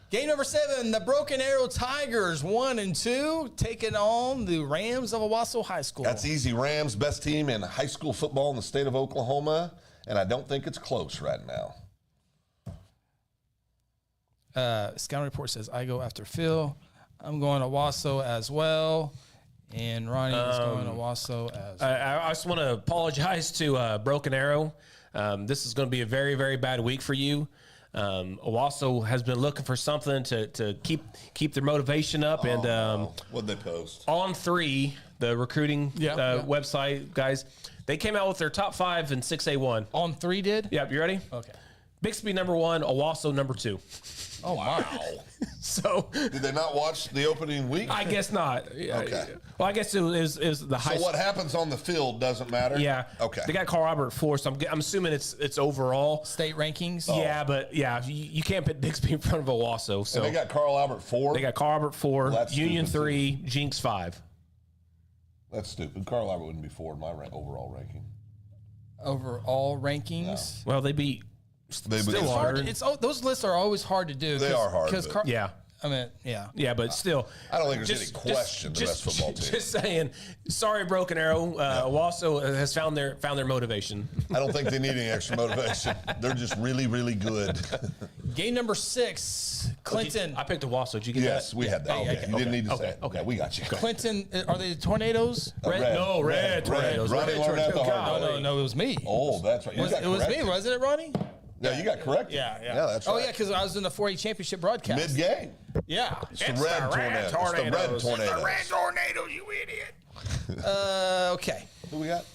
Speaker 1: Game number 7, the Broken Arrow Tigers 1-2, taking on the Rams of Owasso High School.
Speaker 3: That's easy. Rams, best team in high school football in the state of Oklahoma, and I don't think it's close right now.
Speaker 1: Scouting report says I go after Phil. I'm going to Owasso as well. And Ronnie is going to Owasso as well.
Speaker 2: I just want to apologize to Broken Arrow. This is going to be a very, very bad week for you. Owasso has been looking for something to keep their motivation up.
Speaker 3: What'd they post?
Speaker 2: On 3, the recruiting website, guys, they came out with their top 5 in 6A1.
Speaker 1: On 3 did?
Speaker 2: Yep, you ready?
Speaker 1: Okay.
Speaker 2: Bixby number 1, Owasso number 2.
Speaker 1: Oh, wow.
Speaker 2: So
Speaker 3: did they not watch the opening week?
Speaker 2: I guess not.
Speaker 3: Okay.
Speaker 2: Well, I guess it was the high.
Speaker 3: So what happens on the field doesn't matter?
Speaker 2: Yeah.
Speaker 3: Okay.
Speaker 2: They got Carl Albert 4, so I'm assuming it's overall.
Speaker 1: State rankings?
Speaker 2: Yeah, but you can't put Bixby in front of Owasso. So
Speaker 3: and they got Carl Albert 4?
Speaker 2: They got Carl Albert 4,
Speaker 3: Well,
Speaker 2: Union 3, Jinx 5.
Speaker 3: That's stupid. Carl Albert wouldn't be 4 in my overall ranking.
Speaker 1: Overall rankings?
Speaker 2: No. Well, they beat.
Speaker 1: Still hard. Those lists are always hard to do.
Speaker 3: They are hard.
Speaker 2: Yeah.
Speaker 1: I mean, yeah.
Speaker 2: Yeah, but still.
Speaker 3: I don't think there's any question the best football team.
Speaker 2: Just saying, sorry, Broken Arrow. Owasso has found their motivation.
Speaker 3: I don't think they need any extra motivation. They're just really, really good.
Speaker 1: Game number 6, Clinton.
Speaker 2: I picked Owasso. Did you get that?
Speaker 3: Yes, we had that.
Speaker 1: Okay.
Speaker 3: You didn't need to say it.
Speaker 2: Okay,
Speaker 3: yeah, we got you.
Speaker 1: Clinton, are they the Tornadoes?
Speaker 3: Red.
Speaker 2: No, red Tornadoes.
Speaker 3: Ronnie learned that the hard way.
Speaker 1: No, it was me.
Speaker 3: Oh, that's right.
Speaker 1: It was me, wasn't it, Ronnie?
Speaker 3: Yeah, you got corrected.
Speaker 1: Yeah.
Speaker 3: that's right.
Speaker 1: Oh, yeah, because I was in the 4A championship broadcast.
Speaker 3: Mid-game.
Speaker 1: Yeah.
Speaker 3: It's the red tornadoes. It's the red tornadoes.
Speaker 2: It's the red tornadoes, you idiot.
Speaker 1: Okay.
Speaker 3: Who we got?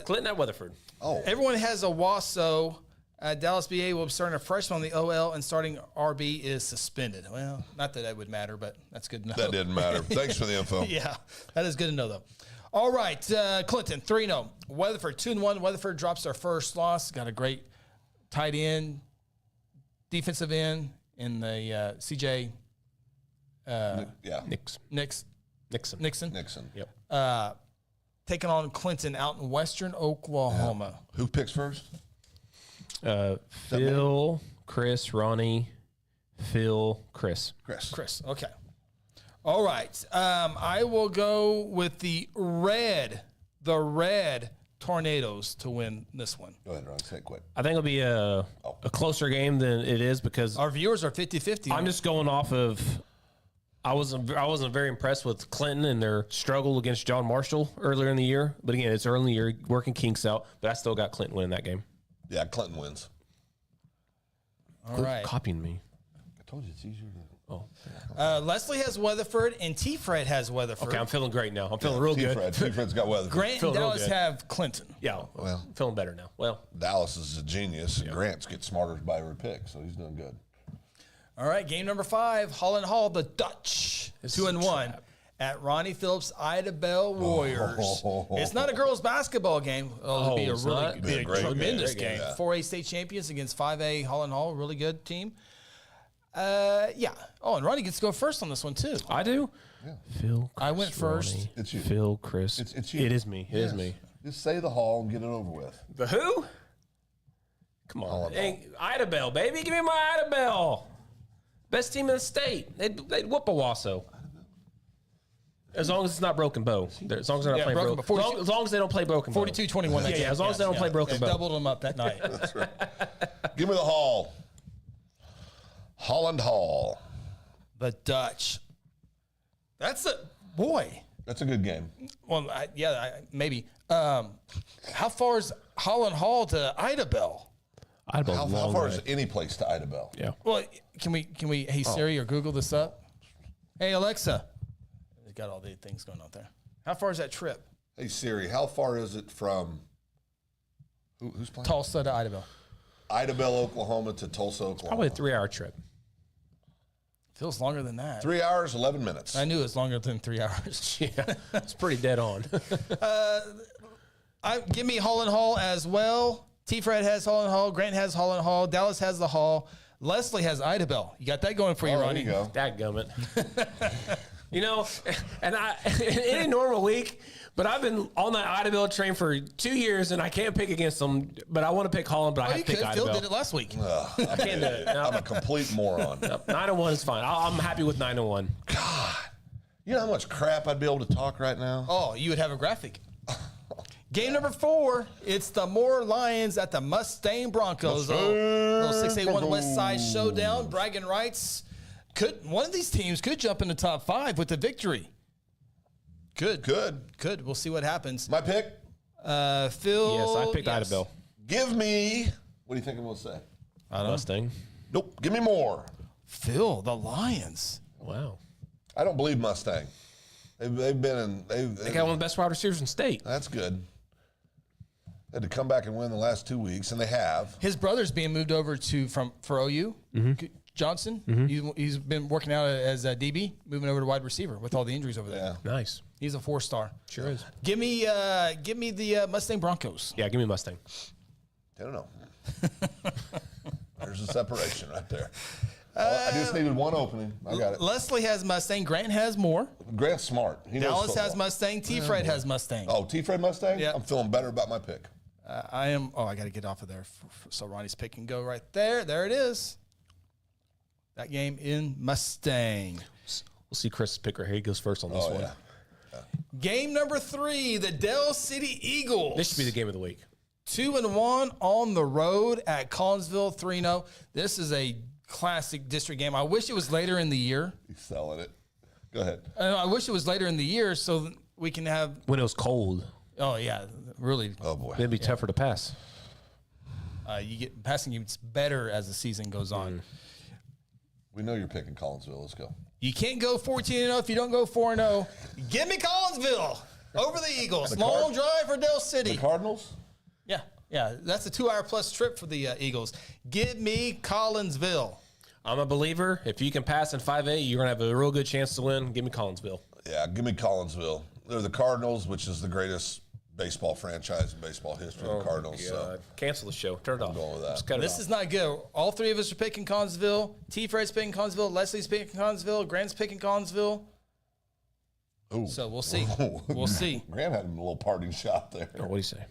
Speaker 2: Clinton at Weatherford.
Speaker 3: Oh.
Speaker 1: Everyone has Owasso. Dallas BA will be starting a freshman on the OL, and starting RB is suspended. Well, not that would matter, but that's good to know.
Speaker 3: That didn't matter. Thanks for the info.
Speaker 1: Yeah, that is good to know, though. All right, Clinton, 3-0. Weatherford, 2-1. Weatherford drops their first loss. Got a great tight end, defensive end in the CJ. Nixon.
Speaker 3: Yep.
Speaker 1: Taking on Clinton out in western Oklahoma.
Speaker 3: Who picks first?
Speaker 2: Phil, Chris, Ronnie, Phil, Chris.
Speaker 1: Chris. Okay. All right. I will go with the red Tornadoes to win this one.
Speaker 3: Go ahead, Ron. Say it quick.
Speaker 2: I think it'll be a closer game than it is because
Speaker 1: our viewers are 50-50.
Speaker 2: I'm just going off of. I wasn't very impressed with Clinton and their struggle against John Marshall earlier in the year. But again, it's early in the year, working kinks out. But I still got Clinton winning that game.
Speaker 3: Yeah, Clinton wins.
Speaker 1: All right.
Speaker 2: Copying me.
Speaker 3: I told you it's easier to.
Speaker 1: Leslie has Weatherford and T-Fred has Weatherford.
Speaker 2: Okay, I'm feeling great now. I'm feeling real good.
Speaker 3: T-Fred's got Weatherford.
Speaker 1: Grant and Dallas have Clinton.
Speaker 2: Yeah, well, feeling better now. Well,
Speaker 3: Dallas is a genius. And Grant's gets smarter by every pick, so he's doing good.
Speaker 1: All right, game number 5, Holland Hall, the Dutch, 2-1 at Ronnie Phillips Ida Bell Warriors. It's not a girls' basketball game. It'll be a tremendous game. 4A state champions against 5A Holland Hall, really good team. Yeah. Oh, and Ronnie gets to go first on this one too.
Speaker 2: I do.
Speaker 3: Yeah.
Speaker 2: Phil.
Speaker 1: I went first.
Speaker 2: Ronnie,
Speaker 3: it's you.
Speaker 2: Phil, Chris.
Speaker 3: It's you.
Speaker 2: It is me. It is me.
Speaker 3: Just say the Hall and get it over with.
Speaker 2: The who? Come on. Hey, Ida Bell, baby. Give me my Ida Bell. Best team in the state. They'd whoop Owasso. As long as it's not Broken Bow. As long as they're not playing Broken Bow. As long as they don't play Broken Bow.
Speaker 1: 42-21.
Speaker 2: Yeah, as long as they don't play Broken Bow.
Speaker 1: Doubled them up that night.
Speaker 3: That's right. Give me the Hall. Holland Hall.
Speaker 1: The Dutch. That's a boy.
Speaker 3: That's a good game.
Speaker 1: Well, maybe. How far is Holland Hall to Ida Bell?
Speaker 3: How far is any place to Ida Bell?
Speaker 2: Yeah.
Speaker 1: Well, can we? Hey Siri or Google this up. Hey Alexa. They got all the things going on there. How far is that trip?
Speaker 3: Hey Siri, how far is it from? Who's playing?
Speaker 1: Tulsa to Ida Bell.
Speaker 3: Ida Bell, Oklahoma to Tulsa, Oklahoma.
Speaker 2: Probably a 3-hour trip.
Speaker 1: Feels longer than that.
Speaker 3: 3 hours, 11 minutes.
Speaker 1: I knew it was longer than 3 hours.
Speaker 2: Yeah, it's pretty dead on.
Speaker 1: Give me Holland Hall as well. T-Fred has Holland Hall. Grant has Holland Hall. Dallas has the Hall. Leslie has Ida Bell. You got that going for you, Ronnie.
Speaker 3: There you go.
Speaker 2: Dadgummit. You know, and in a normal week, but I've been on that Ida Bell train for 2 years, and I can't pick against them. But I want to pick Holland, but I have to pick Ida Bell.
Speaker 1: Phil did it last week.
Speaker 2: I can't do it. No.
Speaker 3: I'm a complete moron.
Speaker 2: 9-1 is fine. I'm happy with 9-1.
Speaker 3: God, you know how much crap I'd be able to talk right now?
Speaker 1: Oh, you would have a graphic. Game number 4, it's the Moore Lions at the Mustang Broncos. Little 681 West Side showdown. Bragging rights. One of these teams could jump in the top 5 with the victory. Could. We'll see what happens.
Speaker 3: My pick?
Speaker 1: Phil.
Speaker 2: Yes, I picked Idabel.
Speaker 3: Give me, what do you think I'm going to say?
Speaker 2: Mustang.
Speaker 3: Nope. Give me more.
Speaker 1: Phil, the Lions.
Speaker 2: Wow.
Speaker 3: I don't believe Mustang. They've been in.
Speaker 2: They got one of the best wide receivers in state.
Speaker 3: That's good. They had to come back and win the last 2 weeks, and they have.
Speaker 1: His brother's being moved over for OU. Johnson. He's been working out as a DB, moving over to wide receiver with all the injuries over there.
Speaker 3: Yeah.
Speaker 2: Nice.
Speaker 1: He's a 4-star.
Speaker 2: Sure is.
Speaker 1: Give me the Mustang Broncos.
Speaker 2: Yeah, give me Mustang.
Speaker 3: I don't know. There's a separation right there. I just needed one opening. I got it.
Speaker 1: Leslie has Mustang. Grant has Moore.
Speaker 3: Grant's smart.
Speaker 1: Dallas has Mustang. T-Fred has Mustang.
Speaker 3: Oh, T-Fred Mustang?
Speaker 1: Yeah.
Speaker 3: I'm feeling better about my pick.
Speaker 1: I am. Oh, I got to get off of there. So Ronnie's pick can go right there. There it is. That game in Mustang.
Speaker 2: We'll see Chris' pick right here. He goes first on this one.
Speaker 3: Yeah.
Speaker 1: Game number 3, the Dell City Eagles.
Speaker 2: This should be the game of the week.
Speaker 1: 2-1 on the road at Collinsville, 3-0. This is a classic district game. I wish it was later in the year.
Speaker 3: He's selling it. Go ahead.
Speaker 1: I wish it was later in the year so we can have.
Speaker 2: When it was cold.
Speaker 1: Oh, yeah. Really.
Speaker 3: Oh, boy.
Speaker 2: It'd be tougher to pass.
Speaker 1: You get passing gets better as the season goes on.
Speaker 3: We know you're picking Collinsville. Let's go.
Speaker 1: You can't go 14-0 if you don't go 4-0. Give me Collinsville over the Eagles. Long drive for Dell City.
Speaker 3: The Cardinals?
Speaker 1: Yeah. That's a 2-hour-plus trip for the Eagles. Give me Collinsville.
Speaker 2: I'm a believer. If you can pass in 5A, you're going to have a real good chance to win. Give me Collinsville.
Speaker 3: Yeah, give me Collinsville. They're the Cardinals, which is the greatest baseball franchise in baseball history. The Cardinals. So.
Speaker 2: Cancel the show. Turn it off.
Speaker 3: I'm going with that.
Speaker 2: Just cut it
Speaker 1: This
Speaker 2: off.
Speaker 1: is not good. All 3 of us are picking Collinsville. T-Fred's picking Collinsville. Leslie's picking Collinsville. Grant's picking Collinsville.
Speaker 3: Ooh.
Speaker 1: So we'll see. We'll see.
Speaker 3: Grant had a little parting shot there.
Speaker 2: What do you say?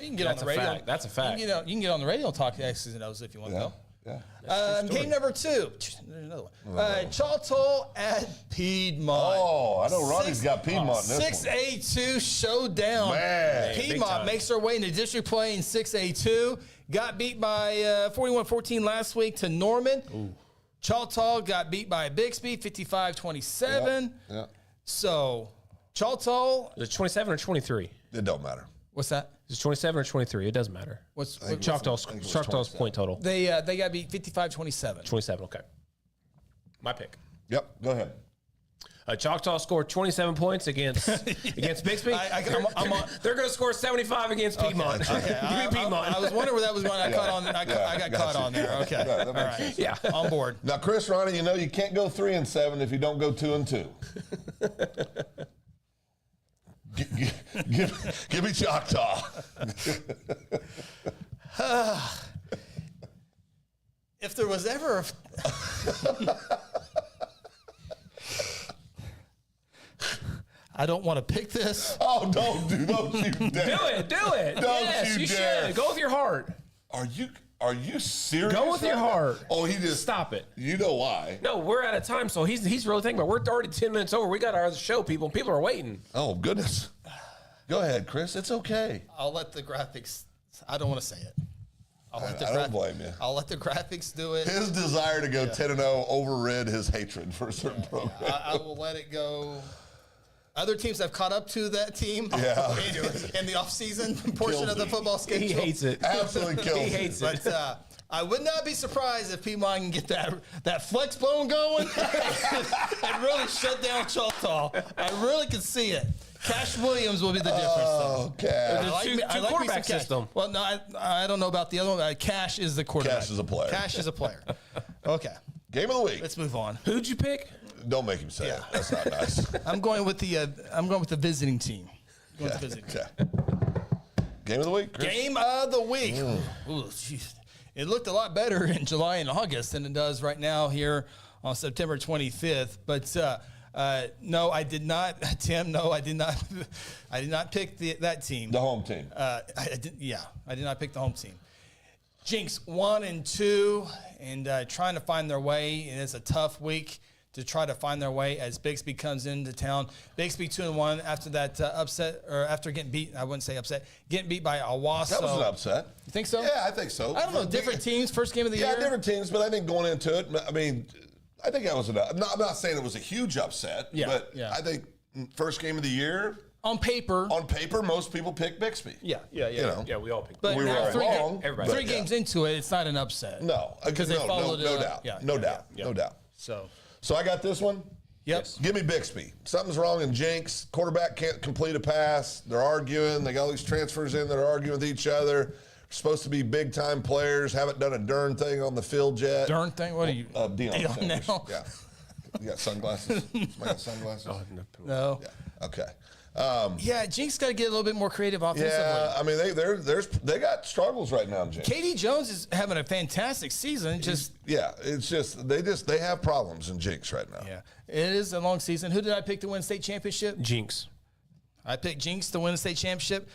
Speaker 1: You can get on the radio.
Speaker 2: That's a fact.
Speaker 1: You can get on the radio and talk X's and O's if you want to go.
Speaker 3: Yeah.
Speaker 1: Game number 2. There's another one. Chawton at Piedmont.
Speaker 3: Oh, I know Ronnie's got Piedmont in this
Speaker 1: 6A2 showdown.
Speaker 3: Man.
Speaker 1: Piedmont makes their way into district play in 6A2. Got beat by 41-14 last week to Norman.
Speaker 2: Ooh.
Speaker 1: Chawton got beat by Bixby 55-27.
Speaker 3: Yeah.
Speaker 1: So Chawton.
Speaker 2: Is it 27 or 23?
Speaker 3: It don't matter.
Speaker 1: What's that?
Speaker 2: Is it 27 or 23? It doesn't matter. Choctaw's point total.
Speaker 1: They got beat 55-27.
Speaker 2: 27, okay. My pick.
Speaker 3: Yep, go ahead.
Speaker 2: Choctaw scored 27 points against Bixby. They're going to score 75 against Piedmont.
Speaker 1: Okay.
Speaker 2: Give me Piedmont.
Speaker 1: I was wondering where that was going. I got caught on there. Okay.
Speaker 3: Yeah, that makes
Speaker 1: All right.
Speaker 3: sense.
Speaker 2: Yeah.
Speaker 1: On board.
Speaker 3: Now, Chris, Ronnie, you know you can't go 3-7 if you don't go 2-2. Give me Choctaw.
Speaker 1: If there was ever I don't want to pick this.
Speaker 3: Oh, don't you dare.
Speaker 2: Do it. Yes, you should. Go with your heart.
Speaker 3: Are you serious?
Speaker 2: Go with your heart.
Speaker 3: Oh, he just
Speaker 2: stop it.
Speaker 3: You know why?
Speaker 2: No, we're out of time, so he's really thinking about. We're already 10 minutes over. We got our other show, people. People are waiting.
Speaker 3: Oh goodness. Go ahead, Chris. It's okay.
Speaker 1: I'll let the graphics. I don't want to say it.
Speaker 3: I don't blame you.
Speaker 1: I'll let the graphics do it.
Speaker 3: His desire to go 10-0 overrid his hatred for a certain program.
Speaker 1: I will let it go. Other teams have caught up to that team in the offseason portion of the football schedule.
Speaker 2: He hates it.
Speaker 3: Absolutely kills it.
Speaker 2: He hates it.
Speaker 1: But I would not be surprised if Piedmont can get that flex bone going and really shut down Choctaw. I really can see it. Cash Williams will be the difference, though.
Speaker 3: Okay.
Speaker 1: I like
Speaker 2: quarterback system.
Speaker 1: Well, no, I don't know about the other one. Cash is the quarterback.
Speaker 3: Cash is a player.
Speaker 1: Cash is a player. Okay.
Speaker 3: Game of the week.
Speaker 1: Let's move on.
Speaker 2: Who'd you pick?
Speaker 3: Don't make him say it. That's not nice.
Speaker 1: I'm going with the visiting team. Game of
Speaker 3: the week, Chris?
Speaker 1: Game of the week. Ooh, geez. It looked a lot better in July and August than it does right now here on September 25th. But no, I did not, Tim. No, I did not. I did not pick that team.
Speaker 3: The home team.
Speaker 1: I did not pick the home team. Jinx 1-2 and trying to find their way. And it's a tough week to try to find their way as Bixby comes into town. Bixby 2-1 after that upset, or after getting beat. I wouldn't say upset, getting beat by Owasso.
Speaker 3: That was an upset.
Speaker 1: You think so?
Speaker 3: Yeah, I think so.
Speaker 1: I don't know. Different teams, first game of the year.
Speaker 3: Yeah, different teams, but I think going into it, I mean, I think that was I'm not saying it was a huge upset, but I think first game of the year.
Speaker 1: On paper,
Speaker 3: most people pick Bixby.
Speaker 1: Yeah.
Speaker 3: You know?
Speaker 2: Yeah, we all picked.
Speaker 1: But
Speaker 3: we were all wrong.
Speaker 1: Three games into it, it's not an upset.
Speaker 3: No,
Speaker 1: because they followed it up.
Speaker 3: No doubt. So I got this one.
Speaker 1: Yep.
Speaker 3: Give me Bixby. Something's wrong in Jinx. Quarterback can't complete a pass. They're arguing. They got all these transfers in that are arguing with each other. Supposed to be big time players. Haven't done a darn thing on the field yet.
Speaker 1: Darn thing? What are you?
Speaker 3: Dion
Speaker 1: now?
Speaker 3: Yeah. You got sunglasses? Somebody got sunglasses?
Speaker 1: Oh, no.
Speaker 3: Yeah. Okay.
Speaker 1: Jinx got to get a little bit more creative offensively.
Speaker 3: Yeah, I mean they got struggles right now in Jinx.
Speaker 1: Katie Jones is having a fantastic season.
Speaker 3: They have problems in Jinx right now.
Speaker 1: Yeah, it is a long season. Who did I pick to win state championship?
Speaker 2: Jinx.
Speaker 1: I picked Jinx to win the state championship.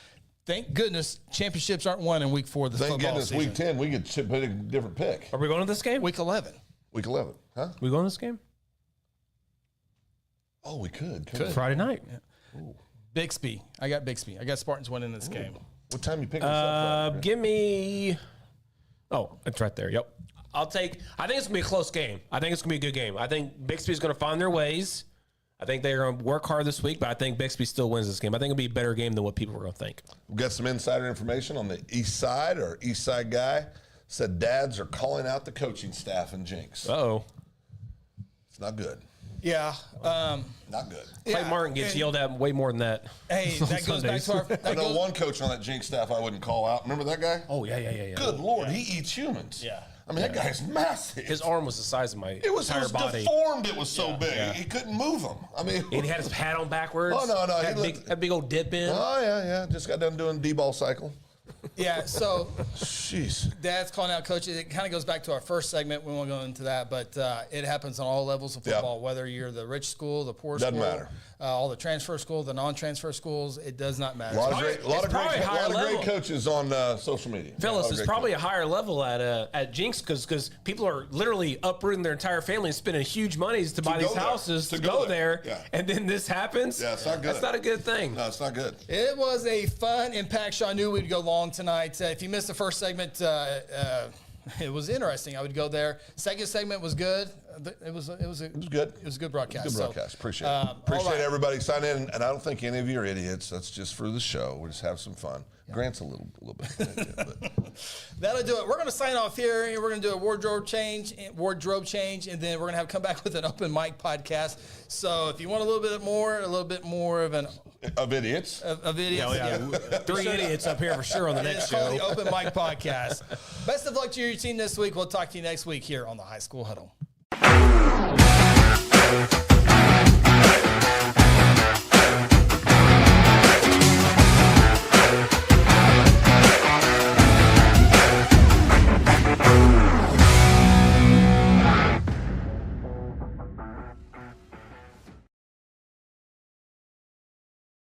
Speaker 1: Thank goodness championships aren't won in week 4 of the football season.
Speaker 3: Thank goodness week 10 we could put a different pick.
Speaker 2: Are we going to this game?
Speaker 1: Week 11.
Speaker 3: Week 11, huh?
Speaker 2: We going to this game?
Speaker 3: Oh, we could.
Speaker 2: Friday night.
Speaker 1: Yeah. Bixby. I got Bixby. I got Spartans winning this game.
Speaker 3: What time you picking this up?
Speaker 2: Give me. Oh, it's right there. Yep. I think it's going to be a close game. I think it's going to be a good game. I think Bixby's going to find their ways. I think they're going to work hard this week, but I think Bixby still wins this game. I think it'll be a better game than what people are going to think.
Speaker 3: We've got some insider information on the east side. Our east side guy said dads are calling out the coaching staff in Jinx.
Speaker 2: Uh-oh.
Speaker 3: It's not good.
Speaker 1: Yeah.
Speaker 3: Not good.
Speaker 2: Clay Martin gets yelled at way more than that.
Speaker 1: Hey, that goes back to our...
Speaker 3: I know one coach on that Jinx staff I wouldn't call out. Remember that guy?
Speaker 2: Oh, yeah.
Speaker 3: Good Lord, he eats humans.
Speaker 1: Yeah.
Speaker 3: I mean, that guy's massive.
Speaker 2: His arm was the size of my
Speaker 3: entire body. It was deformed. It was so big.
Speaker 2: Yeah.
Speaker 3: He couldn't move him. I mean,
Speaker 2: and he had his hat on backwards.
Speaker 3: Oh, no.
Speaker 2: Had big old dip in.
Speaker 3: Oh, yeah. Just got done doing D-ball cycle.
Speaker 1: Yeah, so
Speaker 3: jeez,
Speaker 1: Dad's calling out coaches. It kind of goes back to our first segment. We won't go into that, but it happens on all levels of football. Whether you're the rich school, the poor school,
Speaker 3: doesn't matter.
Speaker 1: All the transfer schools, the non-transfer schools, it does not matter.
Speaker 3: A lot of great coaches on social media.
Speaker 2: Phyllis, it's probably a higher level at Jinx because people are literally uprooting their entire family and spending huge monies to buy these houses to go there.
Speaker 3: Yeah.
Speaker 2: And then this happens.
Speaker 3: Yeah, it's not good.
Speaker 2: That's not a good thing.
Speaker 3: No, it's not good.
Speaker 1: It was a fun impact show. I knew we'd go long tonight. If you missed the first segment, it was interesting. I would go there. Second segment was good. It was good. It was a good broadcast.
Speaker 3: Good broadcast. Appreciate it. Appreciate everybody signing in. And I don't think any of you are idiots. That's just for the show. We just have some fun. Yeah. Grant's a little bit.
Speaker 1: That'll do it. We're going to sign off here. We're going to do a wardrobe change, and then we're going to come back with an open mic podcast. So if you want a little bit more of an
Speaker 3: of idiots,
Speaker 1: of idiots,
Speaker 2: yeah. 3 idiots up here for sure on the next show.
Speaker 1: The open mic podcast. Best of luck to your team this week. We'll talk to you next week here on the High School Huddle.